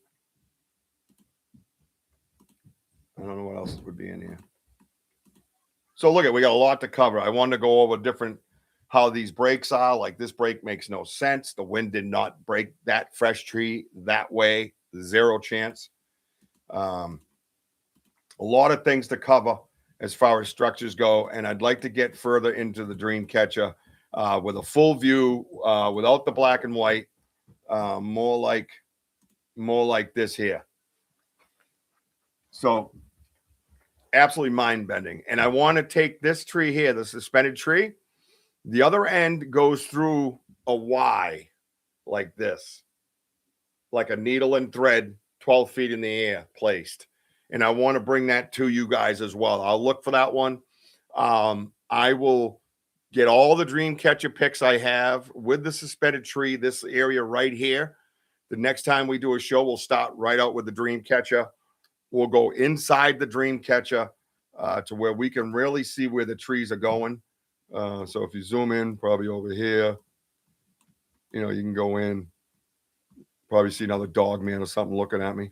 I don't know what else would be in here. So look we got a lot to cover. I wanted to go over how these breaks are. Like this break makes no sense. The wind did not break that fresh tree that way. Zero chance. A lot of things to cover as far as structures go. And I'd like to get further into the dream catcher with a full view, without the black and white, more like this here. So absolutely mind-bending. And I want to take this tree here, the suspended tree. The other end goes through a Y like this, like a needle and thread 12 feet in the air placed. And I want to bring that to you guys as well. I'll look for that one. I will get all the dream catcher pics I have with the suspended tree, this area right here. The next time we do a show, we'll start right out with the dream catcher. We'll go inside the dream catcher to where we can really see where the trees are going. So if you zoom in, probably over here, you can go in, probably see another dog man or something looking at me.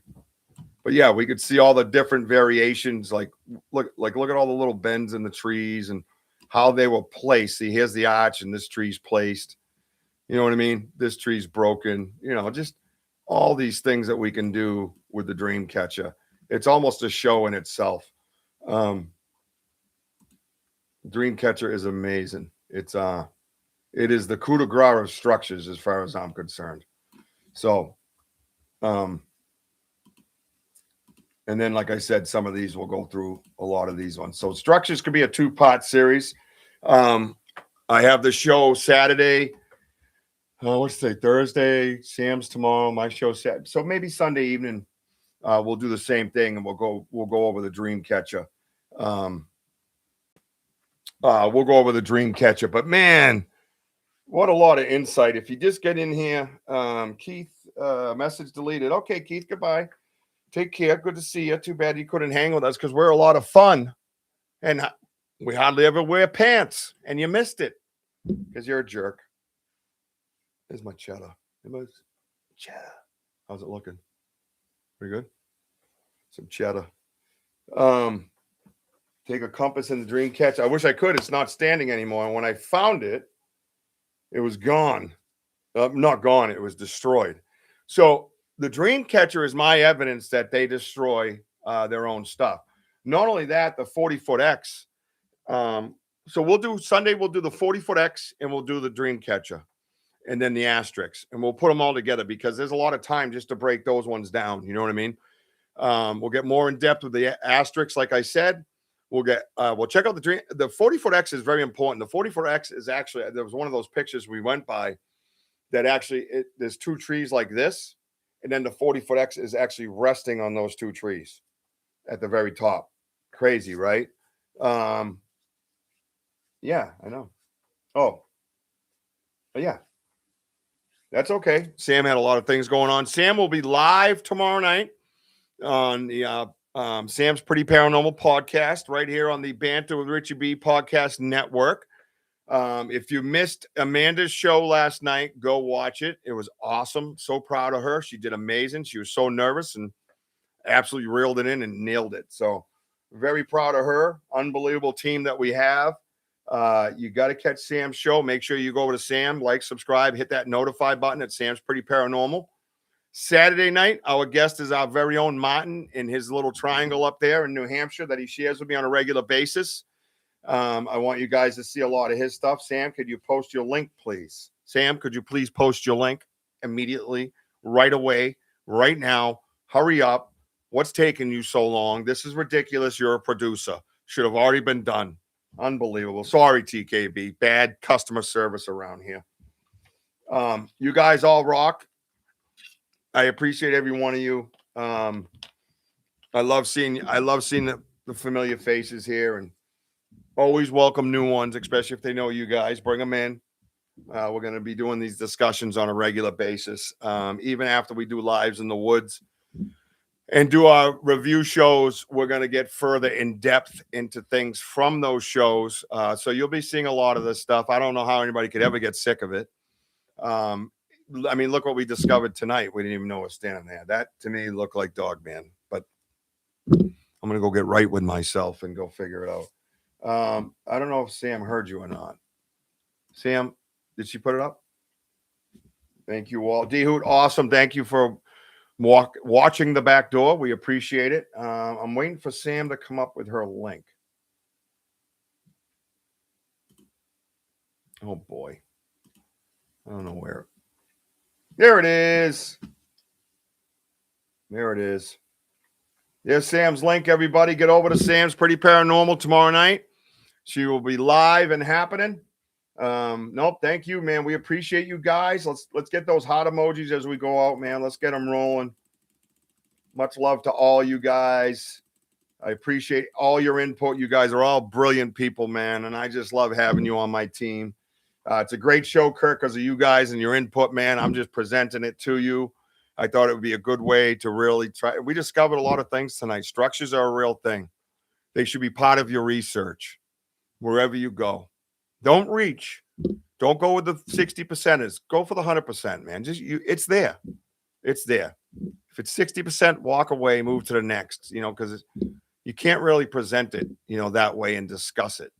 But yeah, we could see all the different variations. Like look at all the little bends in the trees and how they were placed. See, here's the arch and this tree's placed. You know what I mean? This tree's broken. Just all these things that we can do with the dream catcher. It's almost a show in itself. Dream catcher is amazing. It is the coup de grace of structures as far as I'm concerned. So, and then, like I said, some of these will go through a lot of these ones. So structures could be a 2-part series. I have the show Saturday. What's today? Thursday. Sam's tomorrow. My show Saturday. So maybe Sunday evening, we'll do the same thing, and we'll go over the dream catcher. We'll go over the dream catcher. But man, what a lot of insight. If you just get in here, Keith, message deleted. Okay, Keith, goodbye. Take care. Good to see you. Too bad you couldn't hang with us because we're a lot of fun. And we hardly ever wear pants. And you missed it because you're a jerk. There's my cheddar. Cheddar. How's it looking? Pretty good. Some cheddar. take a compass in the dream catcher. I wish I could. It's not standing anymore. And when I found it, it was gone. Not gone. It was destroyed. So the dream catcher is my evidence that they destroy their own stuff. Not only that, the 40-foot X. So we'll do Sunday. We'll do the 40-foot X and we'll do the dream catcher and then the asterisks. And we'll put them all together because there's a lot of time just to break those ones down. You know what I mean? We'll get more in depth with the asterisks, like I said. We'll check out the 40-foot X is very important. The 40-foot X is actually, there was one of those pictures we went by that actually there's two trees like this, and then the 40-foot X is actually resting on those two trees at the very top. Crazy, right? Yeah, I know. Oh, yeah. That's okay. Sam had a lot of things going on. Sam will be live tomorrow night on the Sam's Pretty Paranormal podcast right here on the Banter with Richie B podcast network. If you missed Amanda's show last night, go watch it. It was awesome. So proud of her. She did amazing. She was so nervous and absolutely reeled it in and nailed it. So very proud of her. Unbelievable team that we have. You got to catch Sam's show. Make sure you go over to Sam, like, subscribe, hit that notify button at Sam's Pretty Paranormal. Saturday night, our guest is our very own Martin in his little triangle up there in New Hampshire that he shares with me on a regular basis. I want you guys to see a lot of his stuff. Sam, could you post your link, please? Sam, could you please post your link immediately, right away, right now? Hurry up. What's taking you so long? This is ridiculous. You're a producer. Should have already been done. Unbelievable. Sorry, TKB. Bad customer service around here. You guys all rock. I appreciate every one of you. I love seeing the familiar faces here, and always welcome new ones, especially if they know you guys. Bring them in. We're going to be doing these discussions on a regular basis, even after we do lives in the woods and do our review shows. We're going to get further in depth into things from those shows. So you'll be seeing a lot of this stuff. I don't know how anybody could ever get sick of it. I mean, look what we discovered tonight. We didn't even know it was standing there. That to me looked like dog man, but I'm going to go get right with myself and go figure it out. I don't know if Sam heard you or not. Sam, did she put it up? Thank you all. D-Hoot, awesome. Thank you for watching the back door. We appreciate it. I'm waiting for Sam to come up with her link. Oh, boy. I don't know where. There it is. There it is. There's Sam's link, everybody. Get over to Sam's Pretty Paranormal tomorrow night. She will be live and happening. Nope, thank you, man. We appreciate you guys. Let's get those heart emojis as we go out, man. Let's get them rolling. Much love to all you guys. I appreciate all your input. You guys are all brilliant people, man, and I just love having you on my team. It's a great show, Kirk, because of you guys and your input, man. I'm just presenting it to you. I thought it would be a good way to really try. We discovered a lot of things tonight. Structures are a real thing. They should be part of your research wherever you go. Don't reach. Don't go with the 60%ers. Go for the 100%, man. It's there. It's there. If it's 60%, walk away, move to the next, because you can't really present it, that way and discuss it,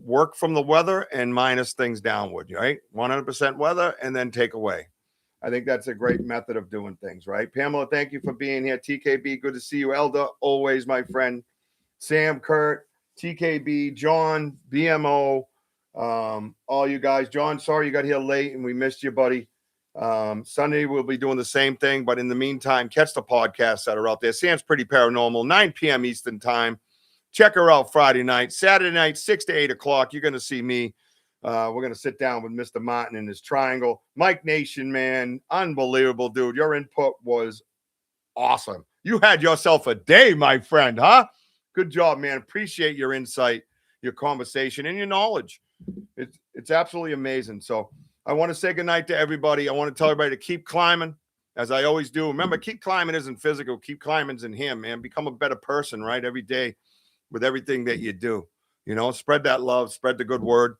work from the weather and minus things downward, right? 100% weather and then take away. I think that's a great method of doing things, right? Pamela, thank you for being here. TKB, good to see you. Elda, always my friend. Sam, Kurt, TKB, John, BMO, all you guys. John, sorry you got here late and we missed you, buddy. Sunday we'll be doing the same thing, but in the meantime, catch the podcasts that are out there. Sam's Pretty Paranormal, 9 p.m. Eastern time. Check her out Friday night, Saturday night, 6 to 8 o'clock. You're going to see me. We're going to sit down with Mr. Martin in his triangle. Mike Nation, man, unbelievable, dude. Your input was awesome. You had yourself a day, my friend, huh? Good job, man. Appreciate your insight, your conversation, and your knowledge. It's absolutely amazing. So I want to say goodnight to everybody. I want to tell everybody to keep climbing, as I always do. Remember, keep climbing isn't physical. Keep climbing's in him, man. Become a better person, right? Every day with everything that you do. Spread that love. Spread the good word.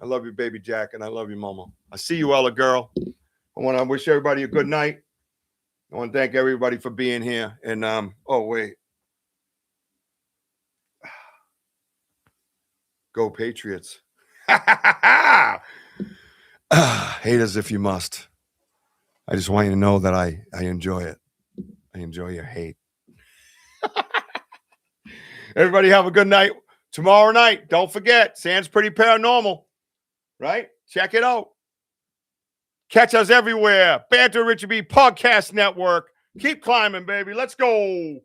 I love you, baby Jack, and I love you, Mama. I see you, Ella girl. I want to wish everybody a good night. I want to thank everybody for being here. And, oh, wait. Go Patriots. Hate as if you must. I just want you to know that I enjoy it. I enjoy your hate. Everybody have a good night. Tomorrow night, don't forget, Sam's Pretty Paranormal, right? Check it out. Catch us everywhere. Banter Richie B Podcast Network. Keep climbing, baby. Let's go.